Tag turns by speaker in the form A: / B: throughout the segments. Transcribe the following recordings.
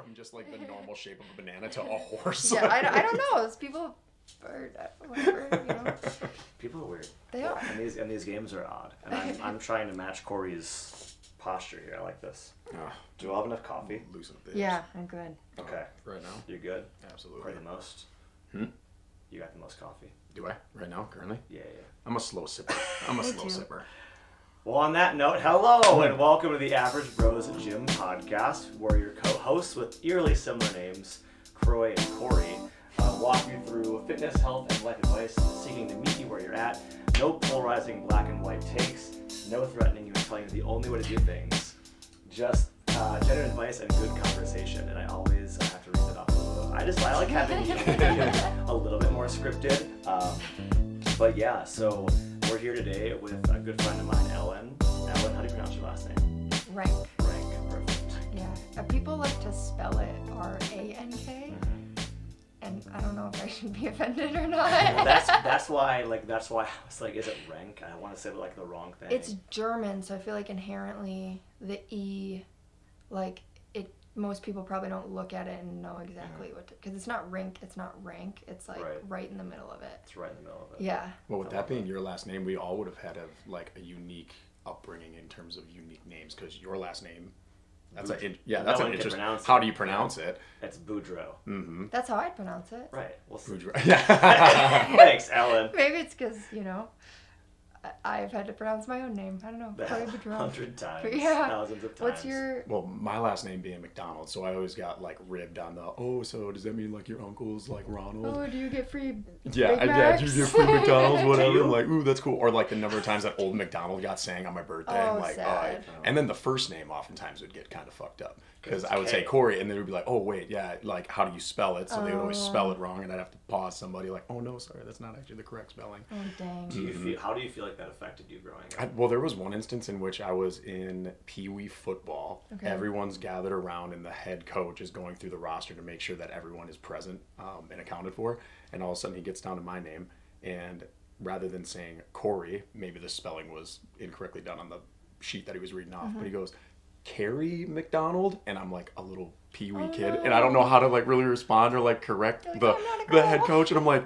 A: from just like the normal shape of a banana to a horse?
B: Yeah, I don't know. It's people, bird, whatever, you know.
C: People are weird.
B: They are.
C: And these games are odd. And I'm trying to match Kory's posture here. I like this. Do I have enough coffee?
A: Loosen up the
B: Yeah, I'm good.
C: Okay.
A: Right now?
C: You're good?
A: Absolutely.
C: Or the most? You got the most coffee.
A: Do I? Right now, currently?
C: Yeah.
A: I'm a slow sipper. Sipper.
C: Well, on that note, hello and welcome to the Average Bros Gym podcast, where your co-hosts with eerily similar names, Croy and Kory, walk you through fitness, health, and life advice, seeking to meet you where you're at. No polarizing black and white takes, no threatening you and telling you the only way to do things. Just genuine advice and good conversation. And I always have to read it off. I like having a little bit more scripted. But yeah, so we're here today with a good friend of mine, Ellen. Ellen, how do you pronounce your last name?
B: Rank.
C: Renk, perfect.
B: Yeah. People like to spell it R-A-N-K. And I don't know if I should be offended or not.
C: Well, that's why I was like, is it Renk? I want to say like the wrong thing.
B: It's German, so I feel like inherently the E, like most people probably don't look at it and know exactly what to, because it's not Rink, it's not Rank, it's like right in the middle of it.
C: It's right in the middle of it.
B: Yeah.
A: Well, with that being your last name, we all would have had a unique upbringing in terms of unique names, because your last name, that's an interesting. How do you pronounce it?
C: It's Boudreaux.
A: Mm-hmm.
B: That's how I'd pronounce it.
C: Right. We'll see.
A: Boudreaux. Yeah.
C: Thanks, Ellen.
B: Maybe it's because, I've had to pronounce my own name. I don't know. Kory Boudreaux.
C: 100 times.
B: Yeah.
C: Thousands of times.
B: What's your...
A: Well, my last name being McDonald, so I always got like ribbed on the, so does that mean like your uncle's like Ronald?
B: Oh, do you get free
A: Yeah,
B: Big
A: do
B: Macs?
A: you get free McDonald's, whatever?
C: Do you?
A: I'm like, ooh, that's cool. Or like the number of times that old McDonald got sang on my birthday.
B: Oh,
A: I'm like,
B: sad.
A: and then the first name oftentimes would get kind of fucked up. Because
C: It's
A: I would say
C: K.
A: Kory, and they would be like, oh, wait, yeah, like, how do you spell it? So they would always spell it wrong, and I'd have to pause somebody like, oh, no, sorry, that's not actually the correct spelling.
B: Oh, dang.
C: How do you feel like that affected you growing up?
A: Well, there was one instance in which I was in Pee Wee football.
B: Okay.
A: Everyone's gathered around, and the head coach is going through the roster to make sure that everyone is present and accounted for. And all of a sudden, he gets down to my name, and rather than saying Kory, maybe the spelling was incorrectly done on the sheet that he was reading off, but he goes, Carrie McDonald, and I'm like a little Pee Wee kid, and I don't know how to like really respond or like correct the head coach, and I'm like,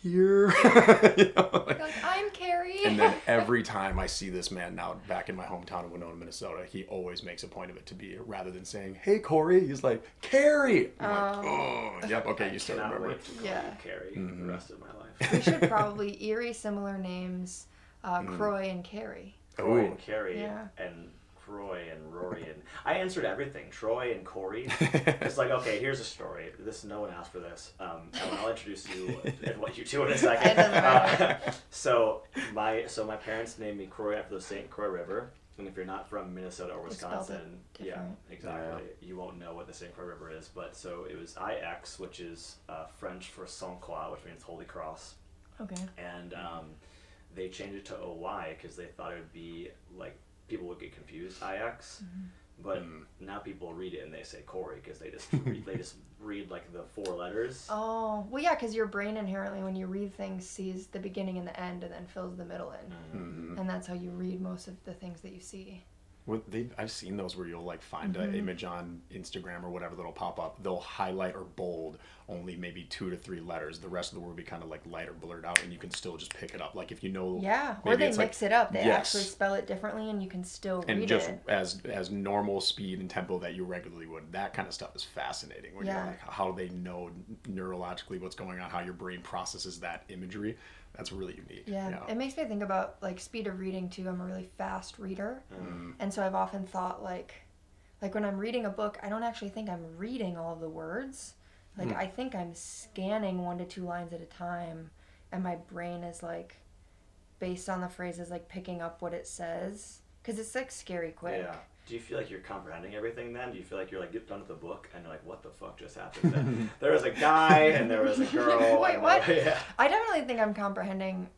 A: here,
B: Like, I'm Carrie.
A: And then every time I see this man now back in my hometown of Winona, Minnesota, he always makes a point of it to be, rather than saying, hey, Kory, he's like, Carrie. I'm like, oh, yep, okay, you still remember.
C: Wait to call you Carrie the rest of my life.
B: We should probably eerie similar names, Croy and Carrie.
C: Croy and Carrie
B: Yeah.
C: and Croy and Rory, and I answered everything. Troy and Kory. It's like, okay, here's a story. No one asked for this. Ellen, I'll introduce you and what you do in a second.
B: It doesn't matter.
C: So my parents named me Croy after the St. Croix River. And if you're not from Minnesota or Wisconsin, exactly, you won't know what the St. Croix River is. But so it was IX, which is French for Saint Croix, which means Holy Cross.
B: Okay.
C: And they changed it to OY because they thought it would be like, people would get confused, IX, but now people read it and they say Kory because they just read like the four letters.
B: Oh, well, yeah, because your brain inherently, when you read things, sees the beginning and the end and then fills the middle in. And that's how you read most of the things that you see.
A: Well, I've seen those where you'll like find an image on Instagram or whatever that'll pop up. They'll highlight or bold only maybe 2 to 3 letters. The rest of the word will be kind of like light or blurred out, and you can still just pick it up. Like if you know,
B: or they mix it up. They
A: Yes.
B: actually spell it differently, and you can still read it.
A: And just as normal speed and tempo that you regularly would. That kind of stuff is fascinating. When you're like, how they know neurologically what's going on, how your brain processes that imagery. That's really unique.
B: Yeah, it makes me think about like speed of reading too. I'm a really fast reader, and so I've often thought like when I'm reading a book, I don't actually think I'm reading all of the words. Like I think I'm scanning 1 to 2 lines at a time, and my brain is like, based on the phrases, like picking up what it says, because it's like scary quick.
C: Yeah. Do you feel like you're comprehending everything then? Do you feel like you're like get done with the book and you're like, what the fuck just happened then? There was a guy and there was a girl.
B: Wait, what?
C: Yeah.
B: I definitely think I'm comprehending.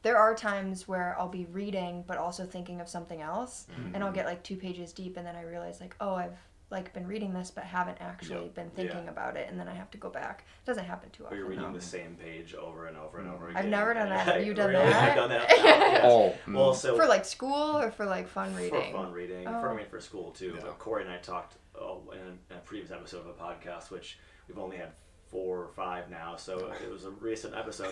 B: There are times where I'll be reading but also thinking of something else, and I'll get like 2 pages deep, and then I realize like, oh, I've like been reading this but haven't actually been thinking about it, and then I have to go back. It doesn't happen too often.
C: Or you're reading the same page over and over and over again.
B: I've never done that. Have you done
C: really?
B: that?
C: I've done that. Yes.
A: Well,
C: so
B: for like school or for like fun reading?
C: For fun reading. For school too.
A: Yeah.
C: But Kory and I talked in a previous episode of a podcast, which we've only had 4 or 5 now, so it was a recent episode,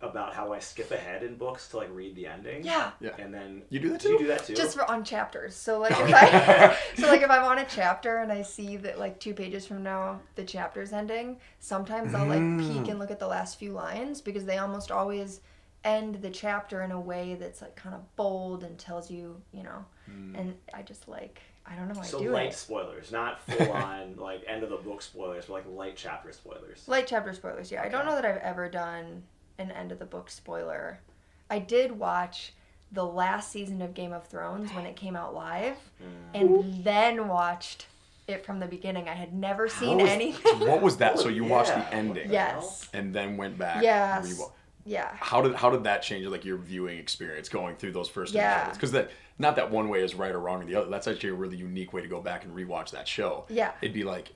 C: about how I skip ahead in books to like read the ending.
B: Yeah.
C: And then
A: You do that too?
C: You do that too?
B: Just on chapters. So like if I'm on a chapter and I see that like 2 pages from now the chapter's ending, sometimes I'll like peek and look at the last few lines because they almost always end the chapter in a way that's like kind of bold and tells you, and I just like, I don't know,
C: So
B: I do
C: light
B: it.
C: spoilers, not full on like end of the book spoilers, but like light chapter spoilers.
B: Light chapter spoilers, yeah. I don't know that I've ever done an end of the book spoiler. I did watch the last season of Game of Thrones when it came out live, and then watched it from the beginning. I had never seen anything.
A: What was that? So you watched the ending,
B: Yes.
A: and then went back.
B: Yes. Yeah.
A: How did that change like your viewing experience going through those first episodes? Because not that one way is right or wrong or the other. That's actually a really unique way to go back and rewatch that show.
B: Yeah.
A: It'd be like,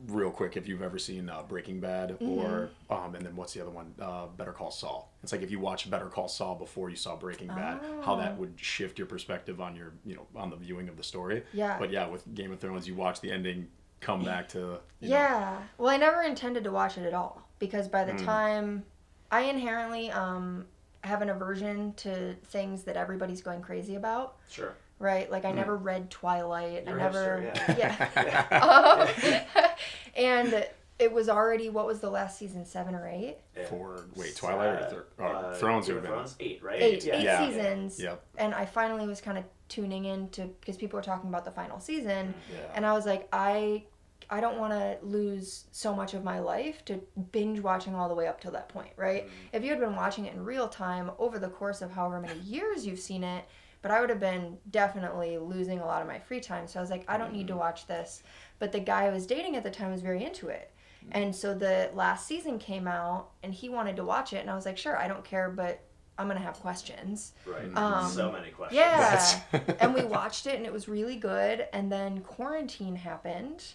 A: real quick, if you've ever seen Breaking Bad or and then what's the other one? Better Call Saul. It's like if you watched Better Call Saul before you saw Breaking Bad, how that would shift your perspective on your on the viewing of the story.
B: Yeah.
A: But yeah, with Game of Thrones, you watch the ending, come back to
B: Yeah. Well, I never intended to watch it at all because by the time I inherently have an aversion to things that everybody's going crazy about.
C: Sure.
B: Right? Like I never read Twilight.
C: You're
B: I never
C: hipster,
B: yeah. And it was already, what was the last season, 7 or 8?
C: Yeah.
A: Twilight or Thrones?
C: Game of Thrones, 8, right?
B: 8
A: Yeah.
B: seasons.
A: Yep.
B: And I finally was kind of tuning into, because people were talking about the final season,
A: Yeah.
B: and I was like, I don't want to lose so much of my life to binge watching all the way up till that point, right? If you had been watching it in real time over the course of however many years you've seen it, but I would have been definitely losing a lot of my free time. So I was like, I don't need to watch this. But the guy I was dating at the time was very into it. And so the last season came out and he wanted to watch it. And I was like, sure, I don't care, but I'm going to have questions.
C: Right. So many questions.
B: Yeah. And we watched it and it was really good. And then quarantine happened.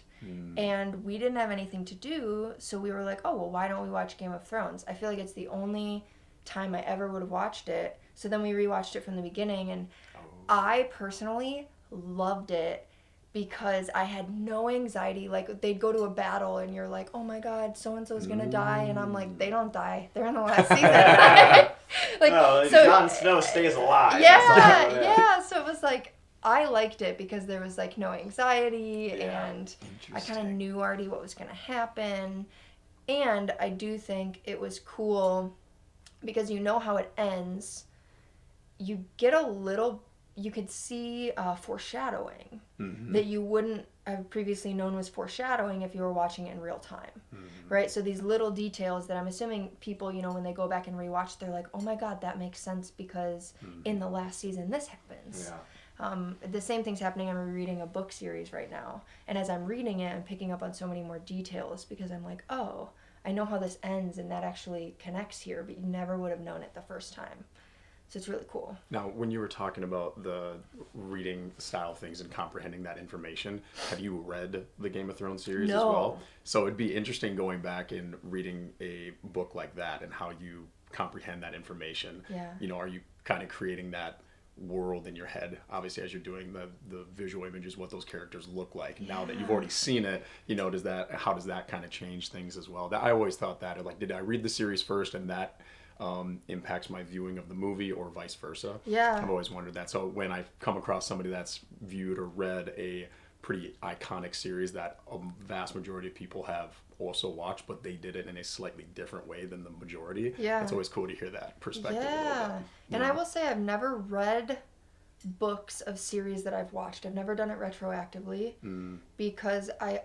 B: And we didn't have anything to do, so we were like, oh, well, why don't we watch Game of Thrones? I feel like it's the only time I ever would have watched it. So then we rewatched it from the beginning, and I personally loved it because I had no anxiety. Like, they'd go to a battle, and you're like, oh my god, so-and-so's gonna die, and I'm like, they don't die. They're in the last season.
C: So Jon Snow stays alive.
B: Yeah, so it was like, I liked it because there was like no anxiety and I kind of knew already what was going to happen. And I do think it was cool because you know how it ends. You get you could see foreshadowing that you wouldn't have previously known was foreshadowing if you were watching it in real time. Right? So these little details that I'm assuming people, when they go back and rewatch, they're like, oh my god, that makes sense because in the last season this happens.
C: Yeah.
B: The same thing's happening. I'm reading a book series right now. And as I'm reading it, I'm picking up on so many more details because I'm like, oh, I know how this ends and that actually connects here, but you never would have known it the first time. So it's really cool.
A: Now, when you were talking about the reading style things and comprehending that information, have you read the Game of Thrones series as well? So it'd be interesting going back and reading a book like that and how you comprehend that information.
B: Yeah.
A: Are you kind of creating that world in your head, obviously, as you're doing the visual images, what those characters look like now that you've already seen it, how does that kind of change things as well? I always thought that, like, did I read the series first and that impacts my viewing of the movie or vice versa? I've always wondered that. So when I come across somebody that's viewed or read a pretty iconic series that a vast majority of people have also watched, but they did it in a slightly different way than the majority. It's always cool to hear that perspective a little bit.
B: And I will say I've never read books of series that I've watched. I've never done it retroactively because I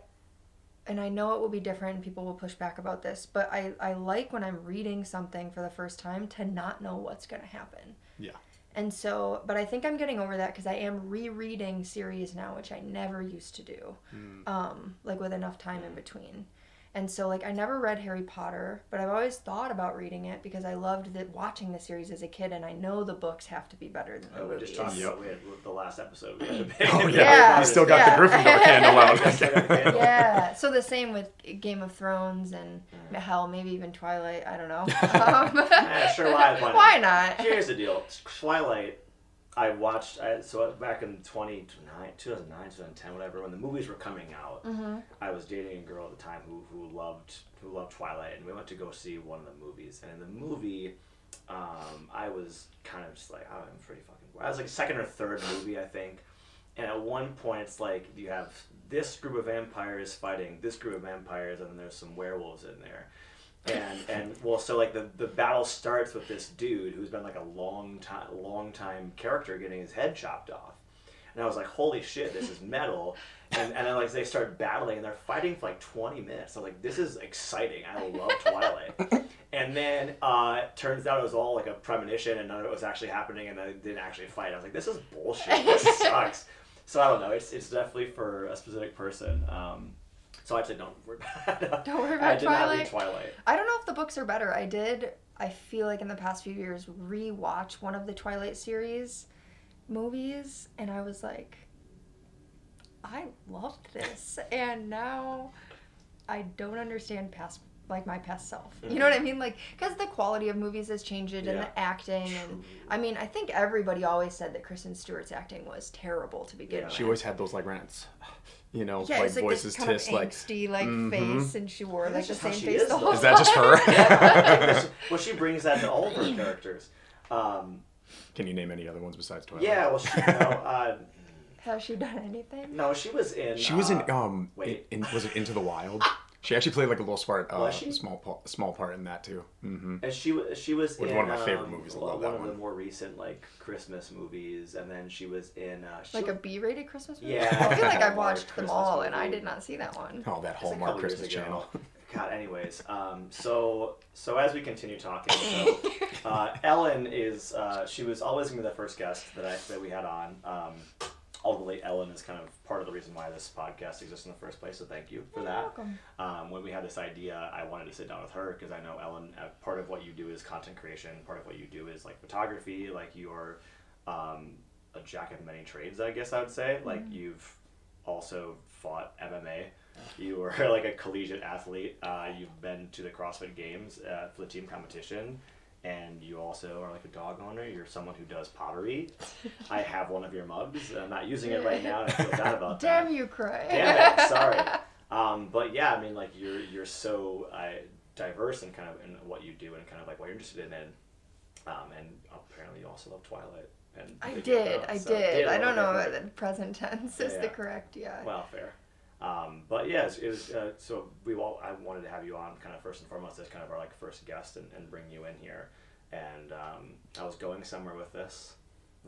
B: know it will be different and people will push back about this, but I like when I'm reading something for the first time to not know what's going to happen. And so, but I think I'm getting over that because I am rereading series now, which I never used to do, like with enough time in between. And so, like, I never read Harry Potter, but I've always thought about reading it because I loved watching the series as a kid, and I know the books have to be better than the movies.
C: We just talked about the last episode. We had a big
A: you still got the Gryffindor candle out.
B: Yeah, so the same with Game of Thrones and hell, maybe even Twilight. I don't know.
C: Sure, why not?
B: Why not?
C: Here's the deal. Twilight, I watched so back in 2010, whatever, when the movies were coming out. I was dating a girl at the time who loved Twilight, and we went to go see one of the movies. And in the movie, I was kind of just like, oh, I'm pretty fucking bored. I was like second or third movie, I think. And at one point, it's like you have this group of vampires fighting this group of vampires, and then there's some werewolves in there. And well, so like the battle starts with this dude who's been like a long time character getting his head chopped off, and I was like, holy shit, this is metal. And then like they start battling and they're fighting for like 20 minutes. I was like, this is exciting. I love Twilight. And then it turns out it was all like a premonition and none of it was actually happening, and they didn't actually fight. I was like, this is bullshit. This sucks. So I don't know. It's definitely for a specific person. So I'd say don't worry about it.
B: Don't worry
C: I
B: about
C: did
B: Twilight.
C: not read Twilight.
B: I don't know if the books are better. I feel like in the past few years, rewatch one of the Twilight series movies, and I was like, I loved this, and now I don't understand my past self. You know what I mean? Like, because the quality of movies has changed and the acting, and I mean, I think everybody always said that Kristen Stewart's acting was terrible to begin with.
A: She always had those like rants. You know,
B: Yeah,
A: like
B: it's like
A: voices
B: this kind of
A: tisk, like
B: angsty face, and she wore like the
C: just how
B: same
C: she
B: face
C: is,
B: the
C: though.
B: whole
A: is that just her?
C: Well, she brings that to all of her characters.
A: Can you name any other ones besides Twilight?
C: Yeah, well,
B: Has she done anything?
C: no, she was in.
A: She was in
C: wait.
A: was it Into the Wild? She actually played like a little
C: Was she?
A: small part in that too. Mm-hmm.
C: And she was
A: Which
C: in
A: one of my favorite movies. I love that
C: one of
A: one.
C: the more recent like Christmas movies, and then she was in
B: Like a B-rated Christmas movie?
C: Yeah.
B: I feel like I've
C: Hallmark
B: watched them
C: Christmas
B: all, and I
C: movie.
B: did not see that one.
A: Oh, that
C: It's a
A: Hallmark
C: couple years
A: Christmas
C: ago.
A: channel.
C: God, anyways, so as we continue talking, so Ellen is she was always gonna be the first guest that we had on. Ultimately, Ellen is kind of part of the reason why this podcast exists in the first place, so thank you for that.
B: Welcome.
C: When we had this idea, I wanted to sit down with her because I know Ellen, part of what you do is content creation, part of what you do is like photography, like you're a jack of many trades, I guess I would say. Like you've also fought MMA. You were like a collegiate athlete. You've been to the CrossFit Games for the team competition. And you also are like a dog owner. You're someone who does pottery. I have one of your mugs. I'm not using it right now, and I feel bad about that.
B: Damn you, Croy.
C: Damn it, sorry. But yeah, I mean, like you're so diverse in kind of in what you do and kind of like what you're interested in. And apparently you also love Twilight. And
B: I
C: Video
B: did.
C: Girls,
B: I
C: so
B: did. I don't know
C: right.
B: whether the present tense is the correct,
C: Well, fair. But yeah, it was so I wanted to have you on kind of first and foremost as kind of our like first guest and bring you in here. And I was going somewhere with this.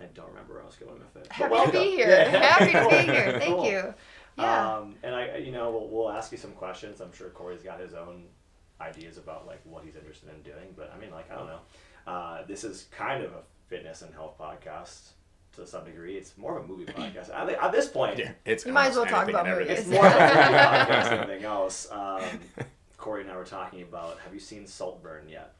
C: I don't remember where I was going with it.
B: Happy to be here. Happy to be here. Thank you. Yeah.
C: And we'll ask you some questions. I'm sure Kory's got his own ideas about like what he's interested in doing. But I mean, like, I don't know. This is kind of a fitness and health podcast. To some degree, it's more of a movie podcast. I think at this point,
A: Yeah, it's
B: You might as well talk
A: anything
B: about
A: and everything.
C: it's
B: movies.
C: more of a movie podcast than anything else. Kory and I were talking about. Have you seen Saltburn yet?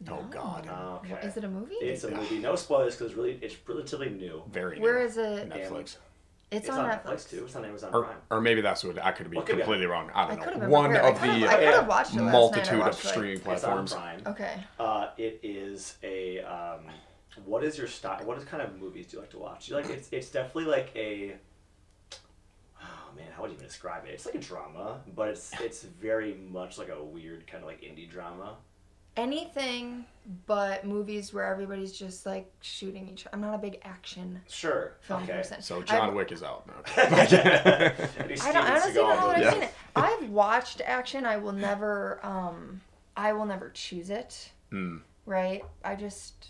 A: Oh God,
C: Okay.
B: Is it a movie?
C: It's a movie. No spoilers because it's relatively new.
A: very.
B: Where
A: new.
B: is it?
A: Netflix.
B: It's on Netflix.
C: too. It's on Amazon
A: Or,
C: Prime.
A: or maybe that's what I could be
C: What could be
A: completely wrong. I
B: I
A: don't
B: could have
A: know.
B: been
A: One
B: weird.
A: of
B: I could
A: the
B: have watched it last night. I
A: multitude of
B: watched, like-
A: streaming platforms.
C: It's on Prime.
B: Okay.
C: It is a. What is your style? What kind of movies do you like to watch? Do you like it's definitely like a. Oh man, how would you even describe it? It's like a drama, but it's very much like a weird kind of like indie drama.
B: Anything but movies where everybody's just like shooting each other. I'm not a big action
C: Sure.
B: film
C: Okay.
B: person.
A: So John Wick is out now.
B: I honestly don't know what
A: Yeah.
B: I've seen it. I've watched action. I will never choose it. Right? I just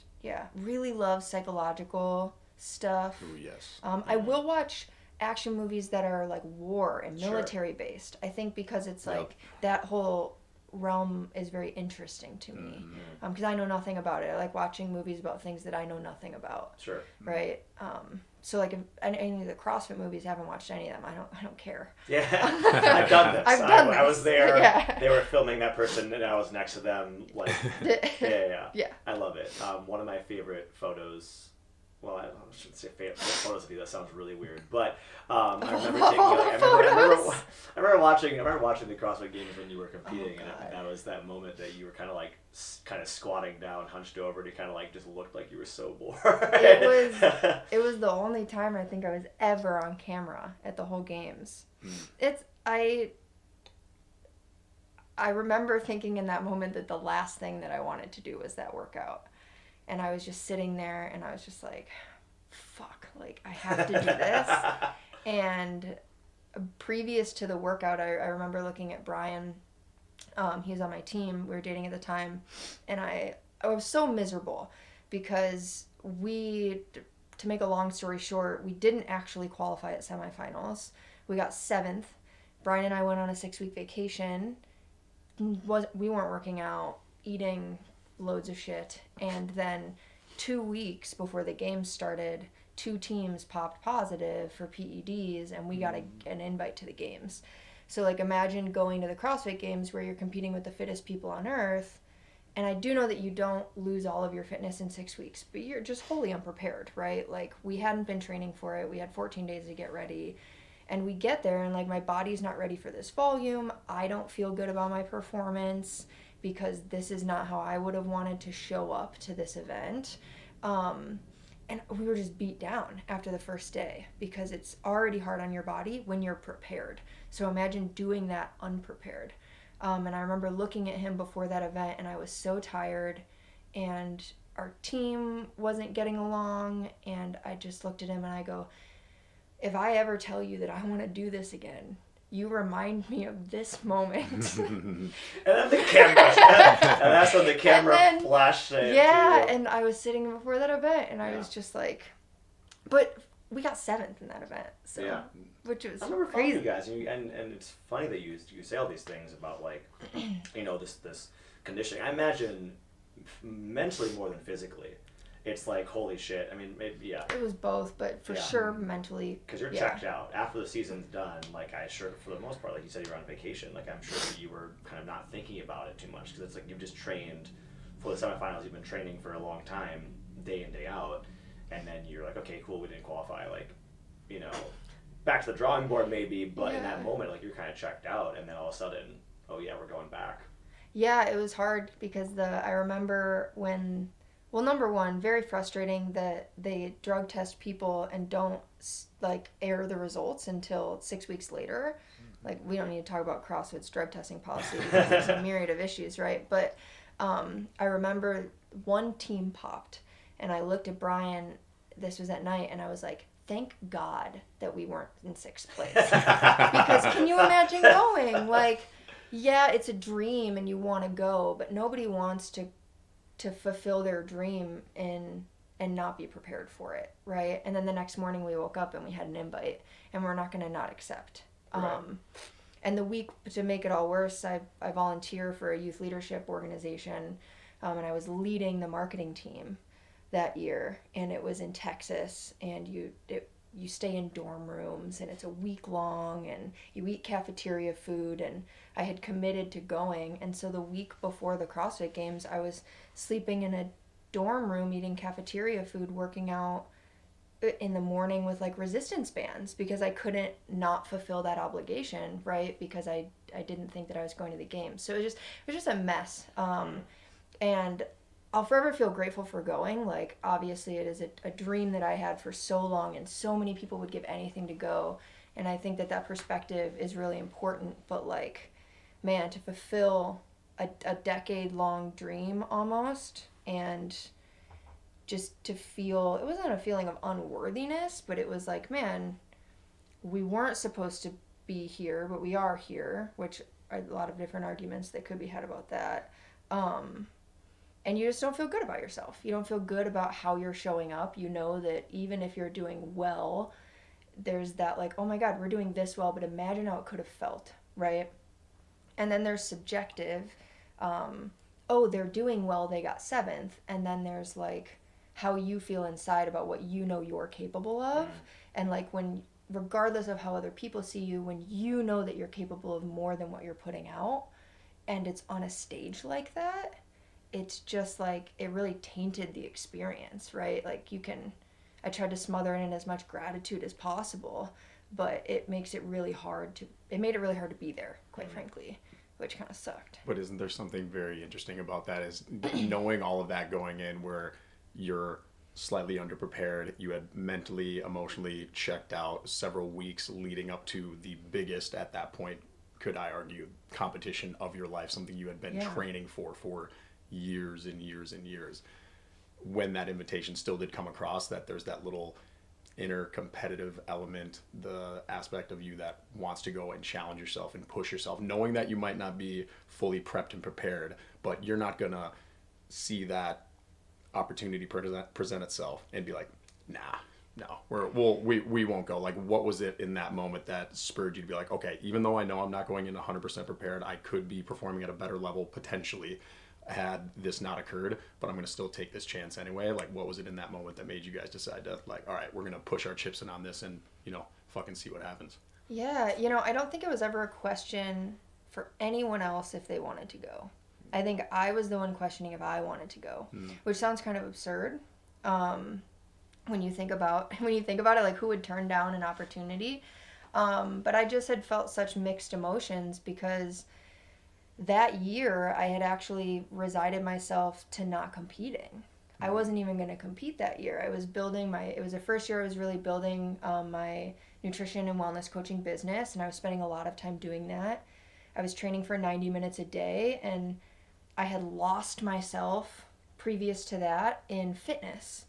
B: really love psychological stuff.
A: Ooh, yes.
B: I will watch action movies that are like war and
C: Sure.
B: military based. I think because it's like that whole realm is very interesting to me. Because I know nothing about it. I like watching movies about things that I know nothing about.
C: Sure.
B: Right? So like if any of the CrossFit movies, I haven't watched any of them. I don't care.
C: Yeah, I've done this.
B: I've done
C: I was
B: this.
C: there.
B: Yeah.
C: They were filming that person, and I was next to them. Like, yeah.
B: Yeah.
C: I love it. One of my favorite photos. well, I shouldn't say photos of you. That sounds really weird. But I remember taking, I remember watching the CrossFit Games when you were competing, and that was that moment that you were kind of squatting down, hunched over, and you kind of like just looked like you were so bored.
B: It was the only time I think I was ever on camera at the whole games. I remember thinking in that moment that the last thing that I wanted to do was that workout. And I was just sitting there and I was just like, fuck, like I have to do this. And previous to the workout, I remember looking at Brian. He was on my team. We were dating at the time. And I was so miserable because to make a long story short, we didn't actually qualify at semifinals. We got 7th. Brian and I went on a 6-week vacation. We weren't working out, eating loads of shit, and then 2 weeks before the games started, 2 teams popped positive for PEDs, and we got an invite to the games. So like imagine going to the CrossFit Games where you're competing with the fittest people on earth, and I do know that you don't lose all of your fitness in 6 weeks, but you're just wholly unprepared, right? Like we hadn't been training for it. We had 14 days to get ready. And we get there and like my body's not ready for this volume. I don't feel good about my performance because this is not how I would have wanted to show up to this event. And we were just beat down after the first day because it's already hard on your body when you're prepared. So imagine doing that unprepared. And I remember looking at him before that event and I was so tired and our team wasn't getting along, and I just looked at him and I go, if I ever tell you that I want to do this again, you remind me of this moment.
C: And then the camera, and that's when the camera flashed.
B: Yeah, and I was sitting before that event, and I was just like, but we got 7th in that event, so which was crazy.
C: You guys, and it's funny that you say all these things about like, this conditioning. I imagine mentally more than physically. It's like, holy shit. I mean, maybe,
B: It was both, but for sure mentally.
C: Because you're checked out. After the season's done, like, for the most part, like you said, you were on vacation. Like, I'm sure that you were kind of not thinking about it too much. Because it's like you've just trained for the semifinals. You've been training for a long time, day in, day out. And then you're like, okay, cool, we didn't qualify. Like, back to the drawing board maybe. But in that moment, like, you're kind of checked out. And then all of a sudden, oh, yeah, we're going back.
B: Yeah, it was hard because I remember when... Well, number one, very frustrating that they drug test people and don't like air the results until 6 weeks later. Like we don't need to talk about CrossFit's drug testing policy because there's a myriad of issues, right? But I remember one team popped and I looked at Brian, this was at night, and I was like, thank God that we weren't in 6th place. Because can you imagine going? Like, yeah, it's a dream and you want to go, but nobody wants to fulfill their dream and not be prepared for it, right? And then the next morning we woke up and we had an invite, and we're not going to not accept. Right. And the week, to make it all worse, I volunteer for a youth leadership organization, and I was leading the marketing team that year, and it was in Texas, and you stay in dorm rooms, and it's a week long, and you eat cafeteria food, and I had committed to going, and so the week before the CrossFit Games, I was sleeping in a dorm room, eating cafeteria food, working out in the morning with like resistance bands because I couldn't not fulfill that obligation, right? Because I didn't think that I was going to the games. So it was just a mess. And I'll forever feel grateful for going. Like, obviously it is a dream that I had for so long, and so many people would give anything to go. And I think that perspective is really important. But like, man, to fulfill a decade-long dream almost, and just to feel, it wasn't a feeling of unworthiness, but it was like, man, we weren't supposed to be here, but we are here, which are a lot of different arguments that could be had about that. And you just don't feel good about yourself. You don't feel good about how you're showing up. You know that even if you're doing well, there's that like, oh my God, we're doing this well, but imagine how it could have felt, right? And then there's subjective, oh, they're doing well, they got 7th. And then there's like how you feel inside about what you know you're capable of. And like when, regardless of how other people see you, when you know that you're capable of more than what you're putting out, and it's on a stage like that, it's just like, it really tainted the experience, right? Like I tried to smother it in as much gratitude as possible, but it made it really hard to be there, quite frankly, which kind of sucked.
A: But isn't there something very interesting about that, is knowing all of that going in, where you're slightly underprepared, you had mentally, emotionally checked out several weeks leading up to the biggest, at that point, could I argue, competition of your life, something you had been training for years and years and years. When that invitation still did come across, that there's that little inner competitive element, the aspect of you that wants to go and challenge yourself and push yourself, knowing that you might not be fully prepped and prepared, but you're not gonna see that opportunity present itself and be like, nah, no, we won't go. Like, what was it in that moment that spurred you to be like, okay, even though I know I'm not going in 100% prepared, I could be performing at a better level potentially had this not occurred, but I'm going to still take this chance anyway? Like, what was it in that moment that made you guys decide to, like, all right, we're going to push our chips in on this and, fucking see what happens?
B: Yeah, I don't think it was ever a question for anyone else if they wanted to go. I think I was the one questioning if I wanted to go, which sounds kind of absurd. When you think about it, like, who would turn down an opportunity? But I just had felt such mixed emotions because that year I had actually resigned myself to not competing. I wasn't even going to compete that year. I was it was the first year I was really building my nutrition and wellness coaching business, and I was spending a lot of time doing that. I was training for 90 minutes a day, and I had lost myself previous to that in fitness.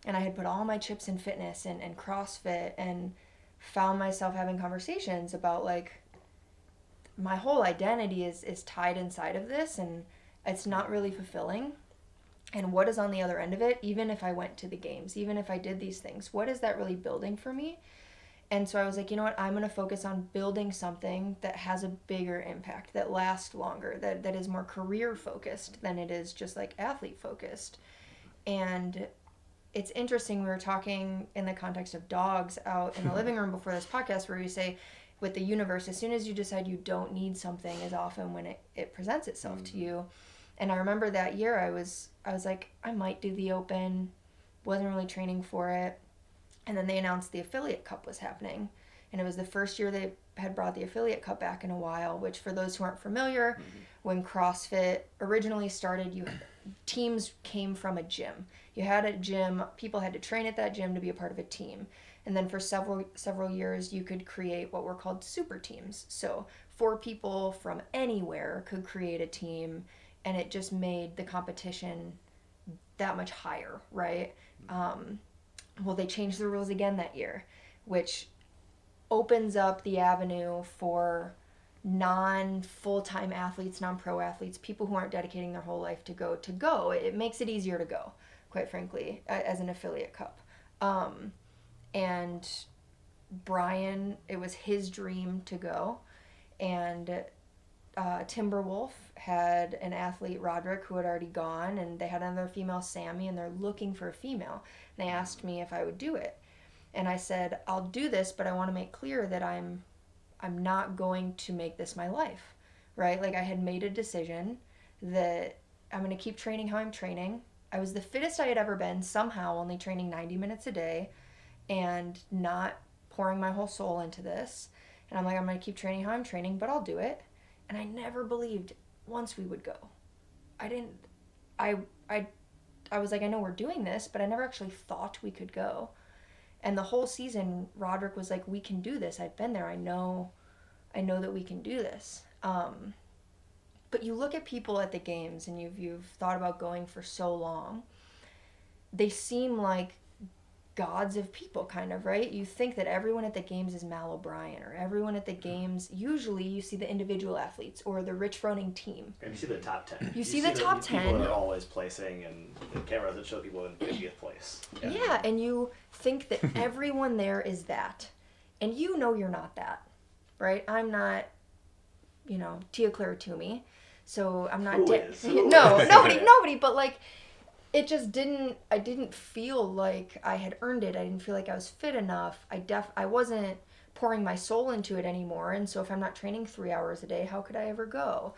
B: And I had put all my chips in fitness and CrossFit, and found myself having conversations about, like, my whole identity is tied inside of this, and it's not really fulfilling. And what is on the other end of it, even if I went to the games, even if I did these things, what is that really building for me? And so I was like, you know what, I'm going to focus on building something that has a bigger impact, that lasts longer, that is more career focused than it is just like athlete focused. And it's interesting, we were talking in the context of dogs out in the living room before this podcast, where we say, with the universe, as soon as you decide you don't need something is often when it presents itself to you. And I remember that year I was like, I might do the Open, wasn't really training for it. And then they announced the Affiliate Cup was happening. And it was the first year they had brought the Affiliate Cup back in a while, which, for those who aren't familiar, when CrossFit originally started, teams came from a gym. You had a gym, people had to train at that gym to be a part of a team. And then for several years, you could create what were called super teams. So 4 people from anywhere could create a team, and it just made the competition that much higher, right? Well, they changed the rules again that year, which opens up the avenue for non-full-time athletes, non-pro athletes, people who aren't dedicating their whole life to go. It makes it easier to go, quite frankly, as an Affiliate Cup. And Brian, it was his dream to go. And Timberwolf had an athlete, Roderick, who had already gone, and they had another female, Sammy, and they're looking for a female. And they asked me if I would do it. And I said, I'll do this, but I want to make clear that I'm not going to make this my life, right? Like, I had made a decision that I'm going to keep training how I'm training. I was the fittest I had ever been, somehow only training 90 minutes a day and not pouring my whole soul into this. And I'm like, I'm going to keep training how I'm training, but I'll do it. And I never believed once we would go. I was like, I know we're doing this, but I never actually thought we could go. And the whole season, Roderick was like, we can do this. I've been there. I know that we can do this. But you look at people at the games, and you've thought about going for so long. They seem like gods of people, kind of, right? You think that everyone at the games is Mal O'Brien, or everyone at the games, usually you see the individual athletes or the Rich Froning team.
C: And you see the top 10.
B: You see the top 10.
C: People that are always placing, and the camera doesn't show people in 50th place.
B: Yeah, and you think that everyone there is that. And you know you're not that, right? I'm not, Tia Claire Toomey, so I'm not...
C: Who is?
B: No, nobody, but, like, it just I didn't feel like I had earned it. I didn't feel like I was fit enough. I wasn't pouring my soul into it anymore. And so if I'm not training 3 hours a day, how could I ever go?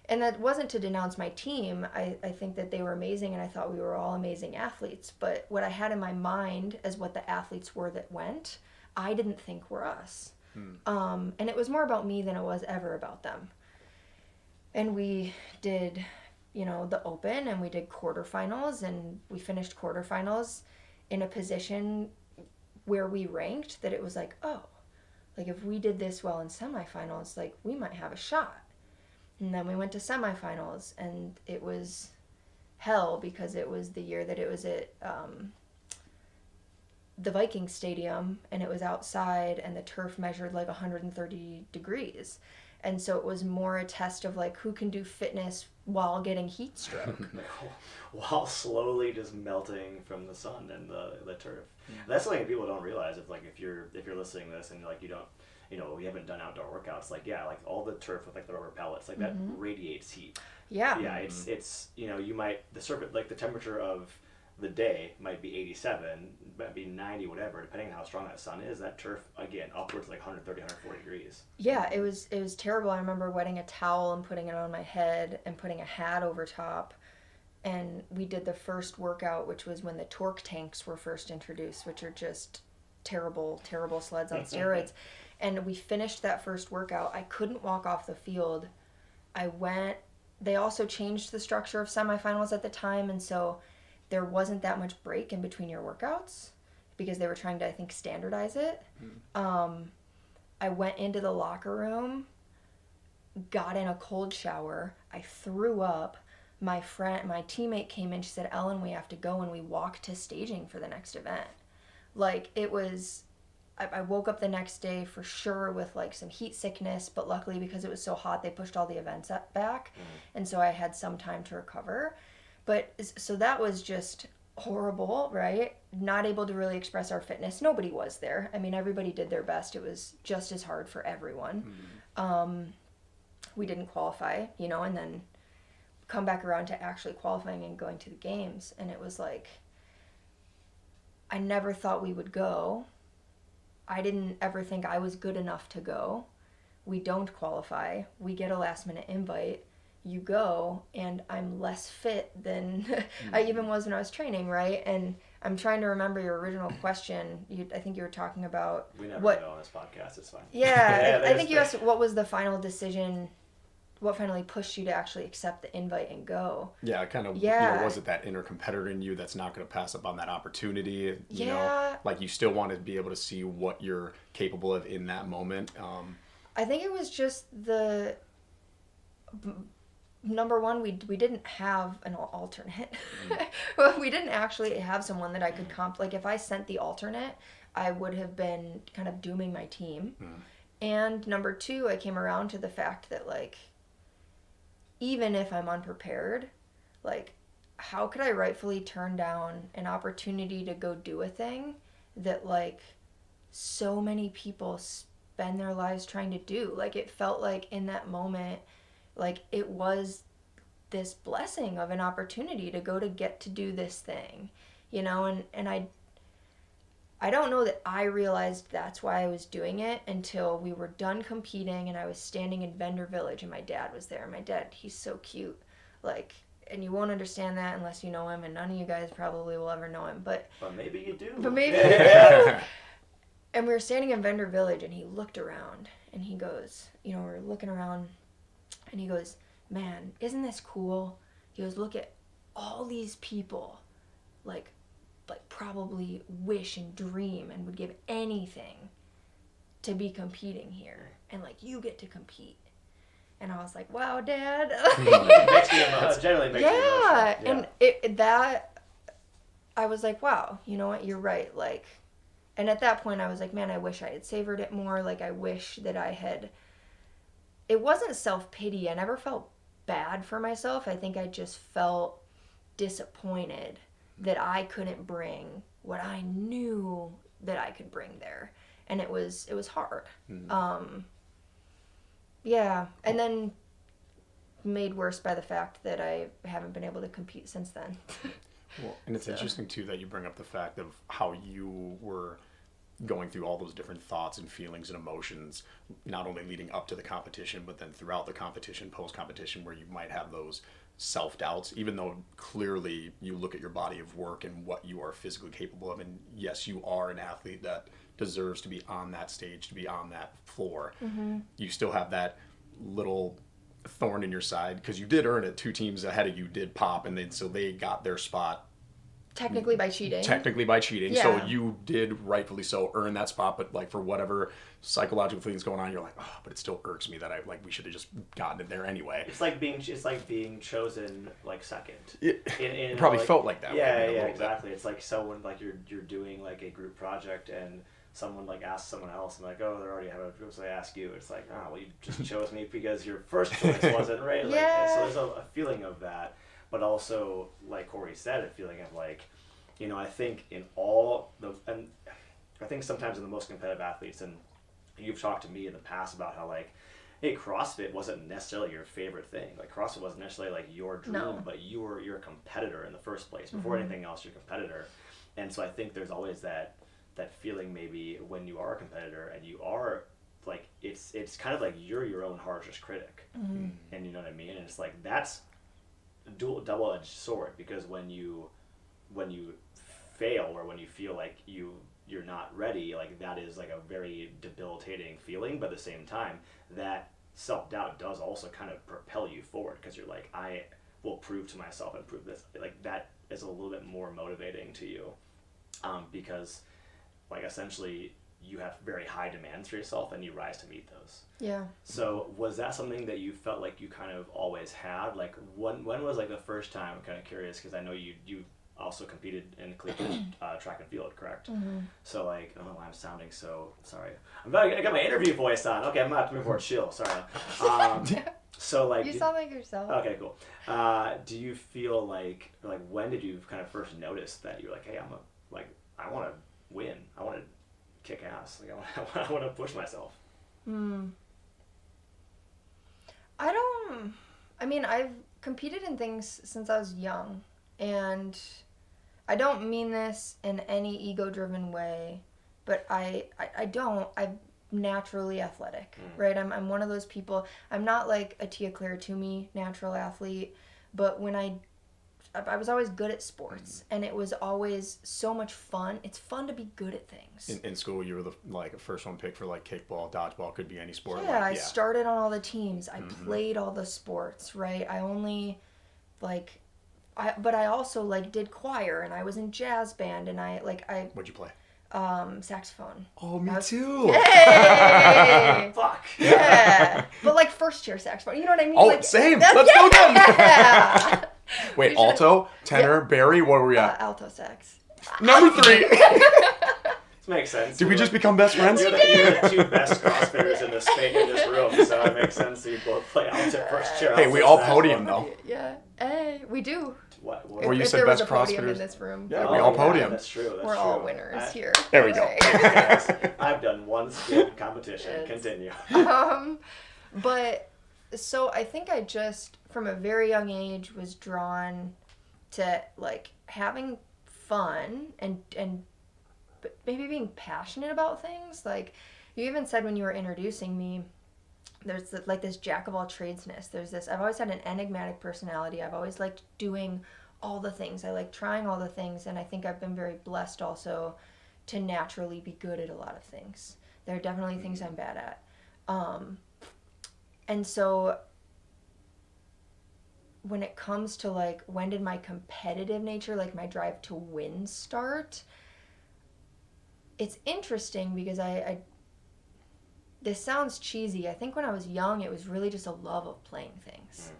B: And that wasn't to denounce my team. I think that they were amazing, and I thought we were all amazing athletes. But what I had in my mind as what the athletes were that went, I didn't think were us. And it was more about me than it was ever about them. And we did, the open, and we did quarterfinals, and we finished quarterfinals in a position where we ranked that it was like, oh, like if we did this well in semifinals, like we might have a shot. And then we went to semifinals, and it was hell because it was the year that it was at the Viking Stadium, and it was outside, and the turf measured like 130 degrees. And so it was more a test of like who can do fitness while getting heat stroke.
C: While slowly just melting from the sun and the turf. That's something people don't realize. If you're listening to this and like you don't, you haven't done outdoor workouts, like like all the turf with like the rubber pellets, like that radiates heat.
B: Yeah.
C: Yeah, it's you might the surface, like the temperature of the day might be 87, might be 90, whatever, depending on how strong that sun is. That turf, again, upwards like 130, 140 degrees.
B: Yeah, it was terrible. I remember wetting a towel and putting it on my head and putting a hat over top. And we did the first workout, which was when the torque tanks were first introduced, which are just terrible, terrible sleds on steroids. And we finished that first workout. I couldn't walk off the field. They also changed the structure of semifinals at the time, and so there wasn't that much break in between your workouts because they were trying to, I think, standardize it. I went into the locker room, got in a cold shower, I threw up. My teammate came in, she said, "Ellen, we have to go," and we walked to staging for the next event. Like, it was, I woke up the next day for sure with like some heat sickness, but luckily because it was so hot, they pushed all the events back. And so I had some time to recover. But so that was just horrible, right? Not able to really express our fitness. Nobody was there. I mean, everybody did their best. It was just as hard for everyone. We didn't qualify, and then come back around to actually qualifying and going to the games. And it was like, I never thought we would go. I didn't ever think I was good enough to go. We don't qualify. We get a last minute invite. You go, and I'm less fit than I even was when I was training, right? And I'm trying to remember your original question. I think you were talking about
C: we never know on this podcast. It's fine.
B: Yeah, I think you asked what was the final decision. What finally pushed you to actually accept the invite and go?
A: Yeah, kind of. Was it that inner competitor in you that's not going to pass up on that opportunity? Like you still want to be able to see what you're capable of in that moment.
B: I think it was just the number one. We didn't have an alternate. Well, we didn't actually have someone that I could like if I sent the alternate, I would have been kind of dooming my team. And number two, I came around to the fact that like, even if I'm unprepared, like, how could I rightfully turn down an opportunity to go do a thing that, like, so many people spend their lives trying to do? Like, it felt like in that moment, like, it was this blessing of an opportunity to go to get to do this thing, and I don't know that I realized that's why I was doing it until we were done competing and I was standing in Vendor Village and my dad was there. My dad, he's so cute. Like, and you won't understand that unless you know him, and none of you guys probably will ever know him. But
C: maybe you do.
B: But maybe you do. And we were standing in Vendor Village and he looked around and he goes, we're looking around and he goes, "Man, isn't this cool?" He goes, "Look at all these people, like probably wish and dream and would give anything to be competing here, and like you get to compete." And I was like, "Wow, Dad."
C: Generally makes me emotional.
B: And that I was like, "Wow, you know what? You're right." Like, and at that point I was like, "Man, I wish I had savored it more. Like, I wish that I had." It wasn't self-pity. I never felt bad for myself. I think I just felt disappointed that I couldn't bring what I knew that I could bring there. And it was hard. Yeah. And then made worse by the fact that I haven't been able to compete since then.
A: Well, and it's interesting too that you bring up the fact of how you were going through all those different thoughts and feelings and emotions, not only leading up to the competition, but then throughout the competition, post-competition, where you might have those self-doubts, even though clearly you look at your body of work and what you are physically capable of, and yes, you are an athlete that deserves to be on that stage, to be on that floor. You still have that little thorn in your side because you did earn it. 2 teams ahead of you did pop, and then so they got their spot
B: Technically by cheating.
A: Yeah. So you did rightfully so earn that spot, but like for whatever psychological things going on, you're like, oh, but it still irks me that we should have just gotten it there anyway.
C: It's like being chosen like second.
A: It probably felt like that.
C: Yeah, exactly. It's like someone like you're doing like a group project and someone like asks someone else and like, oh, they already have a group, so they ask you. It's like, oh, well, you just chose me because your first choice wasn't right. Like, so there's a feeling of that. But also, like Kory said, a feeling of like, I think in all the, and I think sometimes in the most competitive athletes, and you've talked to me in the past about how like, hey, CrossFit wasn't necessarily your favorite thing. Like CrossFit wasn't necessarily like your dream, but you're a competitor in the first place. Before anything else, you're a competitor. And so I think there's always that feeling maybe when you are a competitor and you are like, it's kind of like you're your own harshest critic. And you know what I mean? And it's like, that's double-edged sword, because when you fail or when you feel like you're not ready, like that is like a very debilitating feeling. But at the same time, that self-doubt does also kind of propel you forward, because you're like, I will prove to myself and prove this. Like that is a little bit more motivating to you, because like essentially you have very high demands for yourself and you rise to meet those.
B: Yeah.
C: So was that something that you felt like you kind of always had? Like when was like the first time? I'm kind of curious, because I know you also competed in collegiate track and field, correct? So like, I don't know why I'm sounding so sorry. I got my interview voice on. Okay, I'm gonna have to move more chill. Sorry. So like,
B: you sound like yourself.
C: Okay, cool. Do you feel like when did you kind of first notice that you were like, hey, I want to win. I want to kick ass. Like I want to push myself.
B: I've competed in things since I was young, and I don't mean this in any ego-driven way, but I'm naturally athletic, right? I'm one of those people. I'm not like a Tia Claire Toomey natural athlete, but when I was always good at sports, and it was always so much fun. It's fun to be good at things.
A: In school, you were the first one picked for like kickball, dodgeball, could be any sport.
B: Yeah, I started on all the teams. I played all the sports, right? I only but I also like did choir, and I was in jazz band, and I.
A: What'd you play?
B: Saxophone.
A: Oh, me too.
B: Hey!
C: Fuck.
B: Yeah. But like first chair saxophone, you know what I mean?
A: Oh, same. Let's go again.
B: Yeah.
A: Wait, alto, tenor, Barry, what were we at?
B: Alto sax.
A: Number 3.
C: This makes sense.
A: Did we just become best friends?
C: You're the 2 best CrossFitters in this room, so it makes sense that you both play alto first chair.
A: Hey, we all podium though.
B: Yeah. Hey, we do.
C: What?
A: Well, you
B: if
A: said
B: there
A: best
B: was a podium
A: CrossFitters.
B: in this room.
A: Yeah, we all podium.
C: That's true.
B: We're all winners here.
A: There we go.
C: I've done one skip competition. Continue.
B: But so I think I just from a very young age was drawn to like having fun and maybe being passionate about things. Like you even said when you were introducing me, there's this jack of all tradesness. I've always had an enigmatic personality. I've always liked doing all the things. I like trying all the things, and I think I've been very blessed also to naturally be good at a lot of things. There are definitely things I'm bad at. And so when it comes to like when did my competitive nature, like my drive to win start, it's interesting because I this sounds cheesy. I think when I was young, it was really just a love of playing things.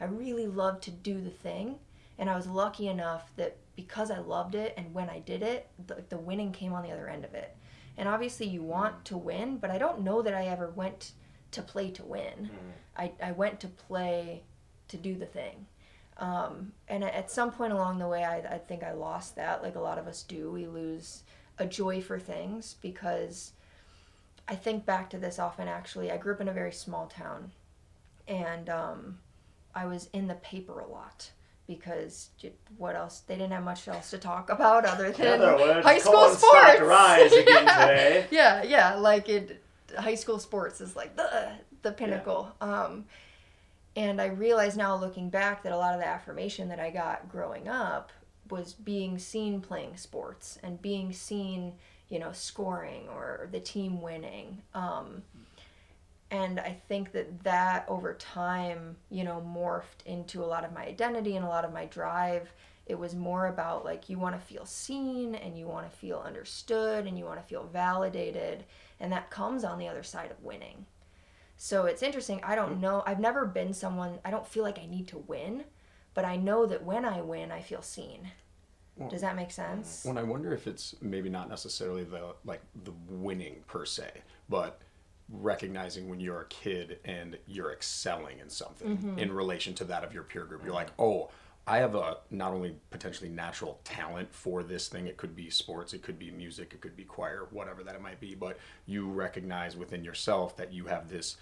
B: I really loved to do the thing, and I was lucky enough that because I loved it and when I did it, the winning came on the other end of it. And obviously you want to win, but I don't know that I ever went to play to win. I went to play to do the thing. And at some point along the way, I think I lost that, like a lot of us do. We lose a joy for things because I think back to this often, actually. I grew up in a very small town, and I was in the paper a lot because what else? They didn't have much else to talk about other than
C: Heather,
B: high school
C: Colin
B: sports.
C: Stock rise again today.
B: Yeah, like high school sports is like the pinnacle. And I realize now, looking back, that a lot of the affirmation that I got growing up was being seen playing sports and being seen, scoring or the team winning. And I think that over time, morphed into a lot of my identity and a lot of my drive. It was more about like, you want to feel seen and you want to feel understood and you want to feel validated. And that comes on the other side of winning. So it's interesting. I don't know. I've never been someone, I don't feel like I need to win, but I know that when I win, I feel seen. Well, does that make sense?
A: Well, I wonder if it's maybe not necessarily the winning per se, but recognizing when you're a kid and you're excelling in something in relation to that of your peer group. You're like, oh, I have a not only potentially natural talent for this thing. It could be sports, it could be music, it could be choir, whatever that it might be. But you recognize within yourself that you have this,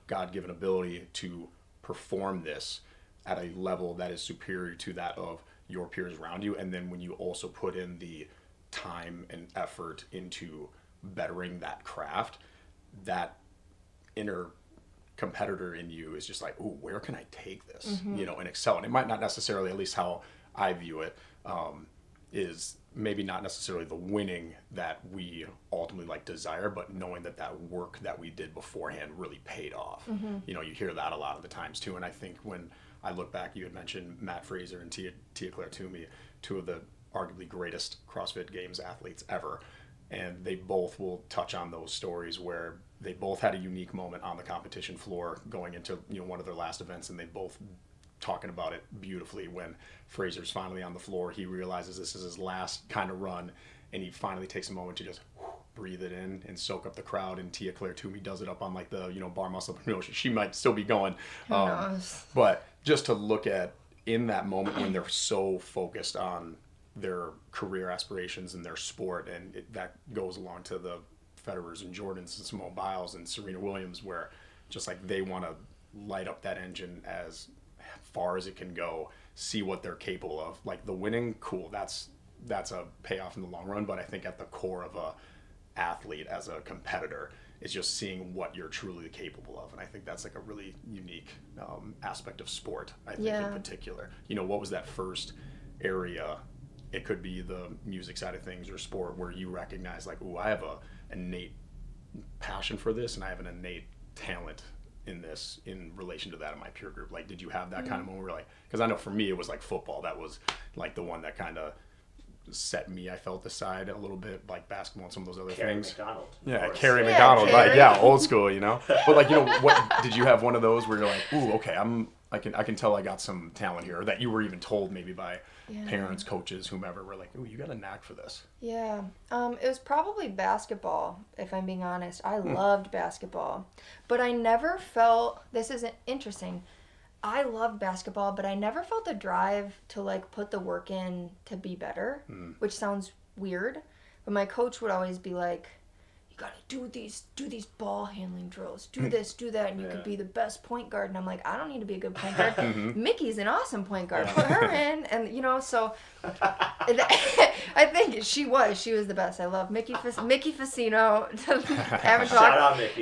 A: God-given ability to perform this at a level that is superior to that of your peers around you. And then when you also put in the time and effort into bettering that craft, that inner competitor in you is just like, ooh, where can I take this, and excel? And it might not necessarily, at least how I view it, is maybe not necessarily the winning that we ultimately desire, but knowing that work that we did beforehand really paid off. You hear that a lot of the times too. And I think when I look back, you had mentioned Matt Fraser and Tia Claire Toomey, two of the arguably greatest CrossFit Games athletes ever. And they both will touch on those stories where they both had a unique moment on the competition floor going into one of their last events, and they both talking about it beautifully. When Fraser's finally on the floor, he realizes this is his last kind of run, and he finally takes a moment to just breathe it in and soak up the crowd. And Tia Claire Toomey does it up on the bar muscle. She might still be going, but just to look at in that moment when they're so focused on their career aspirations and their sport, and that goes along to the Federers and Jordans and Simone Biles and Serena Williams, where just they want to light up that engine as far as it can go, see what they're capable of. The winning, cool, that's a payoff in the long run, but I think at the core of a athlete as a competitor is just seeing what you're truly capable of. And I think that's a really unique aspect of sport, I think, in particular. What was that first area? It could be the music side of things or sport where you recognize ooh, I have a innate passion for this and I have an innate talent in this in relation to that of my peer group. Did you have that kind of moment where because I know for me it was football. That was the one that kind of set me, I felt, aside a little bit, basketball and some of those other
C: Carrie
A: things.
C: McDonald.
A: Yeah, Carrie McDonald.
B: Carrie.
A: Old school, But what did you have one of those where you're ooh, okay, I can tell I got some talent here, or that you were even told maybe by parents, coaches, whomever, were ooh, you got a knack for this?
B: Yeah. It was probably basketball, if I'm being honest. I loved basketball. But I never felt, this isn't interesting, I loved basketball, but I never felt the drive to put the work in to be better, which sounds weird. But my coach would always be like, you gotta do these ball handling drills, do this, do that, and you could be the best point guard. And I'm like, I don't need to be a good point guard. Mickey's an awesome point guard. Put her in. And so I think she was the best. I love Mickey Facino.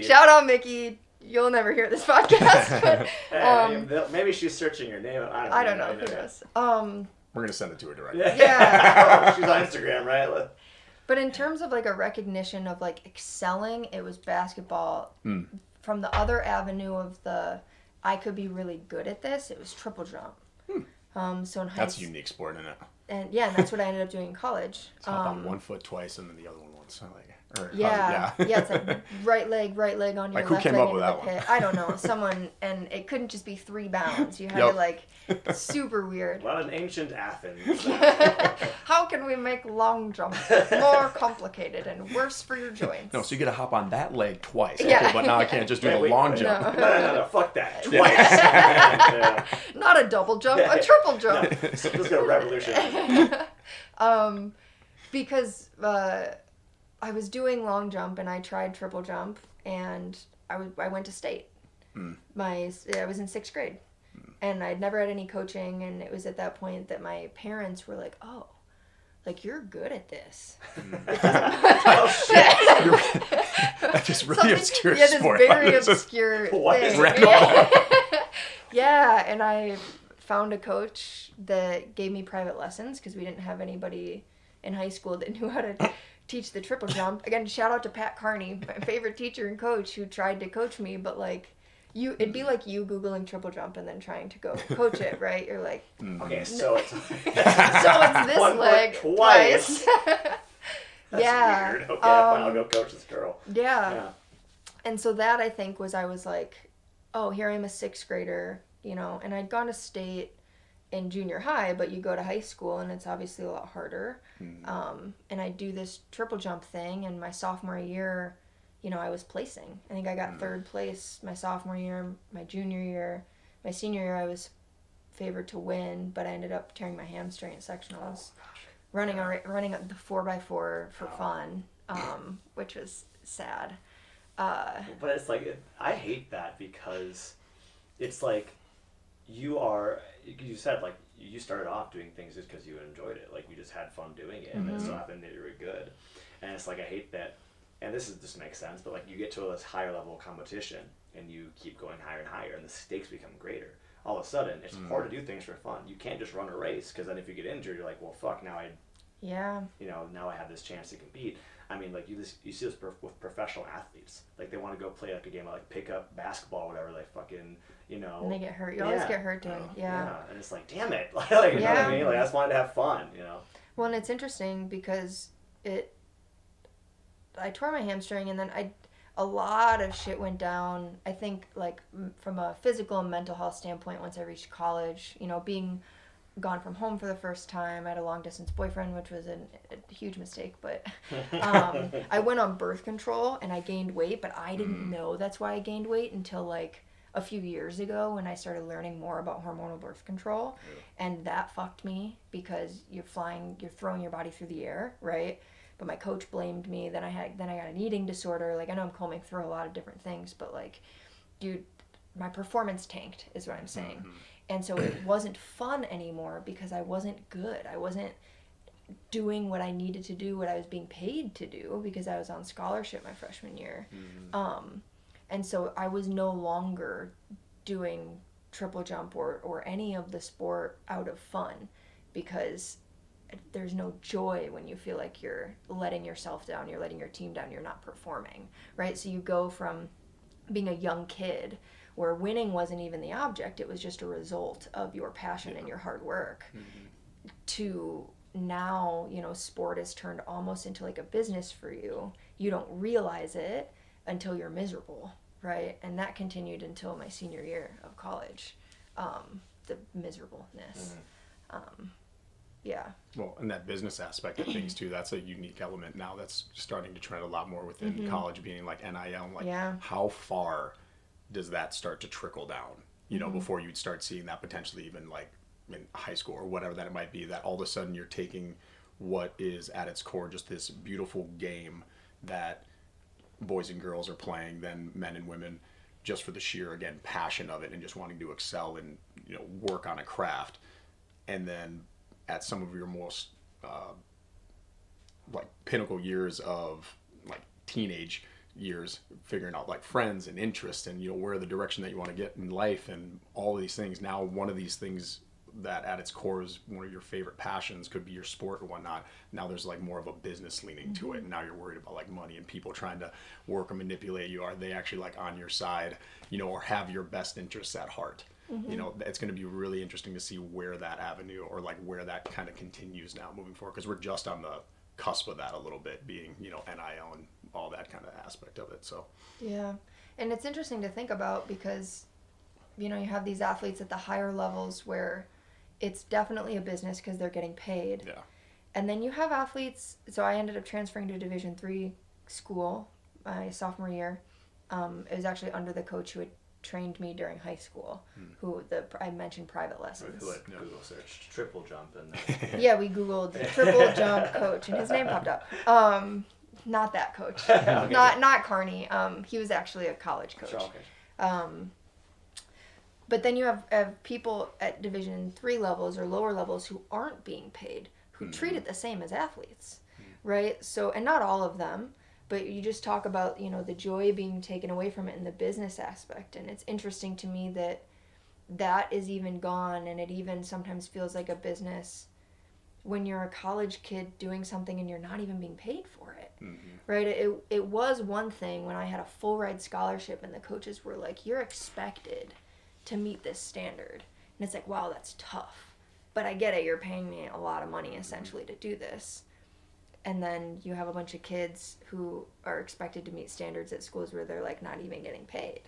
B: Shout out Mickey. You'll never hear this podcast. But,
C: hey, maybe she's searching your name.
B: I don't know. Who knows?
A: We're gonna send it to her directly.
B: Yeah.
C: She's on Instagram, right?
B: But in terms of a recognition of excelling, it was basketball. From the other avenue of I could be really good at this, it was triple jump. So in
A: that's a unique sport, isn't it?
B: And that's what I ended up doing in college.
A: So hop on one foot twice and then the other one once.
B: Yeah, it's right leg on your
A: who
B: left
A: came
B: leg
A: up with
B: into
A: that
B: the pit. I don't know, someone, and it couldn't just be 3 bounds. You had to super weird.
C: Well, in ancient Athens.
B: How can we make long jump more complicated and worse for your joints?
A: No, so you got to hop on that leg twice.
B: Yeah.
A: Okay, but now I can't just do the long jump.
C: No, fuck that. Twice.
B: Not a double jump, a triple jump.
C: This is gonna revolutionize.
B: Because I was doing long jump and I tried triple jump, and I went to state. I was in 6th grade, And I'd never had any coaching, and it was at that point that my parents were like, oh, like, you're good at this.
C: Oh, shit.
A: That's just really obscure
B: this
A: sport.
B: very obscure
C: What is
B: thing.
C: it?
B: Yeah, and I found a coach that gave me private lessons because we didn't have anybody in high school that knew how to teach the triple jump. Again, shout out to Pat Carney, my favorite teacher and coach, who tried to coach me, but like, it'd be like you Googling triple jump and then trying to go coach it, right? You're like,
C: Okay, so it's
B: so it's this
C: one
B: leg
C: foot twice. That's
B: yeah.
C: weird. Okay, fine, I'll go coach this girl.
B: Yeah. And so that, I think, I was like, oh, here I'm a 6th grader, you know, and I'd gone to state in junior high, but you go to high school and it's obviously a lot harder. And I do this triple jump thing, and my sophomore year, you know, I was placing. I think I got 3rd place my sophomore year, my junior year. My senior year, I was favored to win, but I ended up tearing my hamstring at sectionals. Running the 4x4 for fun, which was sad.
C: But it's like, I hate that because it's like you said, like, you started off doing things just because you enjoyed it. Like, you just had fun doing it, and it so happened that you were good. And it's like, I hate that. And this makes sense, but like, you get to this higher level of competition and you keep going higher and higher, and the stakes become greater. All of a sudden, it's hard to do things for fun. You can't just run a race, because then if you get injured, you're like, well, fuck, now now I have this chance to compete. I mean, like, you see this with professional athletes. Like, they want to go play like a game of like pickup basketball, whatever. They fucking, you know.
B: And they get hurt. You always get hurt doing. Yeah.
C: And it's like, damn it, like, you know what I mean? Like, I just wanted to have fun, you know.
B: Well, and it's interesting because I tore my hamstring, and then a lot of shit went down. I think, like, from a physical and mental health standpoint, once I reached college, you know, being gone from home for the first time, I had a long distance boyfriend, which was a huge mistake, but I went on birth control and I gained weight, but I didn't know that's why I gained weight until like a few years ago when I started learning more about hormonal birth control. And that fucked me because you're throwing your body through the air, right? But my coach blamed me. Then I got an eating disorder. Like, I know I'm combing through a lot of different things, but like, dude, my performance tanked is what I'm saying. And so it wasn't fun anymore because I wasn't good. I wasn't doing what I needed to do, what I was being paid to do, because I was on scholarship my freshman year. And so I was no longer doing triple jump or any of the sport out of fun, because there's no joy when you feel like you're letting yourself down, you're letting your team down, you're not performing, right? So you go from being a young kid where winning wasn't even the object, it was just a result of your passion and your hard work, to now, you know, sport is turned almost into like a business for you. You don't realize it until you're miserable, right? And that continued until my senior year of college, the miserableness.
A: Well, and that business aspect of things too, that's a unique element now that's starting to trend a lot more within college, being like NIL. Like, how far does that start to trickle down, you know, before you'd start seeing that potentially even like in high school or whatever that it might be, that all of a sudden you're taking what is at its core just this beautiful game that boys and girls are playing, then men and women, just for the sheer, again, passion of it and just wanting to excel and, you know, work on a craft. And then at some of your most like pinnacle years of like teenage years, figuring out like friends and interests and, you know, where the direction that you want to get in life and all of these things. Now, one of these things that at its core is one of your favorite passions, could be your sport or whatnot. Now there's like more of a business leaning to it. And now you're worried about like money and people trying to work or manipulate you. Are they actually like on your side, you know, or have your best interests at heart? You know, it's going to be really interesting to see where that avenue or like where that kind of continues now moving forward, because we're just on the cusp of that a little bit, being, you know, NIL and all that kind of aspect of it. So
B: yeah, and it's interesting to think about because, you know, you have these athletes at the higher levels where it's definitely a business because they're getting paid.
A: Yeah.
B: And then you have athletes. So I ended up transferring to a Division III school my sophomore year. It was actually under the coach who had trained me during high school, who I mentioned private lessons.
C: Who had Google searched triple jump and
B: yeah, we Googled triple jump coach and his name popped up. Not that coach.
C: Okay.
B: Not Carney. He was actually a college coach.
C: Sure, okay.
B: But then you have people at Division III levels or lower levels who aren't being paid, who treat it the same as athletes, right? So, and not all of them, but you just talk about, you know, the joy being taken away from it in the business aspect. And it's interesting to me that that is even gone, and it even sometimes feels like a business when you're a college kid doing something and you're not even being paid for it, right? It was one thing when I had a full ride scholarship and the coaches were like, you're expected to meet this standard. And it's like, wow, that's tough. But I get it, you're paying me a lot of money essentially to do this. And then you have a bunch of kids who are expected to meet standards at schools where they're like not even getting paid.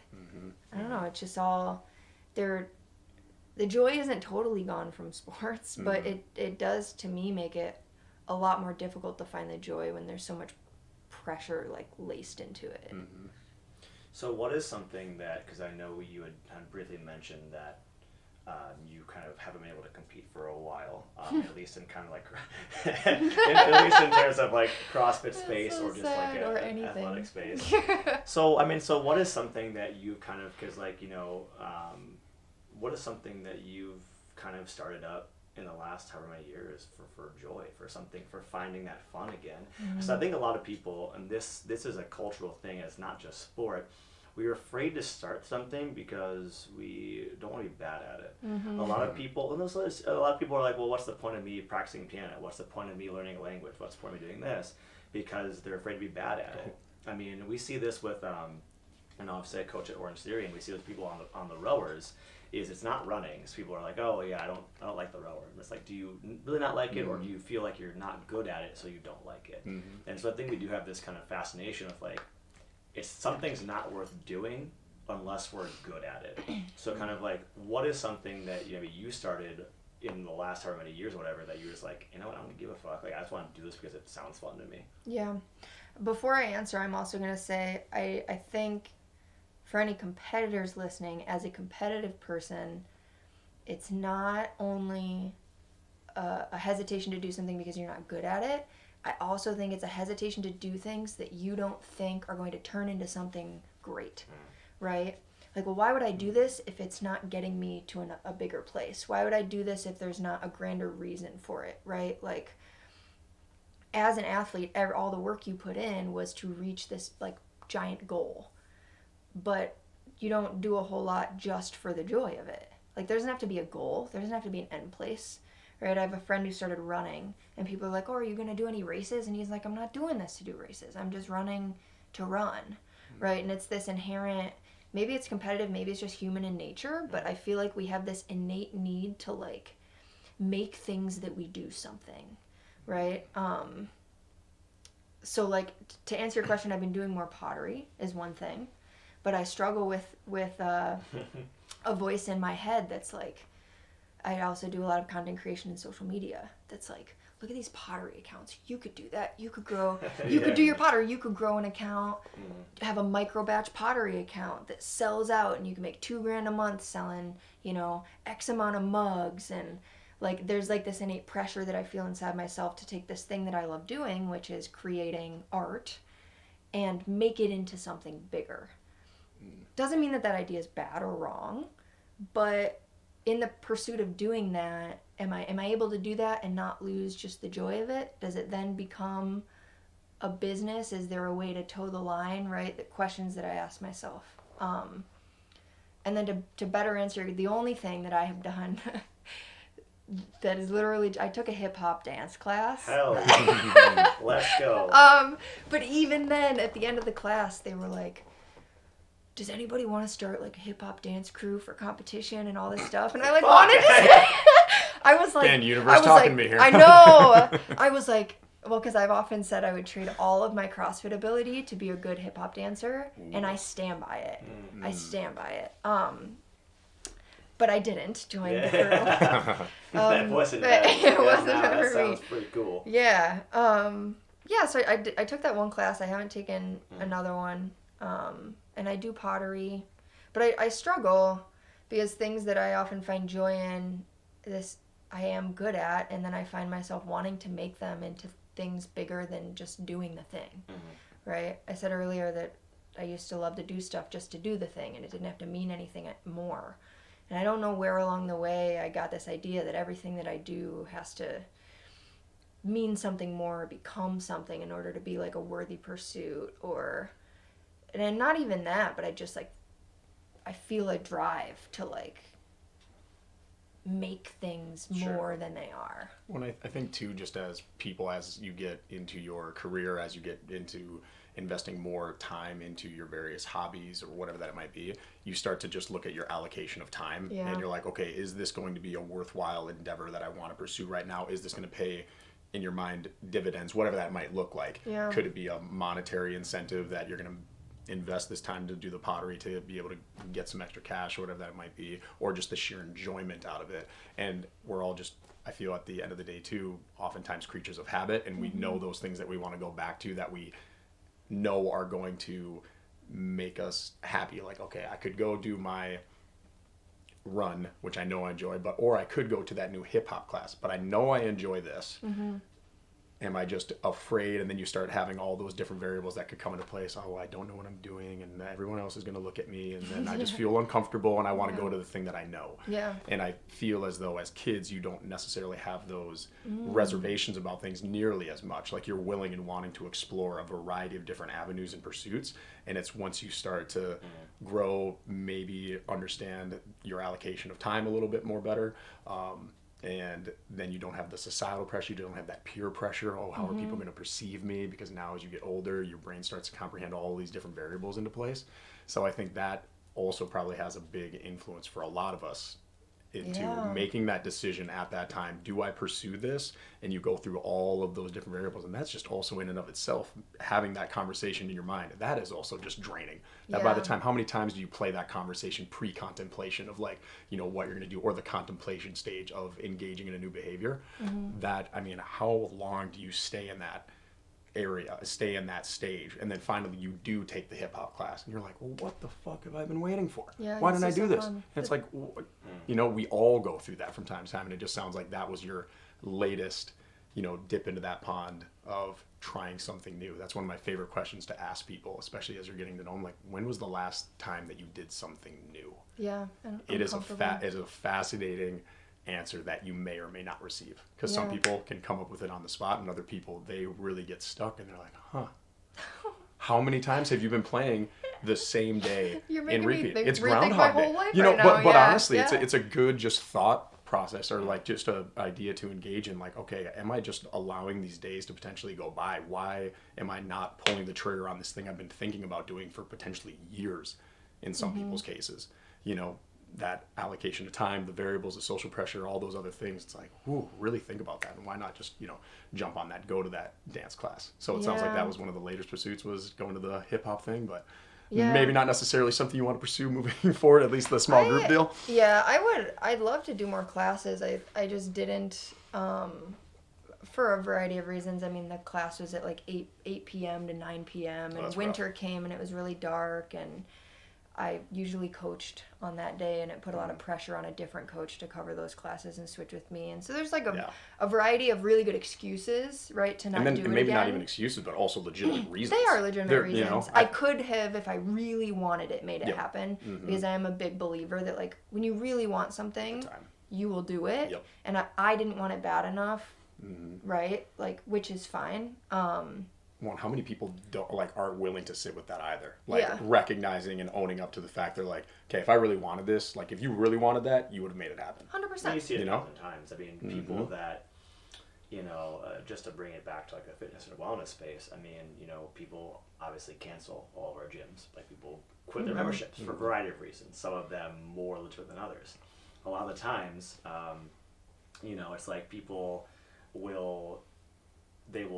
B: I don't know, it's just all, the joy isn't totally gone from sports, but it does to me make it a lot more difficult to find the joy when there's so much pressure like laced into it.
C: So what is something that, because I know you had briefly mentioned that you kind of haven't been able to compete for a while, at least in kind of like, at least in terms of like CrossFit space
B: so
C: or just like
B: anything.
C: athletic space. So, I mean, so what is something that you kind of, because like, you know, what is something that you've kind of started up in the last however many years for joy, for something, for finding that fun again? So I think a lot of people, and this is a cultural thing, it's not just sport, we're afraid to start something because we don't want to be bad at it. A lot of people, and a lot of people are like, well, what's the point of me practicing piano? What's the point of me learning a language? What's the point of me doing this? Because they're afraid to be bad at it. I mean, we see this with, and obviously I coach at Orange Theory, and we see with people on the rowers, is it's not running. So people are like, oh yeah, I don't like the rower. And it's like, do you really not like it, or do you feel like you're not good at it, so you don't like it? And so I think we do have this kind of fascination with like, it's something's not worth doing unless we're good at it. So kind of like, what is something that you started in the last however many years or whatever that you're just like, you know what, I don't give a fuck. Like I just want to do this because it sounds fun to me.
B: Yeah. Before I answer, I'm also going to say, I think for any competitors listening, as a competitive person, it's not only a hesitation to do something because you're not good at it. I also think it's a hesitation to do things that you don't think are going to turn into something great, right? Like, well, why would I do this if it's not getting me to a bigger place? Why would I do this if there's not a grander reason for it, right? Like, as an athlete, all the work you put in was to reach this, like, giant goal. But you don't do a whole lot just for the joy of it. Like, there doesn't have to be a goal. There doesn't have to be an end place, right? I have a friend who started running, and people are like, oh, are you going to do any races? And he's like, I'm not doing this to do races. I'm just running to run, right? And it's this inherent, maybe it's competitive, maybe it's just human in nature, but I feel like we have this innate need to, like, make things that we do something, right? So, like, to answer your question, I've been doing more pottery is one thing, but I struggle with a voice in my head that's like, I also do a lot of content creation in social media that's like, look at these pottery accounts. You could do that. You could grow, you could do your pottery. You could grow an account, have a micro batch pottery account that sells out, and you can make $2,000 a month selling, X amount of mugs. And like, there's like this innate pressure that I feel inside myself to take this thing that I love doing, which is creating art, and make it into something bigger. Doesn't mean that idea is bad or wrong, but in the pursuit of doing that, am I able to do that and not lose just the joy of it? Does it then become a business? Is there a way to toe the line, right? The questions that I ask myself. And then to better answer, the only thing that I have done that is literally, I took a hip hop dance class.
C: Hell yeah. Let's go.
B: But even then, at the end of the class, they were like, does anybody want to start like a hip hop dance crew for competition and all this stuff? And I like wanted to. I was like,
A: Dan Universe talking to me here.
B: I know. I was like, well, because I've often said I would trade all of my CrossFit ability to be a good hip hop dancer, and I stand by it. I stand by it. But I didn't join the crew.
C: That wasn't bad.
B: It wasn't
C: that
B: for me.
C: sounds pretty cool.
B: Yeah. Yeah. So I took that one class. I haven't taken another one. And I do pottery, but I struggle because things that I often find joy in, this I am good at, and then I find myself wanting to make them into things bigger than just doing the thing, right? I said earlier that I used to love to do stuff just to do the thing, and it didn't have to mean anything more. And I don't know where along the way I got this idea that everything that I do has to mean something more or become something in order to be like a worthy pursuit, or, and not even that, but I just like, I feel a drive to like make things more than they are.
A: Well, I think too, just as people, as you get into your career, as you get into investing more time into your various hobbies or whatever that it might be, you start to just look at your allocation of time and you're like, okay, is this going to be a worthwhile endeavor that I want to pursue right now? Is this going to pay, in your mind, dividends, whatever that might look like? Could it be a monetary incentive that you're going to invest this time to do the pottery to be able to get some extra cash or whatever that might be, or just the sheer enjoyment out of it? And we're all just, I feel at the end of the day too, oftentimes creatures of habit, and we know those things that we want to go back to, that we know are going to make us happy. Like, okay, I could go do my run, which I know I enjoy, or I could go to that new hip hop class, but I know I enjoy this. Am I just afraid? And then you start having all those different variables that could come into place. Oh, I don't know what I'm doing, and everyone else is going to look at me, and then I just feel uncomfortable, and I want to go to the thing that I know. And I feel as though as kids, you don't necessarily have those reservations about things nearly as much. Like, you're willing and wanting to explore a variety of different avenues and pursuits. And it's once you start to grow, maybe understand your allocation of time a little bit more better, and then you don't have the societal pressure, you don't have that peer pressure. Oh, how are people going to perceive me? Because now as you get older, your brain starts to comprehend all these different variables into place. So I think that also probably has a big influence for a lot of us into making that decision at that time. Do I pursue this? And you go through all of those different variables, and that's just also in and of itself, having that conversation in your mind, that is also just draining. That by the time, how many times do you play that conversation pre-contemplation of like, you know, what you're going to do, or the contemplation stage of engaging in a new behavior? That, I mean, how long do you stay in that area, stay in that stage, and then finally you do take the hip hop class, and you're like, well, what the fuck have I been waiting for? Why didn't I do this? And it's like, you know, we all go through that from time to time, and it just sounds like that was your latest, you know, dip into that pond of trying something new. That's one of my favorite questions to ask people, especially as you're getting to know them. Like, when was the last time that you did something new? It is a fascinating answer that you may or may not receive, because some people can come up with it on the spot, and other people, they really get stuck and they're like, how many times have you been playing the same day in repeat? It's Groundhog Day, you know. But honestly, it's a good just thought process, or like just a idea to engage in. Like, okay, am I just allowing these days to potentially go by? Why am I not pulling the trigger on this thing I've been thinking about doing for potentially years in some people's cases? You know, that allocation of time, the variables, the social pressure, all those other things. It's like, ooh, really think about that, and why not just, you know, jump on that, go to that dance class. So it sounds like that was one of the latest pursuits, was going to the hip hop thing, but maybe not necessarily something you want to pursue moving forward, at least the small group deal.
B: I'd love to do more classes. I just didn't, for a variety of reasons. I mean, the class was at like 8 p.m. to 9 p.m. and winter came, and it was really dark, and I usually coached on that day, and it put a lot of pressure on a different coach to cover those classes and switch with me. And so there's like a variety of really good excuses, right, to not do it again. And maybe
A: not even excuses, but also legitimate reasons.
B: They are legitimate reasons. You know, I could have, if I really wanted it, made it happen, because I am a big believer that, like, when you really want something, you will do it. And I didn't want it bad enough, right? Like, which is fine.
A: Well, how many people aren't willing to sit with that either? Like, recognizing and owning up to the fact they're like, okay, if I really wanted this, like, if you really wanted that, you would have made it happen.
B: 100%.
C: You see it a thousand times. I mean, people that, you know, just to bring it back to like a fitness and wellness space, I mean, you know, people obviously cancel all of our gyms. Like, people quit their memberships for a variety of reasons. Some of them more legitimate than others. A lot of the times, you know, it's like people will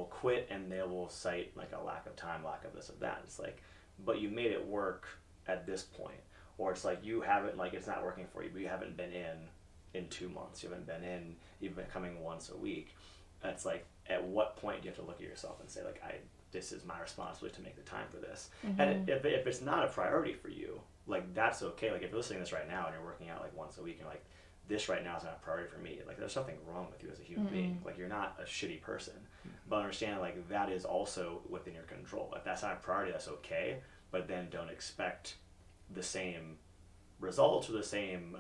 C: quit, and they will cite like a lack of time, lack of this or that. It's like, but you made it work at this point. Or it's like, you haven't, like, it's not working for you, but you haven't been in 2 months. You haven't been in, you've been coming once a week. It's like, at what point do you have to look at yourself and say, like, this is my responsibility to make the time for this. And if it's not a priority for you, like, that's okay. Like, if you're listening to this right now and you're working out like once a week, and you're like, this right now is not a priority for me, like, there's something wrong with you as a human being. Like, you're not a shitty person. But understand, like, that is also within your control. If that's not a priority, that's okay. But then don't expect the same results or the same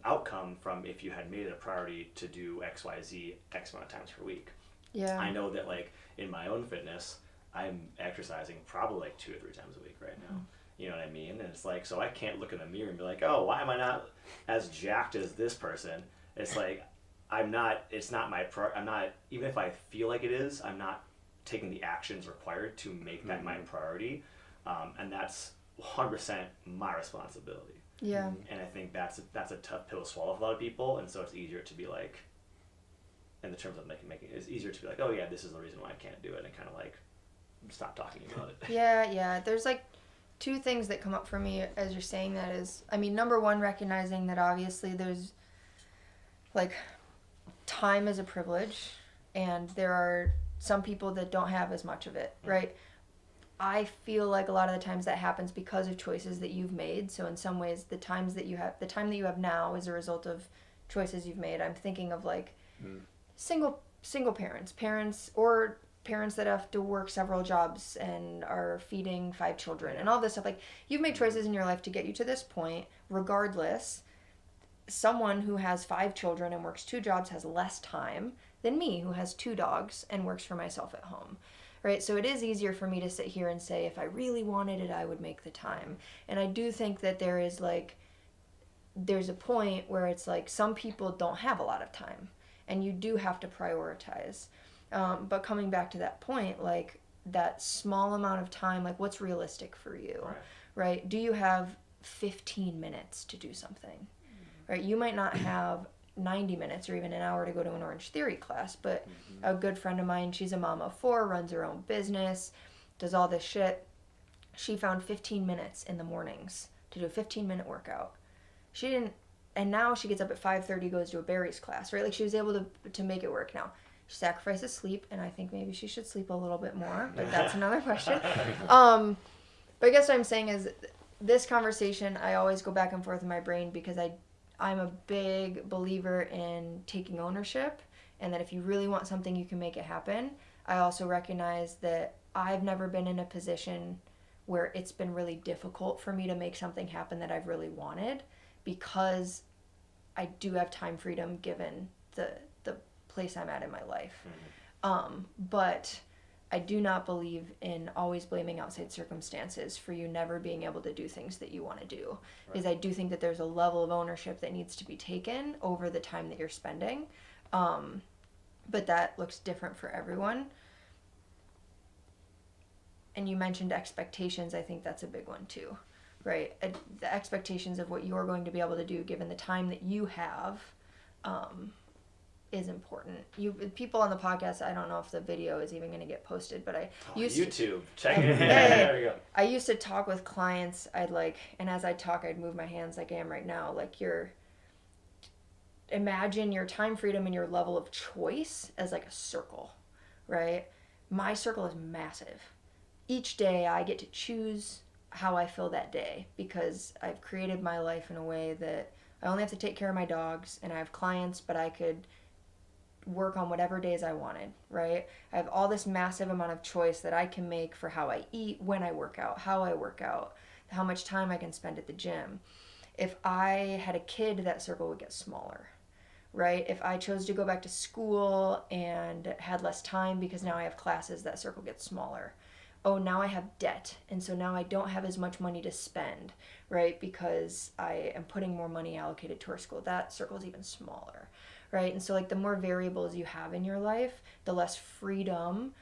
C: outcome from if you had made it a priority to do XYZ X amount of times per week.
B: Yeah.
C: I know that like in my own fitness, I'm exercising probably like 2 or 3 times a week right now. You know what I mean? And it's like, so I can't look in the mirror and be like, oh, why am I not as jacked as this person? It's like, I'm not, it's not my, I'm not, even if I feel like it is, I'm not taking the actions required to make that my priority. And that's 100% my responsibility.
B: Yeah.
C: And I think that's a tough pill to swallow for a lot of people. And so it's easier to be like, in the terms of making it's easier to be like, oh yeah, this is the reason why I can't do it, and kind of like stop talking about it.
B: Yeah. There's like 2 things that come up for me as you're saying that is, I mean, number one, recognizing that obviously there's like time is a privilege, and there are some people that don't have as much of it, right? I feel like a lot of the times that happens because of choices that you've made. So in some ways, the time that you have now is a result of choices you've made. I'm thinking of like single parents or parents that have to work several jobs and are feeding 5 children and all this stuff. Like, you've made choices in your life to get you to this point. Regardless, someone who has 5 children and works 2 jobs has less time than me, who has 2 dogs and works for myself at home. Right? So it is easier for me to sit here and say, if I really wanted it, I would make the time. And I do think that there's a point where it's like some people don't have a lot of time, and you do have to prioritize. But coming back to that point, like that small amount of time, like what's realistic for you, right? Do you have 15 minutes to do something, right? You might not have 90 minutes or even an hour to go to an Orange Theory class, but a good friend of mine, she's a mom of 4, runs her own business, does all this shit. She found 15 minutes in the mornings to do a 15-minute workout. And now she gets up at 5:30, goes to a berries class, right? Like, she was able to make it work now. She sacrifices sleep, and I think maybe she should sleep a little bit more, but that's another question. But I guess what I'm saying is, this conversation, I always go back and forth in my brain because I'm a big believer in taking ownership, and that if you really want something, you can make it happen. I also recognize that I've never been in a position where it's been really difficult for me to make something happen that I've really wanted, because I do have time freedom given the place I'm at in my life. But I do not believe in always blaming outside circumstances for you never being able to do things that you want to do. Because I do think that there's a level of ownership that needs to be taken over the time that you're spending. But that looks different for everyone. And you mentioned expectations. I think that's a big one too, right? The expectations of what you're going to be able to do given the time that you have is important. People on the podcast, I don't know if the video is even going to get posted, but
C: YouTube. Check it. There we go.
B: I used to talk with clients. And as I talk, I'd move my hands like I am right now. Like, imagine your time freedom and your level of choice as like a circle, right? My circle is massive. Each day I get to choose how I feel that day, because I've created my life in a way that I only have to take care of my dogs, and I have clients, but I could work on whatever days I wanted, right? I have all this massive amount of choice that I can make for how I eat, when I work out, how I work out, how much time I can spend at the gym. If I had a kid, that circle would get smaller, right? If I chose to go back to school and had less time because now I have classes, that circle gets smaller. Oh, now I have debt, and so now I don't have as much money to spend, right? Because I am putting more money allocated towards school. That circle is even smaller, right? And so, like, the more variables you have in your life, the less freedom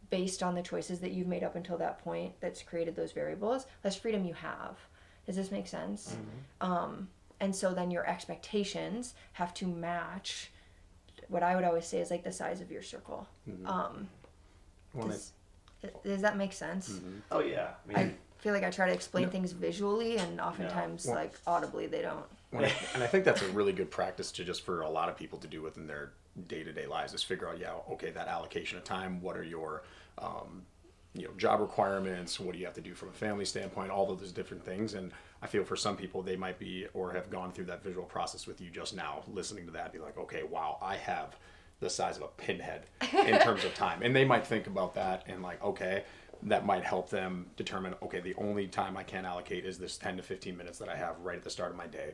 B: based on the choices that you've made up until that point that's created those variables, less freedom you have. Does this make sense? And so then your expectations have to match what I would always say is like the size of your circle. Does that make sense?
C: Oh yeah.
B: I feel like I try to explain things visually, and oftentimes like audibly they don't.
A: And I think that's a really good practice to just for a lot of people to do within their day-to-day lives, is figure out, okay, that allocation of time, what are your job requirements, what do you have to do from a family standpoint, all of those different things. And I feel for some people, they might be or have gone through that visual process with you just now, listening to that, be like, okay, wow, I have the size of a pinhead in terms of time. And they might think about that and like, okay, that might help them determine, okay, the only time I can allocate is this 10 to 15 minutes that I have right at the start of my day.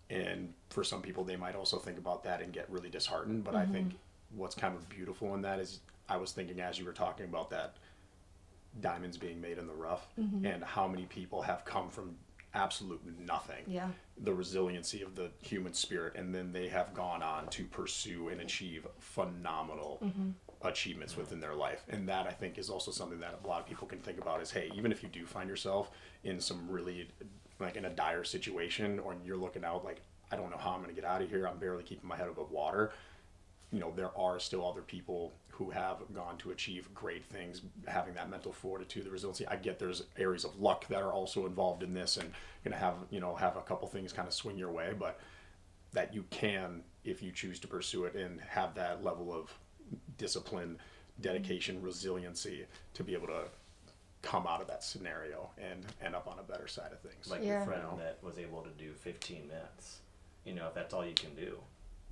A: And for some people, they might also think about that and get really disheartened. But I think what's kind of beautiful in that is, I was thinking as you were talking about that, diamonds being made in the rough, and how many people have come from absolute nothing.
B: Yeah.
A: The resiliency of the human spirit, and then they have gone on to pursue and achieve phenomenal achievements within their life. And that, I think, is also something that a lot of people can think about is, hey, even if you do find yourself in some really, like, in a dire situation, or you're looking out like, I don't know how I'm going to get out of here, I'm barely keeping my head above water, you know, there are still other people who have gone to achieve great things, having that mental fortitude, the resiliency. I get there's areas of luck that are also involved in this, and going to have a couple things kind of swing your way, but that you can, if you choose to pursue it and have that level of discipline, dedication, resiliency, to be able to come out of that scenario and end up on a better side of things.
C: Like your friend that was able to do 15 minutes. You know, if that's all you can do,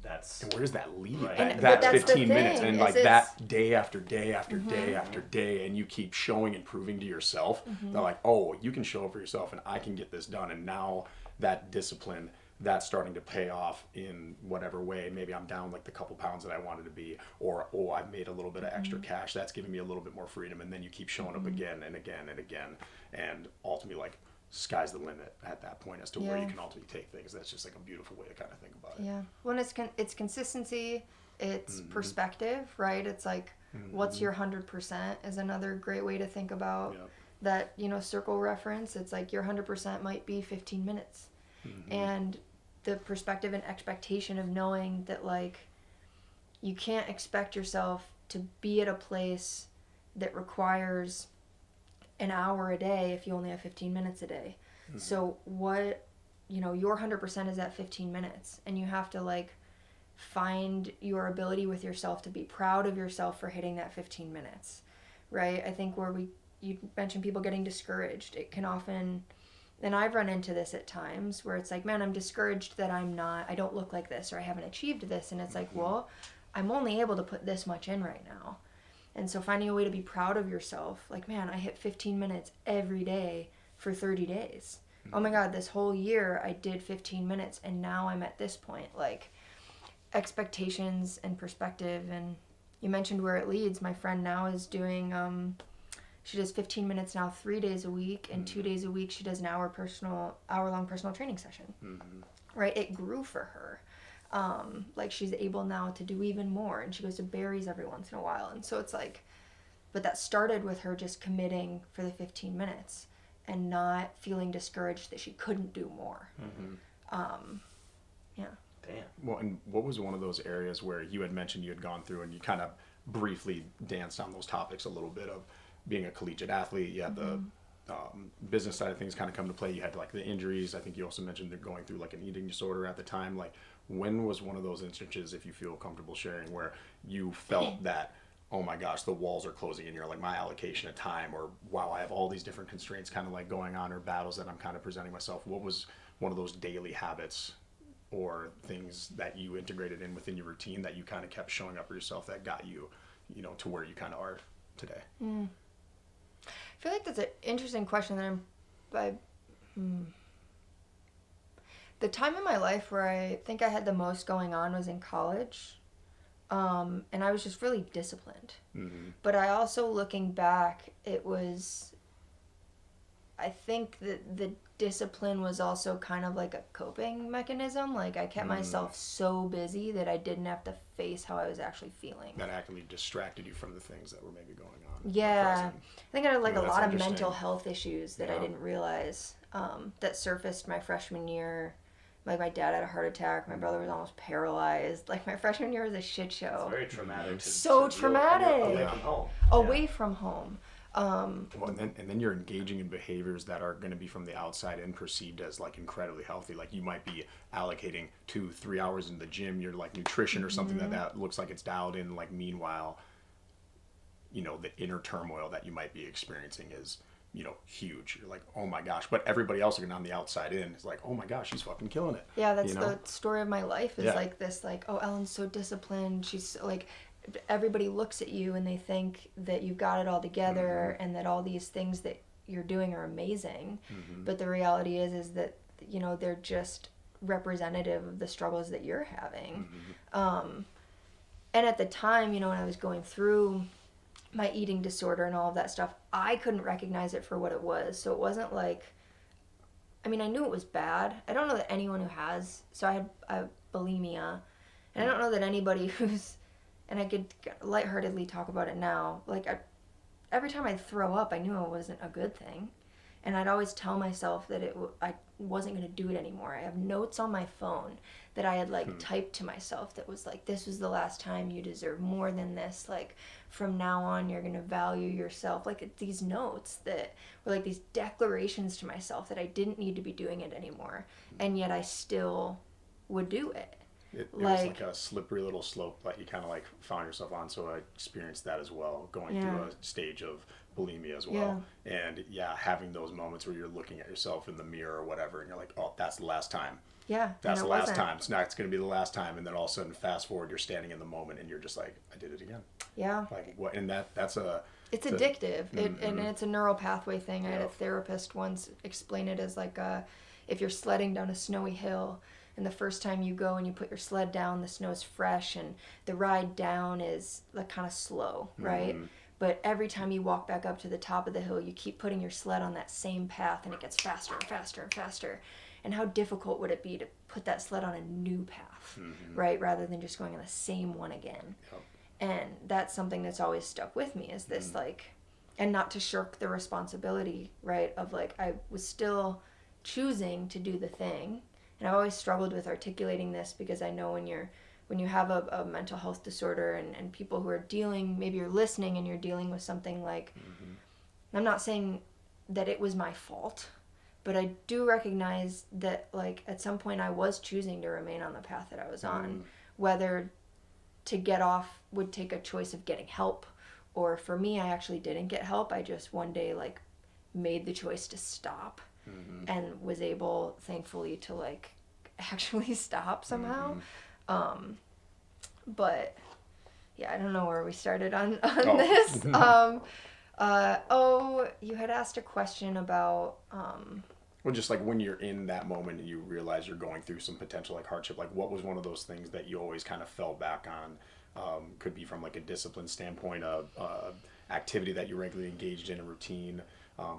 C: that's...
A: And where does that lead?
C: Right.
A: That
B: that's
A: 15
B: the
A: minutes,
B: thing,
A: and like that day after day after day after day, and you keep showing and proving to yourself, they're like, oh, you can show up for yourself, and I can get this done. And now that discipline, that's starting to pay off in whatever way. Maybe I'm down like the couple pounds that I wanted to be, or, oh, I've made a little bit of extra cash. That's giving me a little bit more freedom. And then you keep showing up again and again and again. And ultimately, like, sky's the limit at that point as to where you can ultimately take things. That's just like a beautiful way to kind of think about it.
B: Yeah. Well, it's consistency, it's perspective, right? It's like, what's your 100% is another great way to think about that, you know, circle reference. It's like your 100% might be 15 minutes. And the perspective and expectation of knowing that, like, you can't expect yourself to be at a place that requires an hour a day if you only have 15 minutes a day. So what, you know, your 100% is at 15 minutes, and you have to, like, find your ability with yourself to be proud of yourself for hitting that 15 minutes, right? I think you mentioned people getting discouraged. It can often, and I've run into this at times where it's like, man, I'm discouraged that I don't look like this, or I haven't achieved this. And it's like, well, I'm only able to put this much in right now. And so finding a way to be proud of yourself, like, man, I hit 15 minutes every day for 30 days. Oh my God, this whole year I did 15 minutes, and now I'm at this point. Like, expectations and perspective. And you mentioned where it leads. My friend now is doing, she does 15 minutes now 3 days a week, and 2 days a week she does an hour-long personal training session. Right? It grew for her. Like, she's able now to do even more, and she goes to Barry's every once in a while. And so it's like, but that started with her just committing for the 15 minutes and not feeling discouraged that she couldn't do more. Yeah.
C: Damn.
A: Well, and what was one of those areas where you had mentioned you had gone through, and you kind of briefly danced on those topics a little bit of being a collegiate athlete? You had the business side of things kind of come to play. You had like the injuries. I think you also mentioned they're going through like an eating disorder at the time. Like, when was one of those instances, if you feel comfortable sharing, where you felt that, oh my gosh, the walls are closing in, you're like, my allocation of time, or wow, I have all these different constraints kind of like going on, or battles that I'm kind of presenting myself? What was one of those daily habits or things that you integrated in within your routine that you kind of kept showing up for yourself that got you, you know, to where you kind of are today?
B: I feel like that's an interesting question that the time in my life where I think I had the most going on was in college. And I was just really disciplined. But I also, looking back, I think that the discipline was also kind of like a coping mechanism. Like, I kept myself so busy that I didn't have to face how I was actually feeling.
A: That actively distracted you from the things that were maybe going on.
B: Yeah. I think I had like a lot of
A: interesting.
B: mental health issues that I didn't realize that surfaced my freshman year. Like, my dad had a heart attack. My brother was almost paralyzed. Like, my freshman year was a shit show.
C: It's very traumatic.
B: So traumatic.
C: Away from home.
B: Away from home.
A: Well, and then you're engaging in behaviors that are going to be from the outside in perceived as like incredibly healthy. Like, you might be allocating 2-3 hours in the gym. You're like nutrition or something that looks like it's dialed in. Like, meanwhile, you know, the inner turmoil that you might be experiencing is, you know, huge. You're like, oh my gosh. But everybody else looking on the outside in is like, oh my gosh, she's fucking killing it.
B: Yeah, that's
A: you know?
B: the story of my life is like this, like, oh, Ellen's so disciplined. She's like, everybody looks at you and they think that you've got it all together and that all these things that you're doing are amazing. But the reality is that, you know, they're just representative of the struggles that you're having. And at the time, you know, when I was going through my eating disorder and all of that stuff, I couldn't recognize it for what it was. So it wasn't like, I mean, I knew it was bad. I don't know that anyone who has, so I had bulimia, and I don't know that anybody who's, and I could lightheartedly talk about it now, like every time I'd throw up, I knew it wasn't a good thing. And I'd always tell myself that I wasn't going to do it anymore. I have notes on my phone that I had like typed to myself that was like, this was the last time, you deserve more than this. Like, from now on, you're going to value yourself. Like, these notes that were like these declarations to myself that I didn't need to be doing it anymore. And yet I still would do it.
A: It was like a slippery little slope that you kind of like found yourself on. So I experienced that as well, going through a stage of bulimia as well. And having those moments where you're looking at yourself in the mirror or whatever, and you're like, oh, that's the last time. That's the last time. It's not going to be the last time. And then all of a sudden, fast forward, you're standing in the moment and you're just like, I did it again. Like what? And it's
B: addictive. And it's a neural pathway thing. I had a therapist once explain it as like if you're sledding down a snowy hill, and the first time you go and you put your sled down, the snow's fresh and the ride down is like kind of slow, right? But every time you walk back up to the top of the hill, you keep putting your sled on that same path and it gets faster and faster and faster. And how difficult would it be to put that sled on a new path, right? Rather than just going on the same one again. And that's something that's always stuck with me, is this like, and not to shirk the responsibility, right? Of like, I was still choosing to do the thing. And I've always struggled with articulating this, because I know when you have a mental health disorder and people who are dealing, maybe you're listening and you're dealing with something like, I'm not saying that it was my fault, but I do recognize that like at some point I was choosing to remain on the path that I was on, whether to get off would take a choice of getting help, or for me, I actually didn't get help. I just one day like made the choice to stop. And was able, thankfully, to like actually stop somehow. But yeah, I don't know where we started on this. You had asked a question about
A: well, just like when you're in that moment and you realize you're going through some potential like hardship, like what was one of those things that you always kind of fell back on? Could be from like a discipline standpoint, of activity that you regularly engaged in, a routine.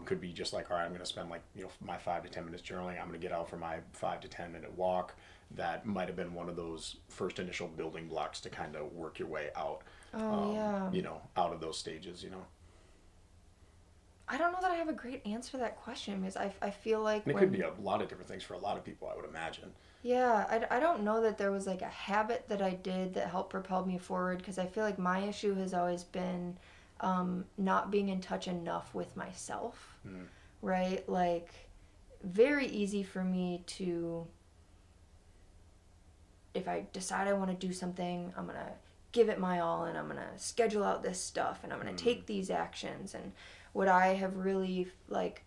A: Could be just like, all right, I'm going to spend like, you know, my 5 to 10 minutes journaling. I'm going to get out for my 5 to 10 minute walk. That might have been one of those first initial building blocks to kind of work your way out. You know, out of those stages, you know.
B: I don't know that I have a great answer to that question, because I feel like
A: and it could be a lot of different things for a lot of people, I would imagine.
B: Yeah, I don't know that there was like a habit that I did that helped propel me forward, because I feel like my issue has always been not being in touch enough with myself, right? Like, very easy for me to, if I decide I want to do something, I'm going to give it my all, and I'm going to schedule out this stuff, and I'm going to take these actions. And what I have really, like,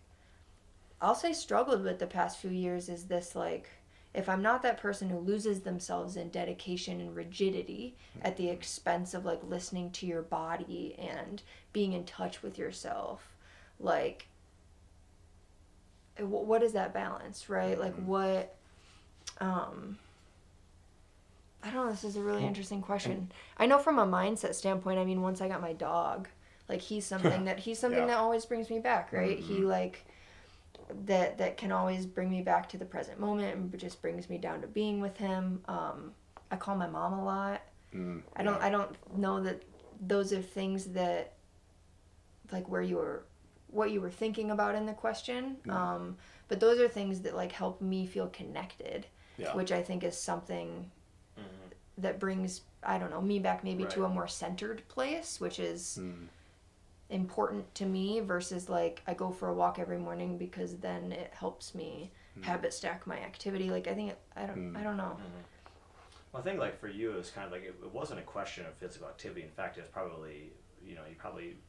B: I'll say struggled with the past few years is this, like, if I'm not that person who loses themselves in dedication and rigidity at the expense of like listening to your body and being in touch with yourself, like, what is that balance, right? Like what, I don't know, this is a really interesting question. I know from a mindset standpoint, I mean, once I got my dog, like he's something that always brings me back, right? He like, that can always bring me back to the present moment and just brings me down to being with him. I call my mom a lot. I don't know that those are things that like what you were thinking about in the question. But those are things that like help me feel connected, which I think is something that brings, I don't know, me back maybe to a more centered place, which is important to me, versus like I go for a walk every morning because then it helps me habit stack my activity. Like I think I don't know.
C: Well, I think like for you it was kind of like it wasn't a question of physical activity. In fact, it was probably, you know,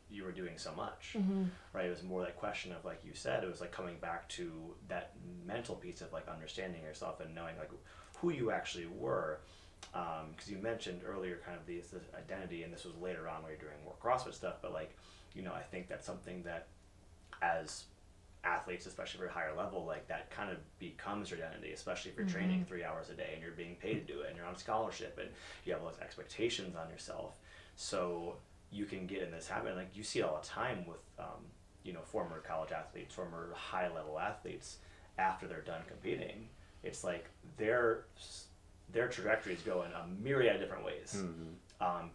C: you were doing so much, right? It was more that question of, like you said, it was like coming back to that mental piece of like understanding yourself and knowing like who you actually were. because you mentioned earlier kind of this identity, and this was later on when you're doing more CrossFit stuff, but like, I think that's something that as athletes, especially for a higher level, like that kind of becomes your identity, especially if you're training 3 hours a day and you're being paid to do it and you're on scholarship and you have those expectations on yourself. So you can get in this habit, like you see it all the time with former college athletes, former high level athletes, after they're done competing. It's like their trajectories go in a myriad of different ways.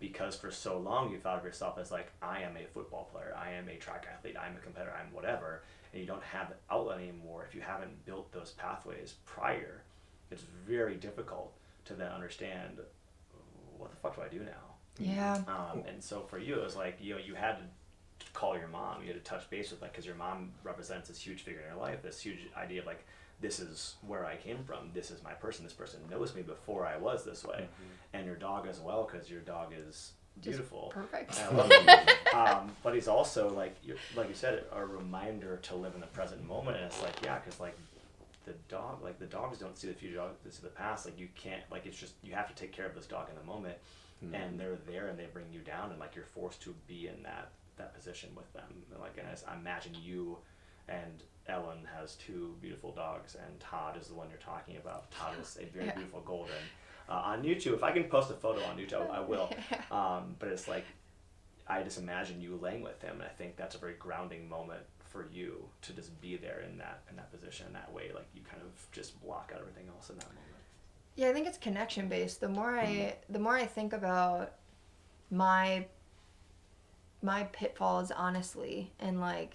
C: Because for so long you thought of yourself as like, I am a football player, I am a track athlete, I'm a competitor, I'm whatever, and you don't have the outlet anymore. If you haven't built those pathways prior, it's very difficult to then understand, what the fuck do I do now?
B: Yeah.
C: And so for you, it was like, you had to call your mom, you had to touch base with, like, because your mom represents this huge figure in your life, this huge idea of like, this is where I came from, this is my person, this person knows me before I was this way. And your dog as well, because your dog is beautiful.
B: Just perfect.
C: I love him. But he's also, like you said, a reminder to live in the present moment. And it's like, yeah, because like the dogs don't see the future, dogs see the past. Like you can't, like, it's just, you have to take care of this dog in the moment. And they're there and they bring you down, and like you're forced to be in that position with them. And like, and I imagine you and Ellen has 2 beautiful dogs, and Todd is the one you're talking about. Todd is a very beautiful golden. On YouTube, if I can post a photo on YouTube, I will. But it's like, I just imagine you laying with him, and I think that's a very grounding moment for you to just be there in that position, in that way. Like you kind of just block out everything else in that moment.
B: Yeah, I think it's connection based. The more I think about my pitfalls, honestly, and like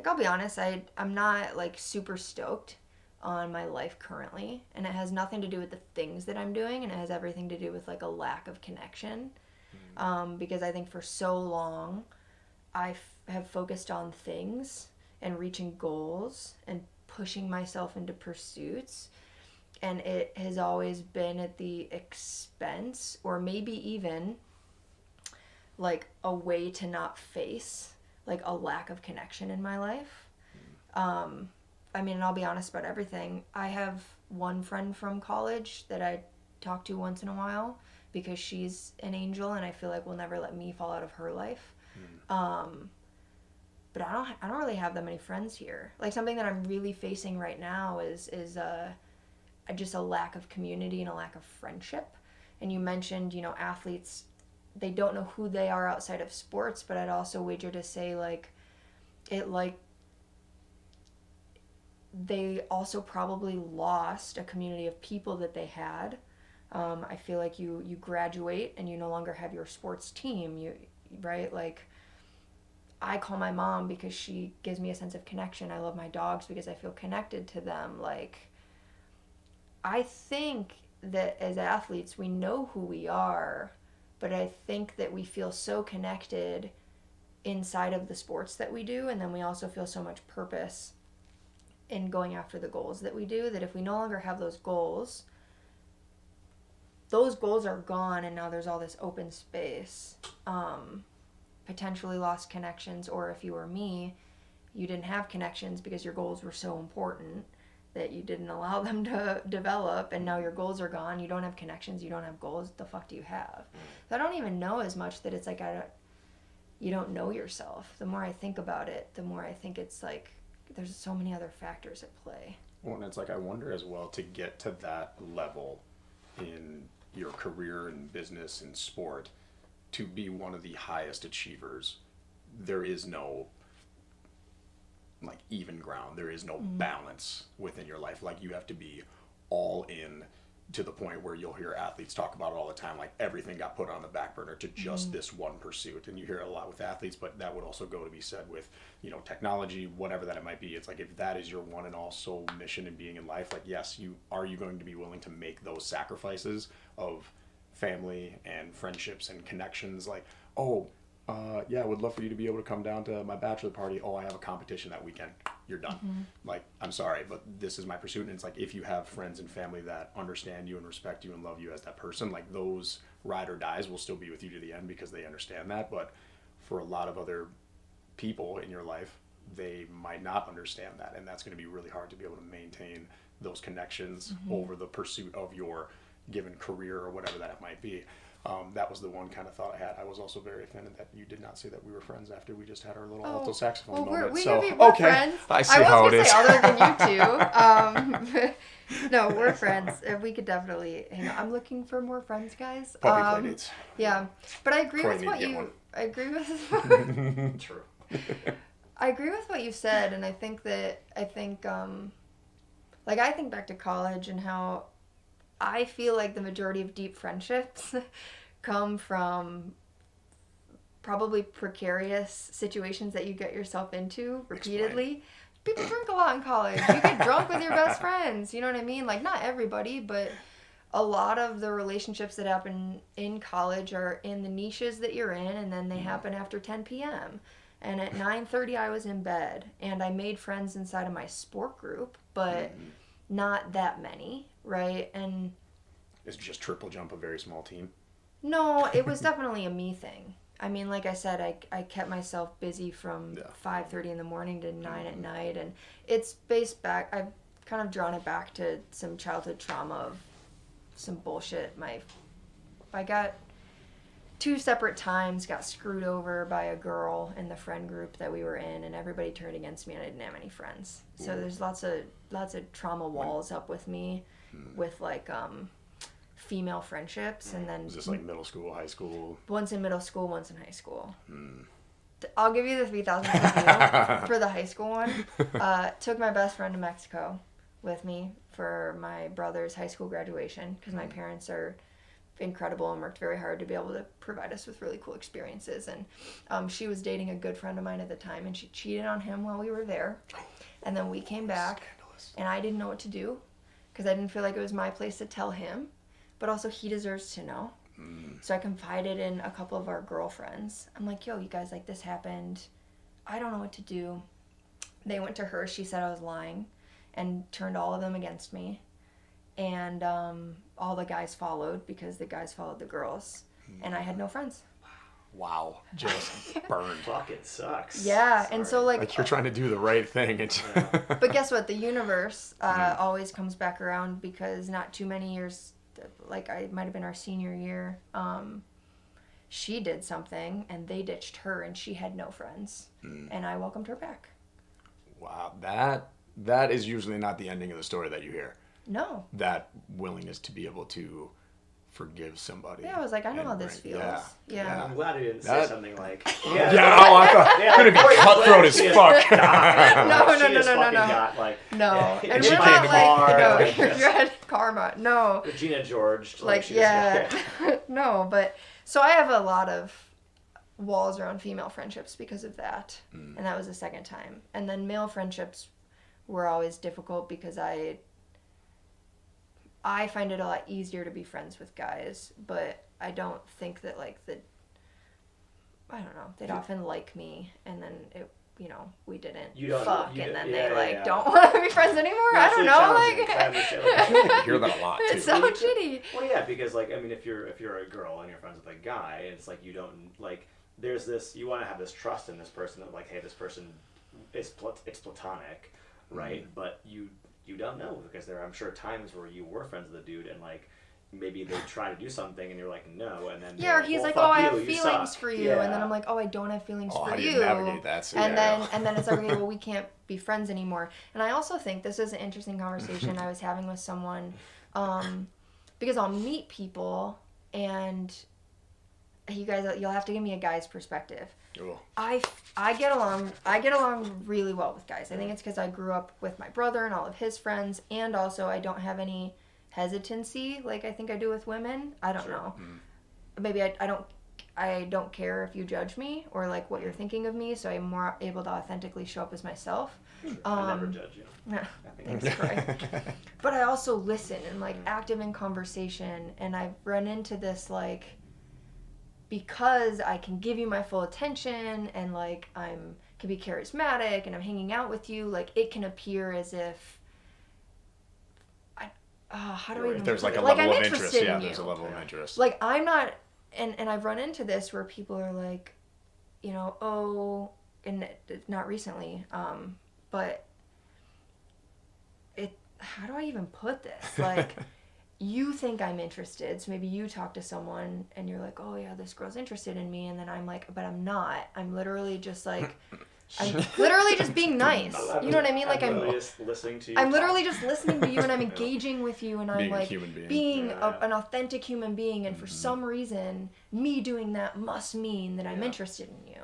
B: I'll be honest, I'm not like super stoked on my life currently, and it has nothing to do with the things that I'm doing, and it has everything to do with like a lack of connection. Because I think for so long I have focused on things and reaching goals and pushing myself into pursuits, and it has always been at the expense, or maybe even like a way to not face like a lack of connection in my life. I mean, and I'll be honest about everything. I have one friend from college that I talk to once in a while because she's an angel, and I feel like will never let me fall out of her life. But I don't really have that many friends here. Like something that I'm really facing right now is just a lack of community and a lack of friendship. And you mentioned, athletes, they don't know who they are outside of sports, but I'd also wager to say they also probably lost a community of people that they had. I feel like you graduate and you no longer have your sports team, right? Like, I call my mom because she gives me a sense of connection. I love my dogs because I feel connected to them. Like, I think that as athletes, we know who we are, but I think that we feel so connected inside of the sports that we do, and then we also feel so much purpose in going after the goals that we do, that if we no longer have those goals are gone, and now there's all this open space, potentially lost connections, or if you were me, you didn't have connections because your goals were so important that you didn't allow them to develop, and now your goals are gone, you don't have connections, you don't have goals, what the fuck do you have? So I don't even know as much that it's like you don't know yourself. The more I think about it, the more I think it's like there's so many other factors at play.
A: Well, and it's like, I wonder as well, to get to that level in your career and business and sport, to be one of the highest achievers, there is no like even ground. There is no balance within your life. Like, you have to be all in, to the point where you'll hear athletes talk about it all the time, like everything got put on the back burner to just this one pursuit. And you hear it a lot with athletes, but that would also go to be said with, technology, whatever that it might be. It's like, if that is your one and all sole mission in being in life, like, yes, are you going to be willing to make those sacrifices of family and friendships and connections? Like, yeah, I would love for you to be able to come down to my bachelor party. Oh, I have a competition that weekend. You're done. Like, I'm sorry, but this is my pursuit. And it's like, if you have friends and family that understand you and respect you and love you as that person, like, those ride or dies will still be with you to the end because they understand that. But for a lot of other people in your life, they might not understand that. And that's going to be really hard to be able to maintain those connections over the pursuit of your given career or whatever that might be. That was the one kind of thought I had. I was also very offended that you did not say that we were friends after we just had our little alto saxophone moment.
B: We're friends.
A: I see how it is.
B: I was going to say other than you two. No, we're friends. We could definitely hang out. I'm looking for more friends, guys.
A: Puppy playdates.
B: Yeah, but I agree
A: Troy
B: with
A: need
B: what
A: to get
B: you.
A: one.
B: I agree with.
C: True.
B: I agree with what you said, and I think like I think back to college and how I feel like the majority of deep friendships come from probably precarious situations that you get yourself into repeatedly. People drink a lot in college. You get drunk with your best friends. You know what I mean? Like, not everybody, but a lot of the relationships that happen in college are in the niches that you're in, and then they happen after 10 p.m. And at 9:30, I was in bed, and I made friends inside of my sport group, but not that many, right? And
A: Is just triple jump a very small team?
B: no, it was definitely a me thing. I mean, like I said, I kept myself busy from 5:30 in the morning to 9 at night, and it's based back. I've kind of drawn it back to some childhood trauma of some bullshit. I got 2 separate times got screwed over by a girl in the friend group that we were in, and everybody turned against me, and I didn't have any friends. So there's lots of trauma walls up with me, with like female friendships, and then
A: Was this like middle school, high school?
B: once in middle school, once in high school. I'll give you the 3,000 review for the high school one. Took my best friend to Mexico with me for my brother's high school graduation because my parents are incredible and worked very hard to be able to provide us with really cool experiences. And she was dating a good friend of mine at the time, and she cheated on him while we were there. And then we came back, and I didn't know what to do because I didn't feel like it was my place to tell him, but also he deserves to know. So I confided in a couple of our girlfriends. I'm like, yo, you guys, like, this happened. I don't know what to do. They went to her. She said I was lying and turned all of them against me. And all the guys followed because the guys followed the girls. And I had no friends.
A: Wow. Just burned.
C: Fucking sucks.
B: Yeah.
C: Sorry.
B: And so, like
A: You're trying to do the right thing.
B: but guess what? The universe always comes back around because not too many years, like I might have been our senior year, she did something and they ditched her and she had no friends. And I welcomed her back.
A: Wow. That is usually not the ending of the story that you hear.
B: No.
A: That willingness to be able to forgive somebody.
B: Yeah, I was like, I know how this feels. Yeah.
C: I'm glad he didn't say something like,
A: I thought gonna be cutthroat as fuck.
B: No.
C: Got, like,
B: No.
C: Yeah.
B: And
C: She
B: we're
C: came
B: not
C: to
B: like,
C: bar,
B: no,
C: like,
B: you had karma. No.
C: Regina George.
B: Like,
C: she
B: yeah.
C: just-
B: No, but so I have a lot of walls around female friendships because of that. And that was the second time. And then male friendships were always difficult because I find it a lot easier to be friends with guys, but I don't think that I don't know, they'd often like me, and then we didn't fuck, and then they don't want to be friends anymore. I don't know,
A: I hear that a lot too.
B: It's so shitty.
C: Well, yeah, because like, I mean, if you're a girl and you're friends with a guy, it's like you don't like. There's this. You want to have this trust in this person that like, hey, this person it's platonic, right? But you don't know because there are, I'm sure, times where you were friends with a dude and like maybe they try to do something and you're like, no, and then
B: yeah, or he's like, oh, I have feelings for you, and then I'm like, oh, I don't have feelings for
A: how do
B: you.
A: you navigate that? So,
B: and then it's like, okay, well, we can't be friends anymore. And I also think this is an interesting conversation I was having with someone, because I'll meet people and you'll have to give me a guy's perspective.
A: Cool.
B: I get along really well with guys. I think it's because I grew up with my brother and all of his friends, and also I don't have any hesitancy like I think I do with women. I don't know. Maybe I don't care if you judge me or like what you're thinking of me, so I'm more able to authentically show up as myself.
C: I never judge you.
B: Thanks, Troy. But I also listen and like active in conversation, and I've run into this like, because I can give you my full attention and like can be charismatic and I'm hanging out with you, like it can appear as if how do I even
A: there's like a
B: like,
A: level
B: I'm
A: of interest.
B: interested
A: Yeah,
B: in
A: there's a
B: you.
A: level of interest.
B: Like I'm not, and I've run into this where people are like, and not recently, but how do I even put this? Like, you think I'm interested, so maybe you talk to someone and you're like, oh yeah, this girl's interested in me, and then I'm like, but I'm not. I'm literally just like, I'm literally just being nice. You know what I mean? Like I'm
C: just listening to you.
B: I'm literally just listening to you, and I'm engaging with you, and I'm
A: Being a
B: like
A: human being.
B: being an authentic human being, and for some reason, me doing that must mean that I'm interested in you.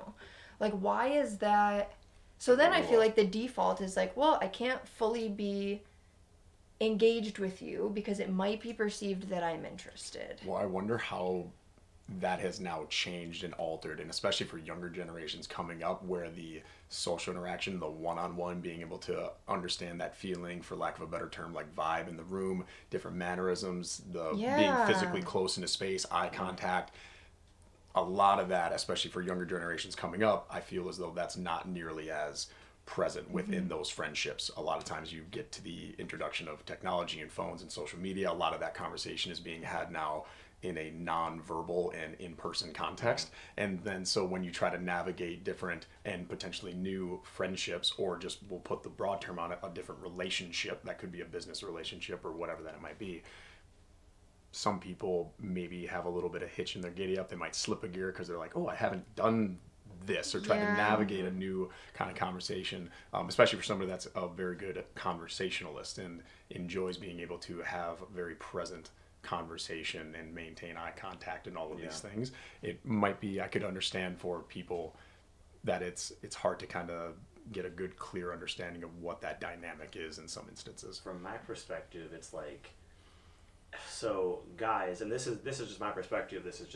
B: Like, why is that? So then I feel like the default is like, well, I can't fully be engaged with you because it might be perceived that I'm interested.
A: Well, I wonder how that has now changed and altered, and especially for younger generations coming up, where the social interaction, the one-on-one, being able to understand that feeling, for lack of a better term, like vibe in the room, different mannerisms, the being physically close into space, eye contact, a lot of that, especially for younger generations coming up, I feel as though that's not nearly as present within those friendships. A lot of times you get to the introduction of technology and phones and social media, a lot of that conversation is being had now in a non-verbal and in-person context. And then so when you try to navigate different and potentially new friendships, or just, we'll put the broad term on it, a different relationship, that could be a business relationship or whatever that it might be, some people maybe have a little bit of hitch in their giddy up. They might slip a gear because they're like, oh, I haven't done this, or trying to navigate a new kind of conversation, especially for somebody that's a very good conversationalist and enjoys being able to have very present conversation and maintain eye contact and all of these things. It might be, I could understand for people that it's hard to kind of get a good, clear understanding of what that dynamic is in some instances.
C: From my perspective, it's like, so guys, and this is just my perspective. This is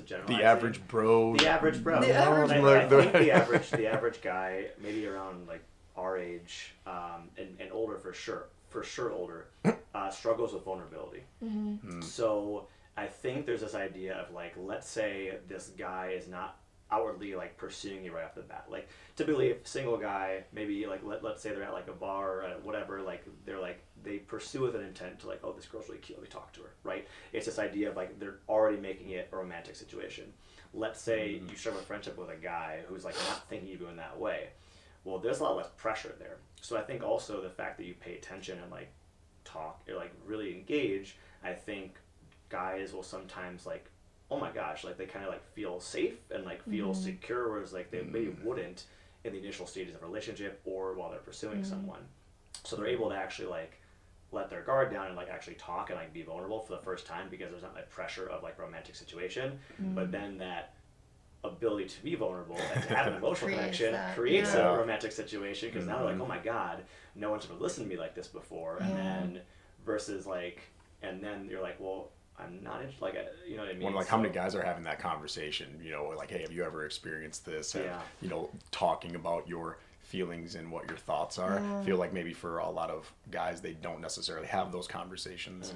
C: generalizing.
A: The average bro.
C: The average bro.
B: The average
C: I think the average guy, maybe around like our age, and older for sure older, struggles with vulnerability. So I think there's this idea of like, let's say this guy is not outwardly like pursuing you right off the bat. Like typically, if a single guy, maybe like let's say they're at like a bar or whatever, like they pursue with an intent to like, oh, this girl's really cute, let me talk to her, right? It's this idea of like they're already making it a romantic situation. Let's say you start a friendship with a guy who's like not thinking of you in that way. Well, there's a lot less pressure there. So I think also the fact that you pay attention and like talk or like really engage, I think guys will sometimes like, oh my gosh, like they kind of like feel safe and like feel secure, whereas like they maybe wouldn't in the initial stages of a relationship or while they're pursuing someone. So they're able to actually like let their guard down and like actually talk and like be vulnerable for the first time because there's not that pressure of like romantic situation. But then that ability to be vulnerable and to have an emotional connection creates a romantic situation, because now they're like, oh my god, no one's ever listened to me like this before. And then versus like, and then you're like, well, I'm not like, you know what I mean?
A: Well, like, how many guys are having that conversation? You know, like, hey, have you ever experienced this? You know, talking about your feelings and what your thoughts are. I feel like maybe for a lot of guys, they don't necessarily have those conversations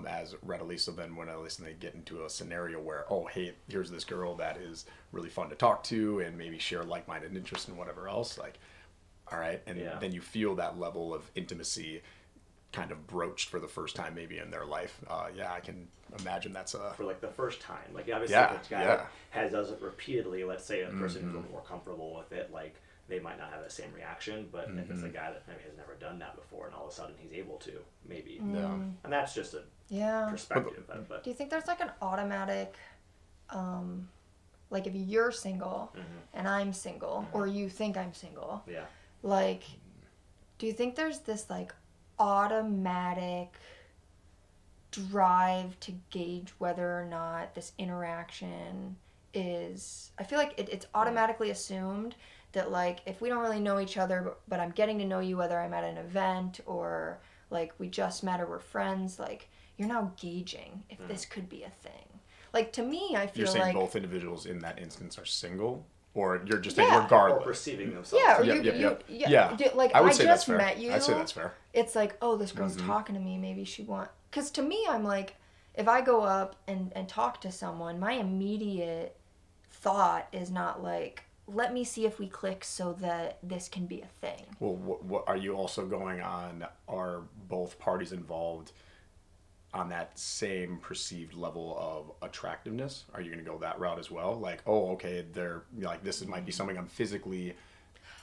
A: as readily. So then when at least they get into a scenario where, oh, hey, here's this girl that is really fun to talk to and maybe share like-minded interests and whatever else, like, all right. And then you feel that level of intimacy kind of broached for the first time maybe in their life. I can imagine that's
C: for like the first time. Like obviously if a guy does it repeatedly, let's say a person who's a little more comfortable with it, like they might not have that same reaction, but if it's a guy that maybe has never done that before and all of a sudden he's able to, maybe. And that's just a perspective. But
B: do you think there's like an automatic, like if you're single and I'm single, or you think I'm single, like, do you think there's this like automatic drive to gauge whether or not this interaction is, I feel like it's automatically assumed that like if we don't really know each other, but I'm getting to know you, whether I'm at an event or like we just met or we're friends, like you're now gauging if this could be a thing. Like to me, I feel
A: you're saying
B: like
A: both individuals in that instance are single, or you're just saying regardless,
C: or perceiving themselves.
B: Like
A: I would
B: I
A: say
B: just
A: that's fair.
B: met you.
A: I'd say that's fair.
B: It's like, oh, this girl's talking to me. Maybe she because to me, I'm like, if I go up and talk to someone, my immediate thought is not like, let me see if we click so that this can be a thing.
A: Well, what are you also going on? Are both parties involved on that same perceived level of attractiveness? Are you going to go that route as well? Like, oh, okay, they're like, this might be something I'm physically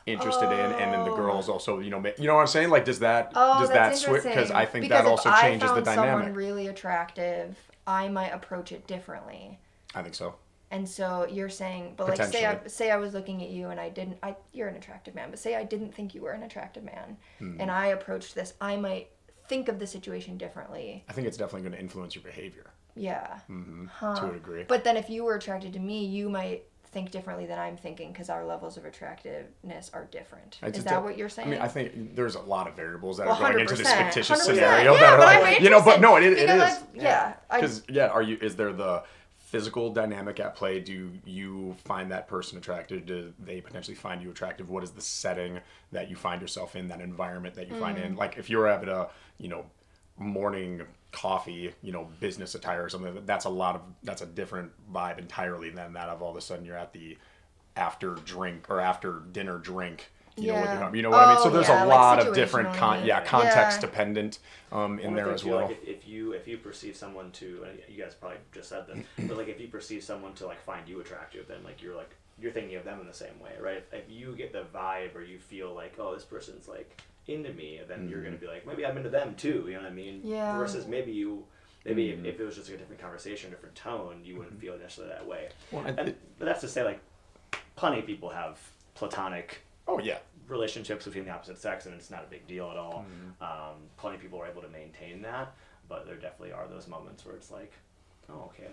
A: interested in, and then the girls also, you know what I'm saying? Like, does that
B: That's
A: switch? Because
B: interesting.
A: I think
B: Because
A: that also changes the
B: if I found
A: dynamic.
B: someone really attractive, I might approach it differently.
A: I think so.
B: And so you're saying, but like, say I was looking at you and you're an attractive man, but say I didn't think you were an attractive man, and I approached this, I might think of the situation differently.
A: I think it's definitely going to influence your behavior.
B: Yeah.
A: To a degree.
B: But then if you were attracted to me, you might think differently than I'm thinking because our levels of attractiveness are different. Is that what you're saying?
A: I mean, I think there's a lot of variables that are going into this
B: 100%,
A: fictitious
B: 100%.
A: scenario
B: Yeah,
A: that
B: but
A: are
B: I'm
A: like, you know, but no, it
B: interested.
A: is.
B: Yeah.
A: Because is there the physical dynamic at play? Do you find that person attractive? Do they potentially find you attractive? What is the setting that you find yourself in, that environment that you find in? Like if you're at a, morning coffee, business attire or something, that's a different vibe entirely than that of all of a sudden you're at the after dinner drink. You know what I mean? So there's a lot of different context dependent in there as well.
C: Like if you perceive someone to, and you guys probably just said this, but like if you perceive someone to like find you attractive, then you're thinking of them in the same way, right? If you get the vibe or you feel like, oh, this person's like into me, then you're gonna be like, maybe I'm into them too. You know what I mean? Yeah. Versus maybe if it was just like a different conversation, different tone, you wouldn't feel necessarily that way. Well, but that's to say, like, plenty of people have platonic.
A: Oh yeah.
C: Relationships between the opposite sex, and it's not a big deal at all. Plenty of people are able to maintain that, but there definitely are those moments where it's like, oh, okay, I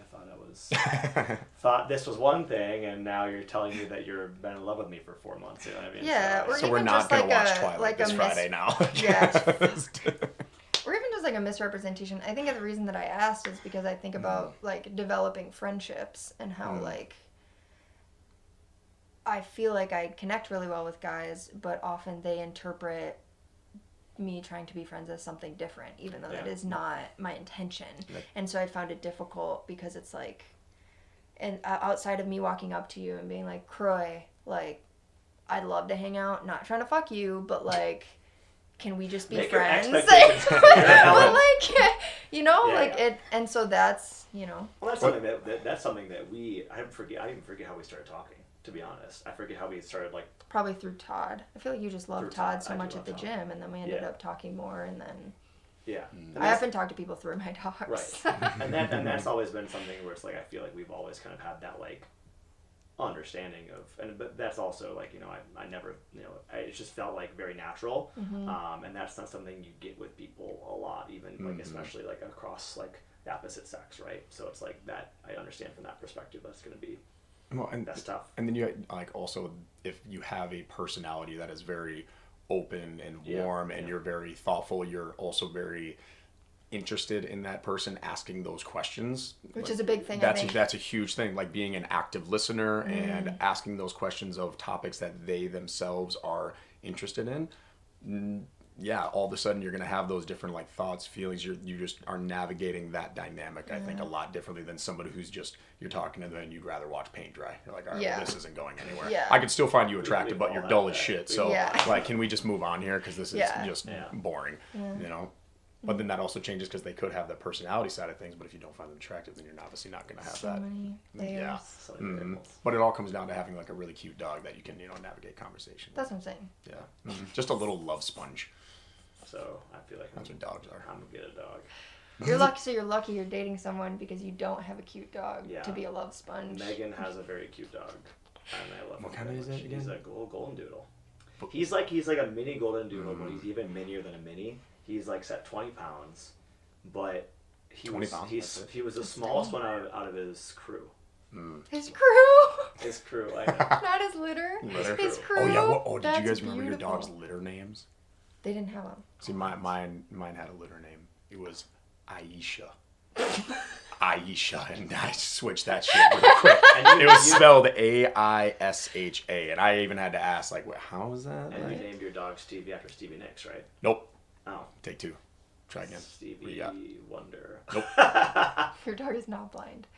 C: thought this was one thing, and now you're telling me that you've been in love with me for 4 months. You know what I mean?
B: Yeah,
A: so we're not going to watch Twilight this Friday now.
B: Yeah. Or even just like a misrepresentation. I think the reason that I asked is because I think about like developing friendships and how like I feel like I connect really well with guys, but often they interpret me trying to be friends as something different, even though that is not my intention. And so I found it difficult because it's like, and outside of me walking up to you and being like, Croy, like, I'd love to hang out, not trying to fuck you, but like, can we just be friends? But like, it, and so that's,
C: Well, that's something that I even forget how we started talking. To be honest, I forget how we started. Like
B: probably through Todd. I feel like you just loved Todd so much at the gym, and then we ended up talking more, and then I often talk to people through my dogs.
C: Right, and that's always been something where it's like I feel like we've always kind of had that like understanding of, but that's also like I never it just felt like very natural, and that's not something you get with people a lot, even like especially like across like the opposite sex, right? So it's like that I understand from that perspective that's going to be.
A: Well, and
C: that's tough.
A: And then you like also if you have a personality that is very open and warm and you're very thoughtful, you're also very interested in that person, asking those questions,
B: which is a big thing.
A: That's a huge thing, like being an active listener and asking those questions of topics that they themselves are interested in. All of a sudden you're going to have those different like thoughts, feelings. You just are navigating that dynamic, I think, a lot differently than somebody who's just, you're talking to them and you'd rather watch paint dry. You're like, all right, well, this isn't going anywhere. Yeah. I could still find you attractive, but you're dull as shit. So like, can we just move on here? Because this is just boring, But then that also changes because they could have the personality side of things, but if you don't find them attractive, then you're obviously not going to have that.
B: Many
A: But it all comes down to having like a really cute dog that you can, navigate conversation.
B: That's what I'm saying.
A: Yeah. Just a little love sponge.
C: So I feel like
A: that's what dogs are.
C: I'm gonna get a dog.
B: You're lucky. So you're lucky you're dating someone because you don't have a cute dog to be a love sponge.
C: Megan has a very cute dog, and I love him.
A: What kind is it again?
C: He's a golden doodle. He's like a mini golden doodle, but he's even minier than a mini. He's like set 20 pounds, but he was the smallest one out of his crew.
B: His crew.
C: His crew. I know.
B: Not his litter. His crew.
A: Oh yeah. Did you guys remember your dog's litter names?
B: They didn't have them.
A: See, mine had a litter name. It was Aisha. Aisha, and I switched that shit real quick. And it was spelled Aisha, and I even had to ask, like, how is that?
C: And you named your dog Stevie after Stevie Nicks, right?
A: Nope.
C: Oh.
A: Take two. Try again.
C: Stevie Wonder.
A: Nope.
B: Your dog is not blind.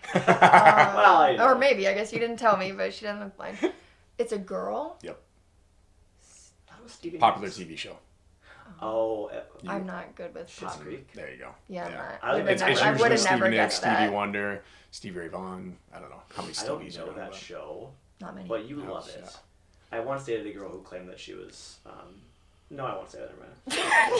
C: Or
B: maybe. I guess you didn't tell me, but she doesn't look blind. It's a girl?
A: Yep.
C: That was Stevie
A: Popular
C: Nicks.
A: TV show.
C: Oh,
B: I'm not good with
C: Schitt's Creek.
A: There you go.
B: Yeah,
C: I would
A: have
B: never
A: Nicks,
B: guessed that.
A: Stevie Wonder, Stevie Ray Vaughan. I don't know how many Stevies
C: I don't know that show.
B: Not many.
C: But you love it. I once dated a girl who claimed that she was. No, I won't say that. Never mind.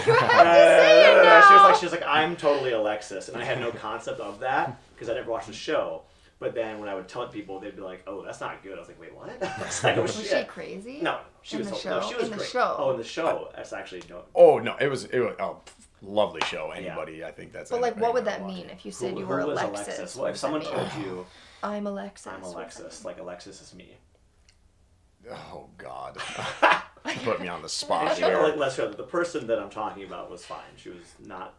B: You have to say it now.
C: She was like, I'm totally Alexis, and I had no concept of that because I never watched the show. But then when I would tell people, they'd be like, "Oh, that's not good." I was like, "Wait, what?" I was like, "Oh
B: Was
C: shit."
B: she crazy?
C: No, she
B: In
C: was.
B: the
C: No,
B: show?
C: she was
B: In the
C: great.
B: show?
C: Oh, in the show. That's actually no.
A: Oh no, it was a lovely show. Anybody, I think that's.
B: But like, what would that
A: watch
B: mean
A: it.
B: if you said
C: Who
B: you were
C: was
B: Alexis?
C: Well, if someone
B: what does that
C: told
B: mean?
C: you,
B: I'm Alexis.
C: I'm Alexis, like Alexis is me.
A: Oh God, put me on the spot
C: She, like,
A: here.
C: let's go. The person that I'm talking about was fine. She was not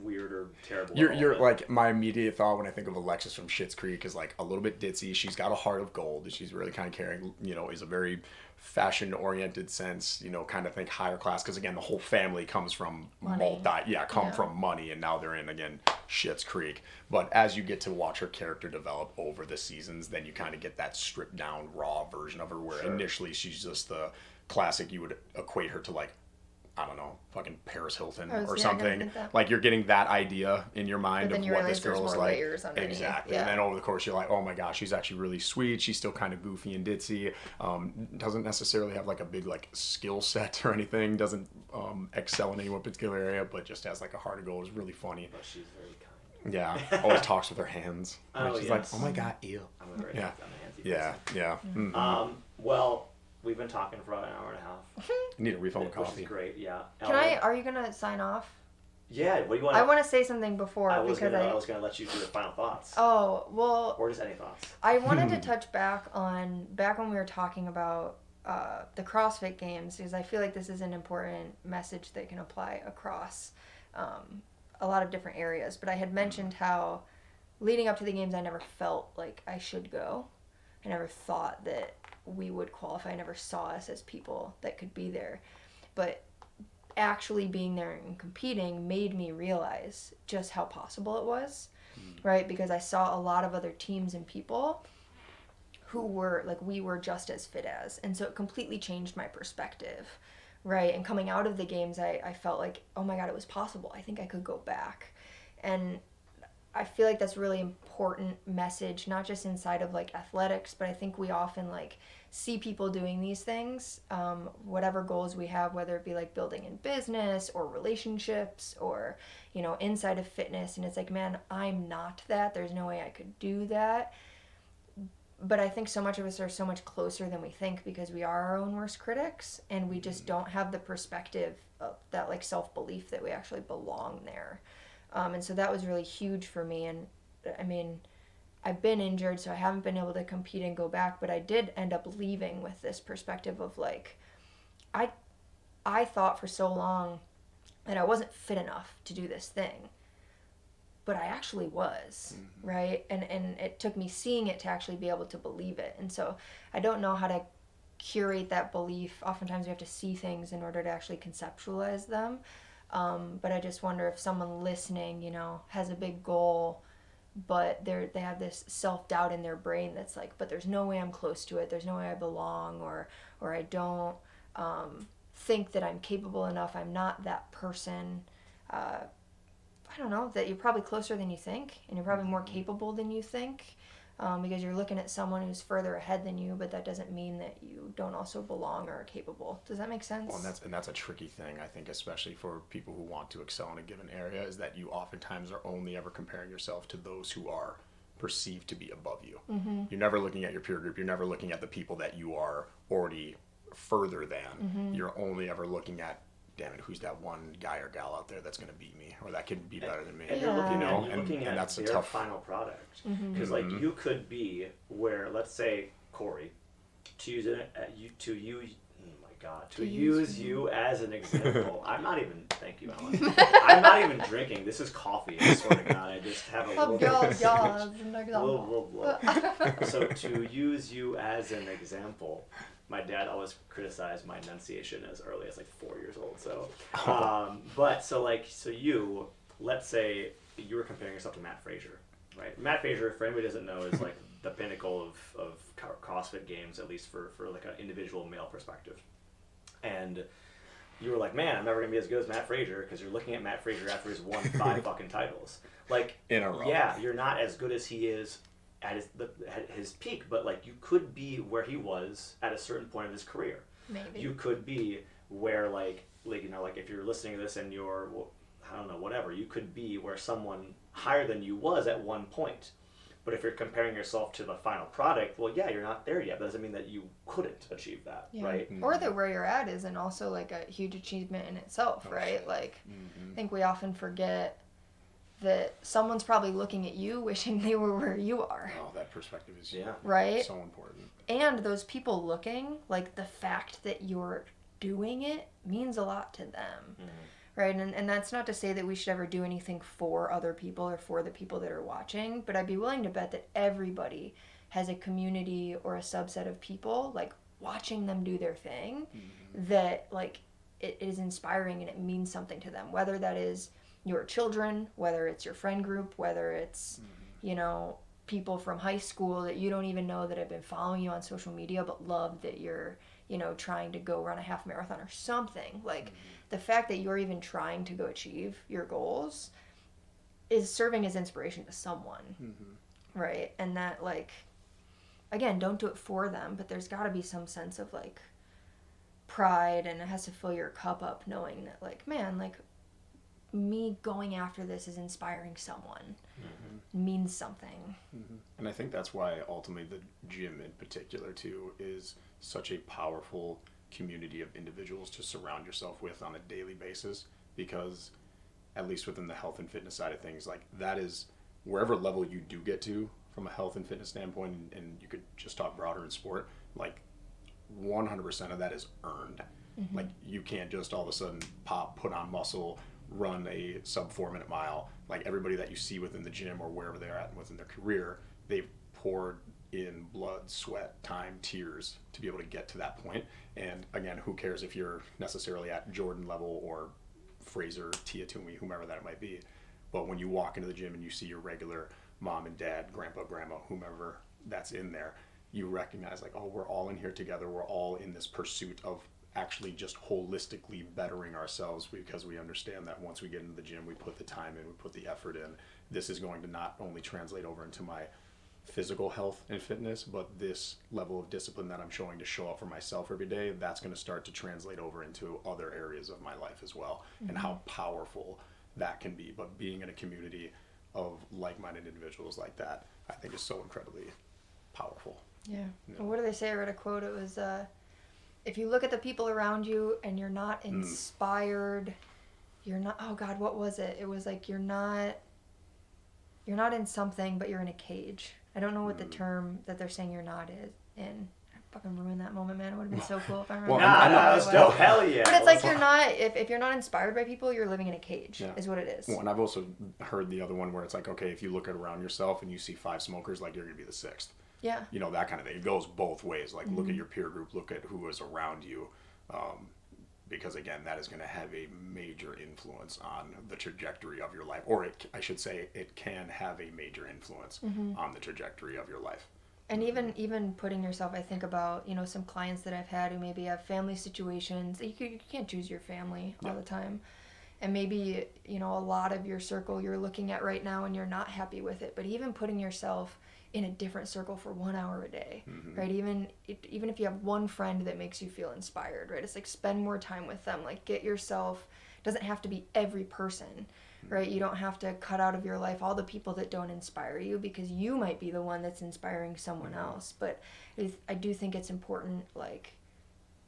C: weird or terrible. at all,
A: You're
C: but-
A: like, my immediate thought when I think of Alexis from Schitt's Creek is like a little bit ditzy. She's got a heart of gold. She's really kind of caring. Is a very fashion oriented sense. Kind of think higher class because again the whole family comes from
B: Money.
A: from money, and now they're in again Schitt's Creek. But as you get to watch her character develop over the seasons, then you kind of get that stripped down raw version of her where initially she's just the classic. You would equate her to like, I don't know, fucking Paris Hilton or
B: gonna
A: something.
B: think that.
A: Like you're getting that idea in your mind
B: But then
A: of
B: you
A: what
B: realize
A: this girl
B: there's
A: is
B: more
A: like.
B: layers underneath.
A: Exactly.
B: Yeah.
A: And then over the course, you're like, oh my gosh, she's actually really sweet. She's still kind of goofy and ditzy. Doesn't necessarily have like a big like skill set or anything. Doesn't excel in any one particular area, but just has like a heart of gold. Is really funny.
C: But she's very kind.
A: Yeah. Always talks with her hands.
C: Oh,
A: She's
C: yes.
A: like, oh my god, ew.
C: I'm a very
A: Yeah.
C: I'm a handsy
A: Yeah.
C: person.
A: Yeah. Mhm.
C: Well, we've been talking for about an hour and a half.
A: Need a refill of
C: Which
A: coffee.
C: is great. Yeah.
B: Are you gonna sign off?
C: Yeah. What do you want?
B: I want to say something before
C: I was
B: because
C: gonna let you do the final thoughts.
B: Oh, well,
C: Or just any thoughts.
B: I wanted to touch back when we were talking about the CrossFit Games because I feel like this is an important message that can apply across a lot of different areas. But I had mentioned how leading up to the games, I never felt like I should go. I never thought that we would qualify. I never saw us as people that could be there. But actually being there and competing made me realize just how possible it was, right? Because I saw a lot of other teams and people who were like we were just as fit as, and so it completely changed my perspective, right? And coming out of the games, I felt like, oh my god, it was possible. I think I could go back. And I feel like that's a really important message, not just inside of like athletics, but I think we often like see people doing these things, whatever goals we have, whether it be like building in business or relationships or, inside of fitness. And it's like, man, I'm not that. There's no way I could do that. But I think so much of us are so much closer than we think because we are our own worst critics and we just don't have the perspective of that like self-belief that we actually belong there. And so that was really huge for me. And I mean, I've been injured, so I haven't been able to compete and go back, but I did end up leaving with this perspective of like, I thought for so long that I wasn't fit enough to do this thing, but I actually was, right? And it took me seeing it to actually be able to believe it. And so I don't know how to curate that belief. Oftentimes we have to see things in order to actually conceptualize them. But I just wonder if someone listening, has a big goal, but they have this self-doubt in their brain that's like, but there's no way I'm close to it. There's no way I belong, or I don't think that I'm capable enough. I'm not that person. I don't know, that you're probably closer than you think, and you're probably more capable than you think, because you're looking at someone who's further ahead than you, but that doesn't mean that you don't also belong or are capable. Does that make sense?
A: Well, and that's a tricky thing, I think, especially for people who want to excel in a given area, is that you oftentimes are only ever comparing yourself to those who are perceived to be above you. Mm-hmm. You're never looking at your peer group. You're never looking at the people that you are already further than. Mm-hmm. You're only ever looking at, damn it, who's that one guy or gal out there that's going to beat me, or that could be better than me?
C: And you're looking,
A: and
C: at
A: that's a
C: their
A: tough
C: final product. Because like you could be where, let's say, Kory, to use you as an example. I'm not even. Thank you, Ellen. I'm not even drinking. This is coffee. I swear to God, I just have a little bit. So to use you as an example. My dad always criticized my enunciation as early as like 4 years old. So, you, let's say you were comparing yourself to Matt Frazier, right? Matt Frazier, for anybody who doesn't know, is like the pinnacle of CrossFit Games, at least for like an individual male perspective. And you were like, man, I'm never gonna be as good as Matt Frazier, because you're looking at Matt Frazier after he's won 5 fucking titles, like
A: in a row.
C: Yeah, you're not as good as he is at his peak, but like you could be where he was at a certain point of his career.
B: Maybe.
C: You could be where like if you're listening to this and you're, well, I don't know, whatever, you could be where someone higher than you was at one point. But if you're comparing yourself to the final product, well, yeah, you're not there yet. That doesn't mean that you couldn't achieve that, right?
B: Or that where you're at isn't also like a huge achievement in itself, right? Like, I think we often forget that someone's probably looking at you wishing they were where you are.
A: Oh, that perspective is
B: right?
A: so important.
B: And those people looking, like the fact that you're doing it means a lot to them. Right, and that's not to say that we should ever do anything for other people or for the people that are watching, but I'd be willing to bet that everybody has a community or a subset of people, like, watching them do their thing, that, like, it is inspiring and it means something to them, whether that is your children, whether it's your friend group, whether it's, you know, people from high school that you don't even know that have been following you on social media but love that you're, you know, trying to go run a half marathon or something. Like, the fact that you're even trying to go achieve your goals is serving as inspiration to someone, right? And that, like, again, don't do it for them, but there's got to be some sense of, like, pride, and it has to fill your cup up knowing that, like, man, like, me going after this is inspiring someone. Means something.
A: And I think that's why ultimately the gym in particular too is such a powerful community of individuals to surround yourself with on a daily basis, because at least within the health and fitness side of things, like, that is wherever level you do get to from a health and fitness standpoint, and you could just talk broader in sport, like 100% of that is earned. Like, you can't just all of a sudden put on muscle, run a sub 4 minute mile. Like, everybody that you see within the gym or wherever they're at within their career, they've poured in blood, sweat, time, tears to be able to get to that point. And again, who cares if you're necessarily at Jordan level or Fraser, Tia Toomey, whomever that might be. But when you walk into the gym and you see your regular mom and dad, grandpa, grandma, whomever that's in there, you recognize, like, oh, we're all in here together. We're all in this pursuit of actually just holistically bettering ourselves, because we understand that once we get into the gym, we put the time in, we put the effort in. This is going to not only translate over into my physical health and fitness, but this level of discipline that I'm showing to show up for myself every day, that's going to start to translate over into other areas of my life as well, and how powerful that can be. But being in a community of like-minded individuals like that, I think is so incredibly powerful.
B: Yeah. Well, what do they say? I read a quote. It was, if you look at the people around you and you're not inspired, you're not, oh God, what was it? It was like, you're not in something, but you're in a cage. I don't know what the term that they're saying you're not in. I fucking ruined that moment, man. It would have been so cool if I remember.
C: That was dope. Hell yeah.
B: But it's like, you're not, if you're not inspired by people, you're living in a cage, is what it is.
A: Well, and I've also heard the other one where it's like, okay, if you look around yourself and you see 5 smokers, like, you're going to be the 6th.
B: Yeah.
A: You know, that kind of thing. It goes both ways. Like, look at your peer group, look at who is around you. Because again, that is going to have a major influence on the trajectory of your life. Or I should say, it can have a major influence on the trajectory of your life.
B: And even putting yourself, I think about, you know, some clients that I've had who maybe have family situations. You can't choose your family all the time. And maybe, you know, a lot of your circle you're looking at right now and you're not happy with it. But even putting yourself in a different circle for 1 hour a day, right? Even if you have one friend that makes you feel inspired, right? It's like, spend more time with them. Like, get yourself, doesn't have to be every person, right? You don't have to cut out of your life all the people that don't inspire you, because you might be the one that's inspiring someone else. But I do think it's important, like,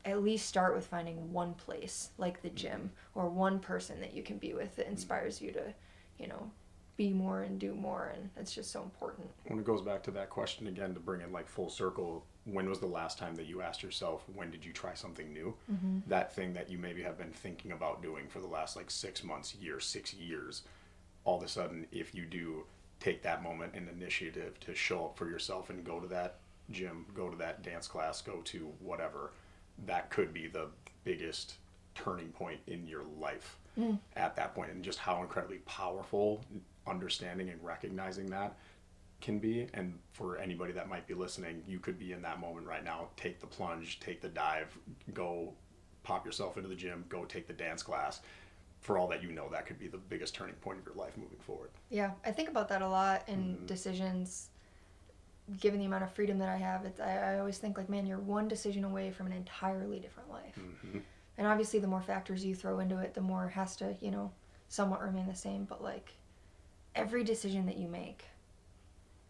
B: at least start with finding one place like the gym, or one person that you can be with that inspires you to, you know, be more and do more. And it's just so important.
A: When it goes back to that question again, to bring it like full circle, when was the last time that you asked yourself, when did you try something new? That thing that you maybe have been thinking about doing for the last like 6 months, 6 years, all of a sudden, if you do take that moment and initiative to show up for yourself and go to that gym, go to that dance class, go to whatever, that could be the biggest turning point in your life at that point. And just how incredibly powerful understanding and recognizing that can be. And for anybody that might be listening, you could be in that moment right now. Take the plunge, take the dive, go pop yourself into the gym, go take the dance class. For all that you know, that could be the biggest turning point of your life moving forward.
B: Yeah, I think about that a lot in decisions. given the amount of freedom that I have, I always think like, man, you're one decision away from an entirely different life.
A: Mm-hmm.
B: And obviously the more factors you throw into it, the more it has to, you know, somewhat remain the same. But like every decision that you make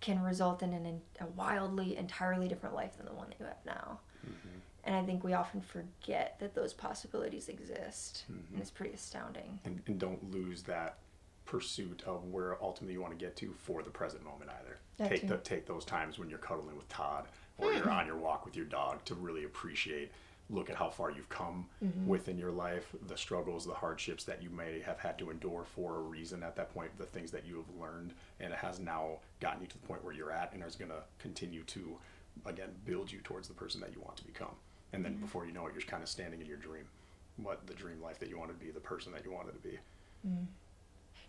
B: can result in a wildly, entirely different life than the one that you have now.
A: Mm-hmm.
B: And I think we often forget that those possibilities exist.
A: Mm-hmm.
B: And it's pretty astounding.
A: And don't lose that pursuit of where ultimately you want to get to for the present moment either. Take those times when you're cuddling with Todd or you're on your walk with your dog to really appreciate, look at how far you've come within your life, the struggles, the hardships that you may have had to endure for a reason at that point, the things that you have learned, and it has now gotten you to the point where you're at and is going to continue to, again, build you towards the person that you want to become. And then before you know it, you're kind of standing in your dream, the dream life that you wanted to be, the person that you wanted to be.
B: Mm.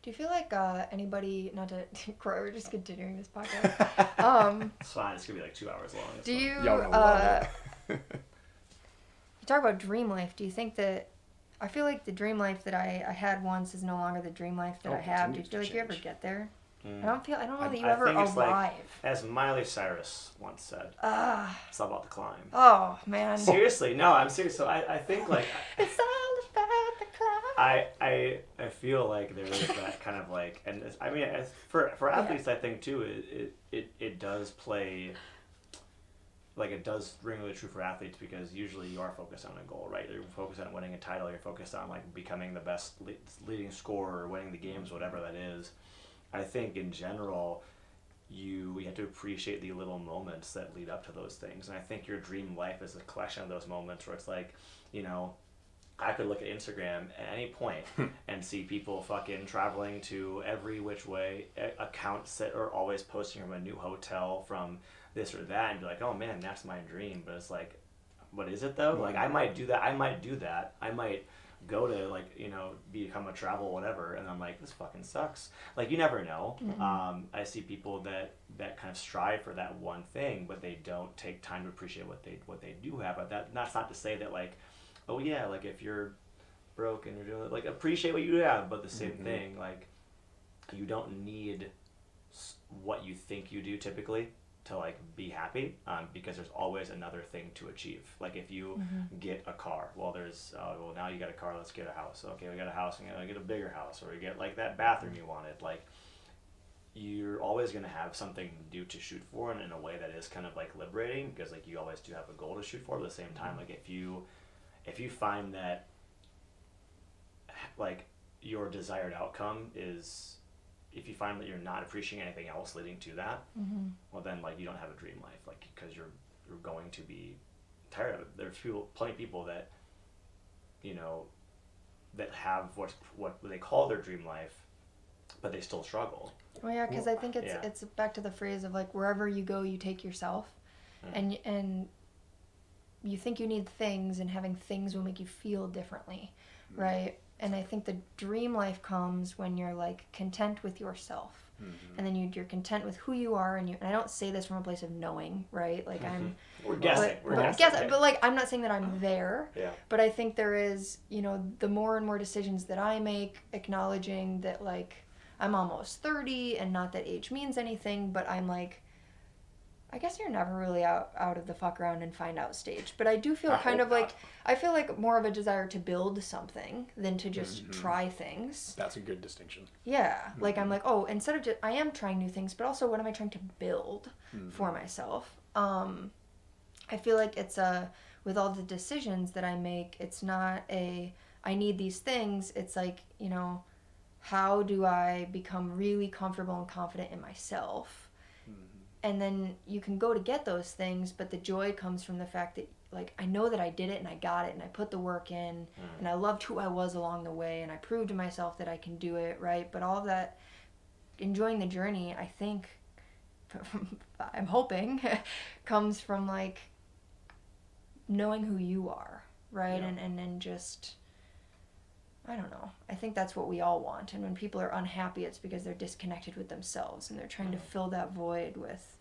B: Do you feel like anybody, not to, Croy, we're just continuing this podcast.
C: It's fine. It's going to be like 2 hours long.
B: Do you,
A: Y'all gonna love it.
B: you talk about dream life. Do you think that, I feel like the dream life that I had once is no longer the dream life that I have. Do you feel like you ever get there? I don't know that you ever
C: think it's
B: arrive.
C: like, as Miley Cyrus once said, it's all about the climb.
B: Oh, man.
C: Seriously, no, I'm serious. So I think like
B: It's all about the climb.
C: I feel like there is that kind of like, and I mean, for athletes, I think too, it does play, like it does ring really true for athletes because usually you are focused on a goal, right? You're focused on winning a title. You're focused on like becoming the best leading scorer, winning the games, whatever that is. I think in general, you have to appreciate the little moments that lead up to those things. And I think your dream life is a collection of those moments where it's like, you know, I could look at Instagram at any point and see people fucking traveling to every which way, accounts that are always posting from a new hotel, from this or that, and be like, oh man, that's my dream. But it's like, what is it though? Like I might do that. I might go to like, you know, become a travel whatever, and I'm like, this fucking sucks. Like you never know. I see people that kind of strive for that one thing, but they don't take time to appreciate what they do have. But that's not to say that like, oh yeah, like if you're broke and you're doing it, like appreciate what you have, but the same thing, like you don't need what you think you do typically to like be happy, because there's always another thing to achieve. Like if you get a car, well there's well now you got a car, let's get a house. Okay, we got a house, and get a bigger house, or you get like that bathroom you wanted. Like you're always going to have something new to shoot for, and in a way that is kind of like liberating, because like you always do have a goal to shoot for. But at the same time, like if you find that like your desired outcome is, if you find that you're not appreciating anything else leading to that, well then like you don't have a dream life, like because you're going to be tired of it. There's plenty of people that, you know, that have what they call their dream life, but they still struggle.
B: Well, yeah, because I think it's back to the phrase of like, wherever you go, you take yourself, and you think you need things, and having things will make you feel differently, right? And I think the dream life comes when you're like content with yourself, and then you're content with who you are, and I don't say this from a place of knowing, right? Like
C: we're guessing,
B: but like I'm not saying that I'm there,
C: yeah.
B: But I think there is, you know, the more and more decisions that I make, acknowledging that like I'm almost 30, and not that age means anything, but I'm like, I guess you're never really out of the fuck around and find out stage. But I do feel kind of like, I feel like more of a desire to build something than to just try things.
A: That's a good distinction.
B: Yeah. Like I'm like, oh, instead of just, I am trying new things, but also what am I trying to build for myself? I feel like it's with all the decisions that I make, it's not I need these things. It's like, you know, how do I become really comfortable and confident in myself? And then you can go to get those things, but the joy comes from the fact that, like, I know that I did it and I got it and I put the work in and I loved who I was along the way and I proved to myself that I can do it, right? But all of that, enjoying the journey, I think, I'm hoping, comes from, like, knowing who you are, right? Yeah. And then just, I don't know. I think that's what we all want. And when people are unhappy, it's because they're disconnected with themselves and they're trying to fill that void with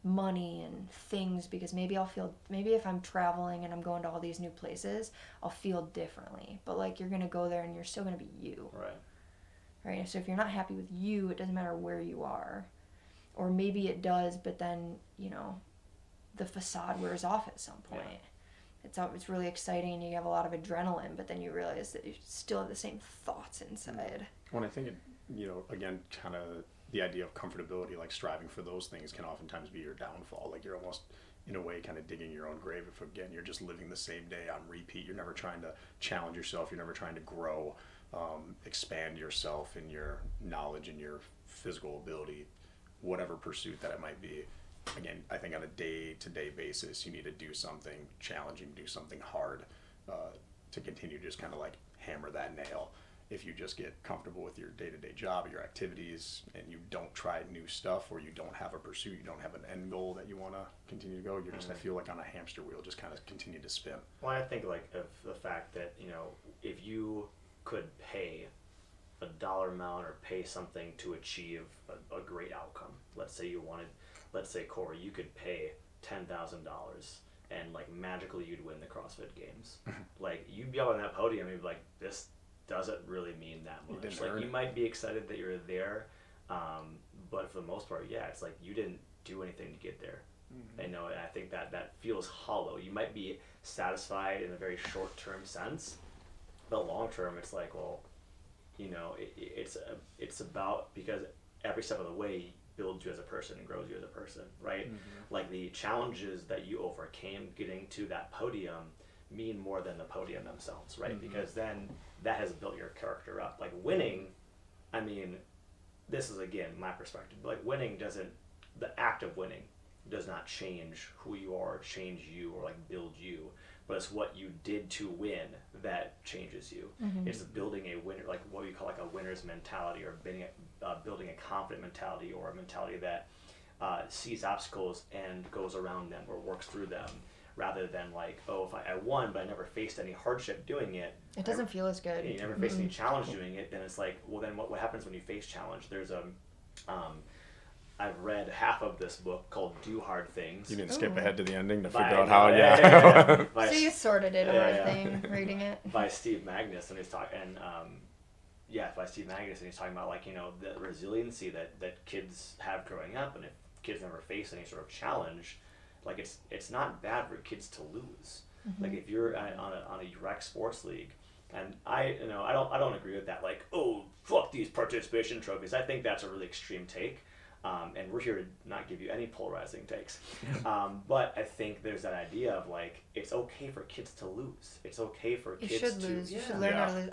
B: money and things, because maybe if I'm traveling and I'm going to all these new places, I'll feel differently. But like, you're going to go there and you're still going to be you.
C: Right.
B: Right. So if you're not happy with you, it doesn't matter where you are. or maybe it does, but then, you know, the facade wears off at some point. It's really exciting and you have a lot of adrenaline, but then you realize that you still have the same thoughts inside.
A: Well, I think, again, kind of the idea of comfortability, like striving for those things can oftentimes be your downfall. Like you're almost, in a way, kind of digging your own grave if, again, you're just living the same day on repeat. You're never trying to challenge yourself. You're never trying to grow, expand yourself in your knowledge and your physical ability, whatever pursuit that it might be. Again, I think on a day-to-day basis, you need to do something challenging, do something hard to continue to just kind of like hammer that nail. If you just get comfortable with your day-to-day job, your activities, and you don't try new stuff, or you don't have a pursuit, you don't have an end goal that you want to continue to go, you're just, I feel like on a hamster wheel, just kind of continue to spin.
C: Well, I think like of the fact that, if you could pay a dollar amount or pay something to achieve a great outcome, let's say Kory, you could pay $10,000 and like magically you'd win the CrossFit Games. Like you'd be up on that podium and you'd be like, this doesn't really mean that much. Like you might be excited that you're there, but for the most part, it's like you didn't do anything to get there. And I think that feels hollow. You might be satisfied in a very short-term sense, but long-term, it's like, well, it's about, because every step of the way builds you as a person and grows you as a person, right? Like the challenges that you overcame getting to that podium mean more than the podium themselves, right? Because then that has built your character up. Like winning, I mean, this is again my perspective, but like winning the act of winning does not change who you are, change you, or like build you, but it's what you did to win that changes you. It's building a winner, like what we call like a winner's mentality, or building a confident mentality, or a mentality that sees obstacles and goes around them or works through them, rather than like, oh, if I won but I never faced any hardship doing it.
B: It doesn't feel as good.
C: You never faced any challenge doing it, then it's like, well, then what happens when you face challenge? There's I've read half of this book called Do Hard Things.
A: You didn't skip ahead to the ending to figure out how,
B: So you sorted it over thing, reading it.
C: By Steve Magnus, and he's talking, by Steve Magnus, and he's talking about like, the resiliency that kids have growing up, and if kids never face any sort of challenge, like it's not bad for kids to lose. Like if you're on a rec sports league, and I don't agree with that. Like, oh, fuck these participation trophies. I think that's a really extreme take. And we're here to not give you any polarizing takes. But I think there's that idea of like, it's okay for kids to lose. It's okay for kids to...
B: You should lose. You should learn how to lose.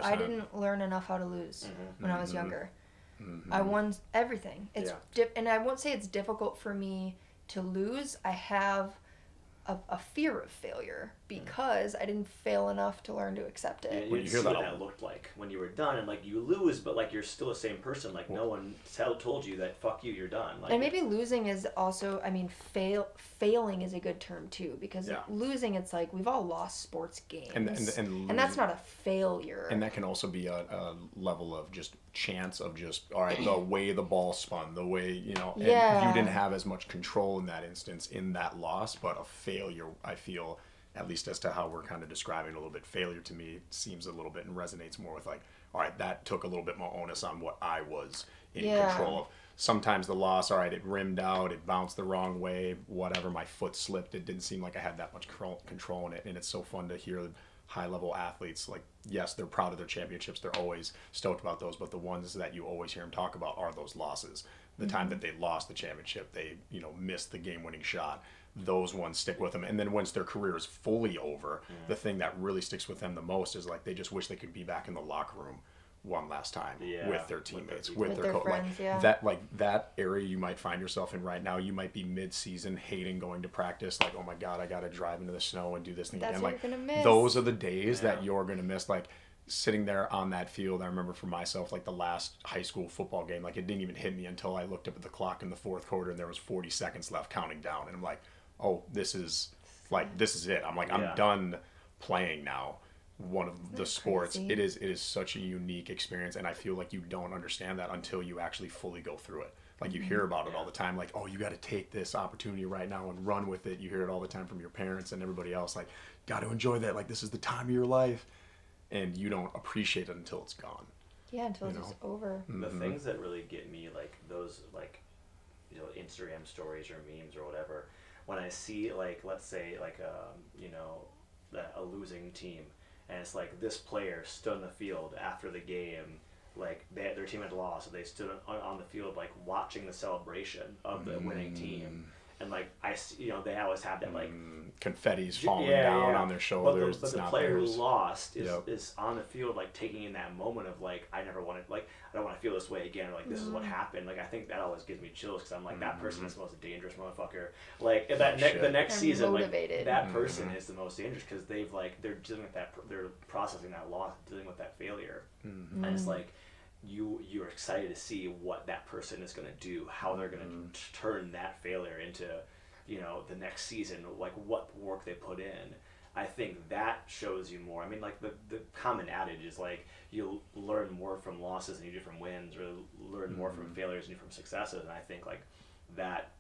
B: I didn't learn enough how to lose when I was younger. I won everything. It's and I won't say it's difficult for me to lose. I have a fear of failure because I didn't fail enough to learn to accept it.
C: You didn't see what that looked like when you were done, and like you lose, but like you're still the same person. Like no one told you that fuck you, you're done. Like,
B: and maybe losing is also, I mean, failing is a good term too, because losing, it's like we've all lost sports games, and that's not a failure.
A: And that can also be a level of just chance of just, all right, the way the ball spun, the way, and you didn't have as much control in that instance in that loss, but a failure, I feel, at least as to how we're kind of describing a little bit, failure to me seems a little bit and resonates more with like, all right, that took a little bit more onus on what I was in control of. Sometimes the loss, all right, it rimmed out, it bounced the wrong way, whatever, my foot slipped, it didn't seem like I had that much control in it. And it's so fun to hear high-level athletes, like, yes, they're proud of their championships, they're always stoked about those, but the ones that you always hear them talk about are those losses. The time that they lost the championship, they, missed the game-winning shot. Those ones stick with them. And then once their career is fully over, the thing that really sticks with them the most is like they just wish they could be back in the locker room one last time with their teammates, with their
B: friends,
A: that area you might find yourself in right now. You might be mid-season hating going to practice, like, oh my god, I gotta drive into the snow and do this thing again. Like, those are the days that you're gonna miss. Like sitting there on that field, I remember for myself, like the last high school football game, like it didn't even hit me until I looked up at the clock in the fourth quarter and there was 40 seconds left counting down, and I'm like, oh, this is it. I'm like, I'm done playing now. One of the sports. It is such a unique experience, and I feel like you don't understand that until you actually fully go through it. Like you hear about it all the time, like, oh, you got to take this opportunity right now and run with it. You hear it all the time from your parents and everybody else, like, got to enjoy that, like this is the time of your life, and you don't appreciate it until it's gone.
B: Until it's just over.
C: The things that really get me, like those, like Instagram stories or memes or whatever, when I see like, let's say like a losing team, and it's like this player stood in the field after the game, like their team had lost, so they stood on the field like watching the celebration of the winning team, and like I see, they always have that like
A: confetti's falling down on their shoulders.
C: But the player who lost is on the field like taking in that moment of like, I never wanted, like, I don't want to feel this way again, or like this is what happened. Like I think that always gives me chills, because I'm like, that person is the most dangerous motherfucker. Like the next season, motivated. Like that person is the most dangerous, because they're dealing with that, they're processing that loss, dealing with that failure, and it's like you're excited to see what that person is going to do, how they're going to turn that failure into the next season, like what work they put in. I think that shows you more. I mean, like the common adage is like, you learn more from losses than you do from wins, or learn more from failures than you do from successes. And I think like that,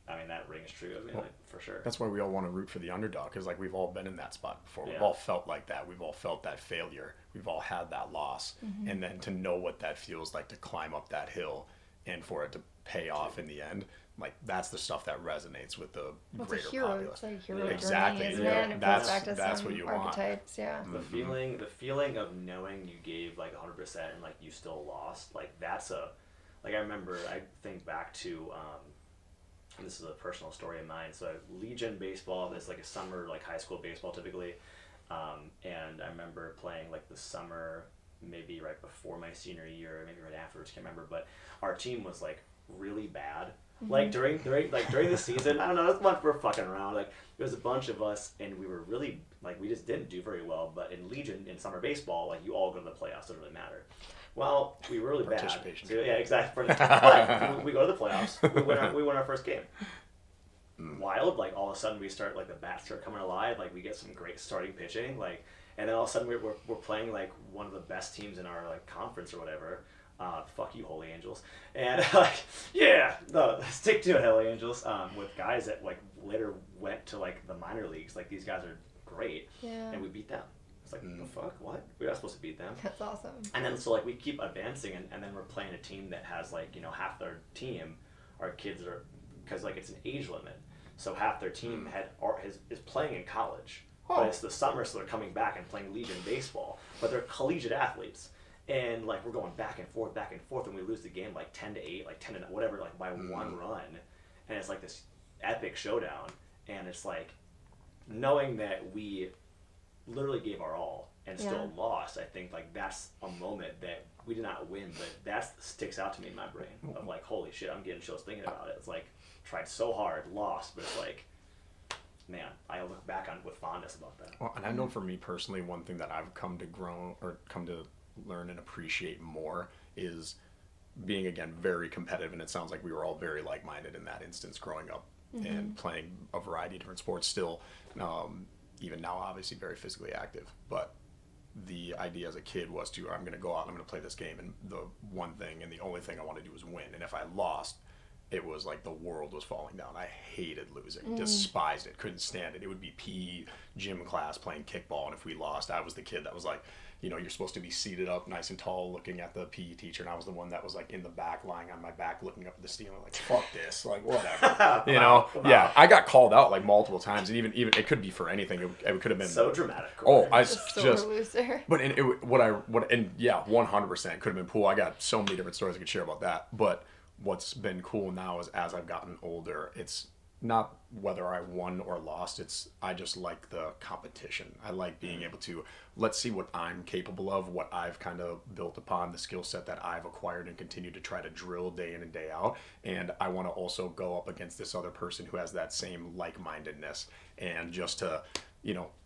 C: I mean, that rings true. I mean, like, for sure.
A: That's why we all want to root for the underdog, because like we've all been in that spot before. We've all felt like that. We've all felt that failure. We've all had that loss, and then to know what that feels like to climb up that hill, and for it to pay off in the end. Like that's the stuff that resonates with the greater populace.
B: It's like hero
A: exactly.
B: Journey, isn't it?
A: That's what you
B: archetypes,
A: want.
C: The feeling of knowing you gave like 100% and like you still lost, like that's I remember, I think back to this is a personal story of mine. So Legion baseball, it's like a summer, like high school baseball typically, and I remember playing like the summer, maybe right before my senior year, maybe right afterwards, can't remember, but our team was like really bad. Like during the season, I don't know, that's much we're fucking around. Like there was a bunch of us, and we were really like, we just didn't do very well. But in Legion, in summer baseball, like you all go to the playoffs, doesn't really matter. Well, we were really bad. So, yeah, exactly. But we go to the playoffs. We win our first game. Wild, like all of a sudden we start, like the bats start coming alive. Like we get some great starting pitching. Like, and then all of a sudden we're playing like one of the best teams in our like conference or whatever. Fuck you, Holy Angels. And stick to it, Holy Angels. With guys that like later went to like the minor leagues. Like these guys are great. Yeah. And we beat them. It's like, the fuck? What? We're not supposed to beat them.
B: That's awesome.
C: And then so like we keep advancing, and then we're playing a team that has like, half their team are kids that are, because like it's an age limit. So half their team is playing in college. But it's the summer, so they're coming back and playing Legion baseball. But they're collegiate athletes. And like we're going back and forth, and we lose the game like 10-8, like 10 whatever, like by one run, and it's like this epic showdown. And it's like knowing that we literally gave our all and still lost. I think like that's a moment that we did not win, but that sticks out to me in my brain of like, holy shit, I'm getting chills thinking about it. It's like tried so hard, lost, but it's like, man, I look back on with fondness about that.
A: Well, and I know for me personally, one thing that I've come to learn and appreciate more is being, again, very competitive. And it sounds like we were all very like-minded in that instance growing up and playing a variety of different sports still, even now obviously very physically active. But the idea as a kid was I'm going to go out and I'm going to play this game, and the one thing and the only thing I want to do is win. And if I lost, it was like the world was falling down. I hated losing, despised it, couldn't stand it. It would be PE gym class playing kickball, and if we lost, I was the kid that was like, you're supposed to be seated up nice and tall looking at the PE teacher, and I was the one that was like in the back, lying on my back, looking up at the ceiling like, fuck this, like whatever. I got called out like multiple times, and even it could be for anything. It could have been
C: so dramatic.
A: Oh, I
B: just loser.
A: But 100% could have been pool. I got so many different stories I could share about that. But what's been cool now is as I've gotten older, it's not whether I won or lost. I just like the competition. I like being able to, let's see what I'm capable of, what I've kind of built upon, the skill set that I've acquired and continue to try to drill day in and day out. And I want to also go up against this other person who has that same like-mindedness, and just to,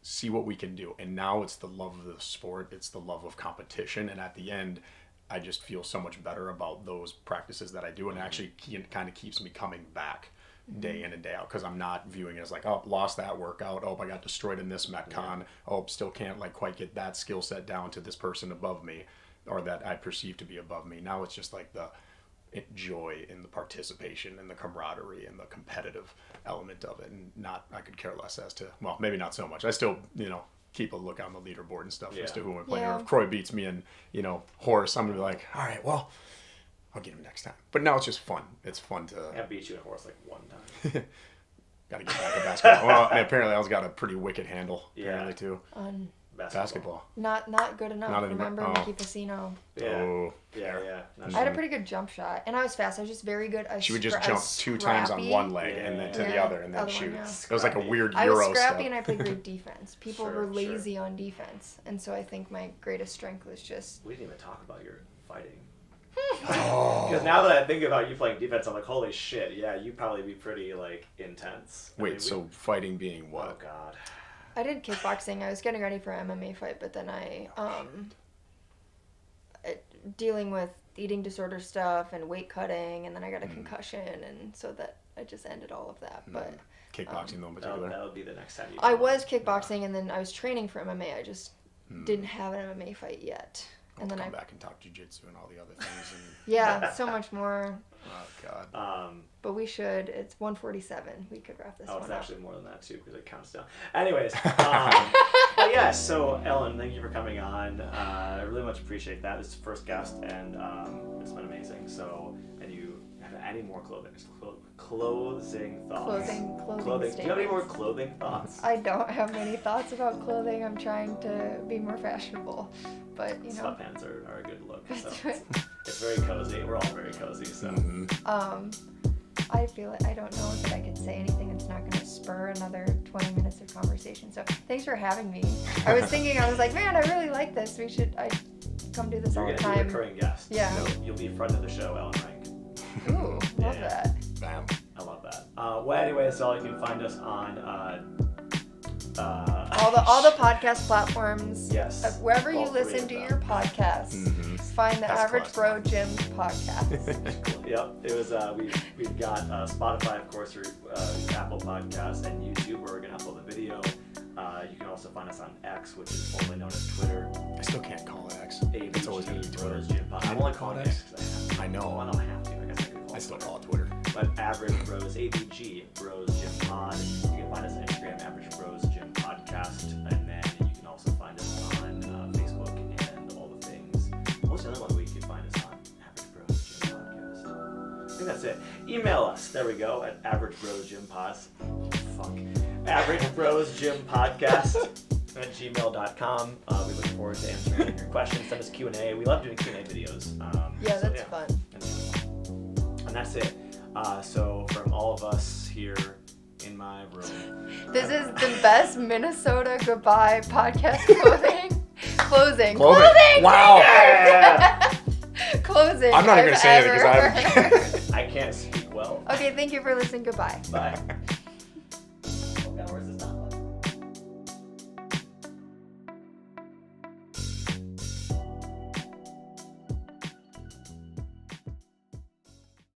A: see what we can do. And now it's the love of the sport. It's the love of competition. And at the end, I just feel so much better about those practices that I do, and actually kind of keeps me coming back day in and day out, because I'm not viewing it as like, oh, lost that workout, oh, I got destroyed in this Metcon, oh, still can't like quite get that skill set down to this person above me, or that I perceive to be above me. Now it's just like the joy in the participation and the camaraderie and the competitive element of it, and I could care less as to, well, maybe not so much. I still, keep a look on the leaderboard and stuff as to who I'm playing. Or if Croy beats me in, horse, I'm gonna be like, all right, well, I'll get him next time. But now it's just fun. It's fun to.
C: I beat you a horse like one time.
A: Got to get back to basketball. Well, apparently I was got a pretty wicked handle.
C: Yeah.
A: Apparently too.
B: On
A: Basketball.
B: not good enough.
A: Not anymore.
B: Remember Mickey Facino?
C: Yeah.
A: Oh.
C: Yeah.
B: I had a pretty good jump shot, and I was fast. I was just very good.
A: She would just jump 2 times on one leg and then to the other and then shoot. It was like a weird
B: I
A: Euro
B: was scrappy
A: step.
B: and I played great defense. People
C: Sure,
B: were lazy on defense, and so I think my greatest strength was just.
C: We didn't even talk about your fighting.
A: Oh.
C: Because now that I think about you playing defense, I'm like, holy shit, yeah, you'd probably be pretty, like, intense.
A: Wait, so fighting being what?
C: Oh, God.
B: I did kickboxing. I was getting ready for an MMA fight, but then dealing with eating disorder stuff and weight cutting, and then I got a concussion, and so that I just ended all of that. But
A: Kickboxing though in particular?
C: That would be the next time you
B: I was kickboxing, and then I was training for MMA. I just didn't have an MMA fight yet. And then
A: come back and talk jiu-jitsu and all the other things. And...
B: Yeah, so much more.
A: Oh, God.
B: But we should. It's 1:47. We could wrap this one up.
C: Oh, it's actually more than that, too, because it counts down. Anyways. But yeah, so, Ellen, thank you for coming on. I really much appreciate that. It's the first guest, and it's been amazing. So, and you have any more closing thoughts?
B: Clothing
C: Do you have any more clothing thoughts?
B: I don't have many thoughts about clothing. I'm trying to be more fashionable. But, you know.
C: Sweatpants are a good look. So it's very cozy. We're all very cozy. So.
B: I feel like I don't know that I could say anything that's not going to spur another 20 minutes of conversation. So thanks for having me. I was thinking, I was like, man, I really like this. I come do this all the
C: You're
B: time.
C: going to be a recurring guest.
B: Yeah.
C: You'll be front of the show, Ellen Renk.
B: Ooh, love that.
A: Bam.
C: I love that. Well, anyway, so you can find us on
B: all the podcast platforms.
C: Yes.
B: Wherever you
C: All three
B: listen
C: of
B: to
C: them.
B: your podcasts, find the
A: That's
B: Average
A: class.
B: Bro Gym podcast.
C: Yep. It was. We've got Spotify, of course, or Apple Podcasts, and YouTube, where we're gonna upload the video. You can also find us on X, which is formerly known as Twitter.
A: I still can't call it X. It's always going to be Twitter.
C: Bros Gym Pod. I'm only calling it X because I have to.
A: I know.
C: Well, I don't have to. I guess I could call
A: I
C: it
A: still
C: Twitter.
A: call it Twitter.
C: But Average Bros, ABG, Bros Gym Pod. You can find us on Instagram, Average Bros Gym Podcast. And then you can also find us on Facebook and all the things. What's the other one we can find us on? Average Bros Gym Podcast. I think that's it. Email us. There we go. At Average Bros Gym Pods. Fuck. Average Bros Gym Podcast at gmail.com. We look forward to answering your questions. Send us Q&A. We love doing Q&A videos.
B: That's fun.
C: And that's it. So from all of us here in my room.
B: This is the best Minnesota goodbye podcast closing.
A: Wow.
C: Yeah.
B: Closing.
A: I'm not even going to say anything because
B: ever heard.
C: I can't speak well.
B: Okay, thank you for listening. Goodbye.
C: Bye.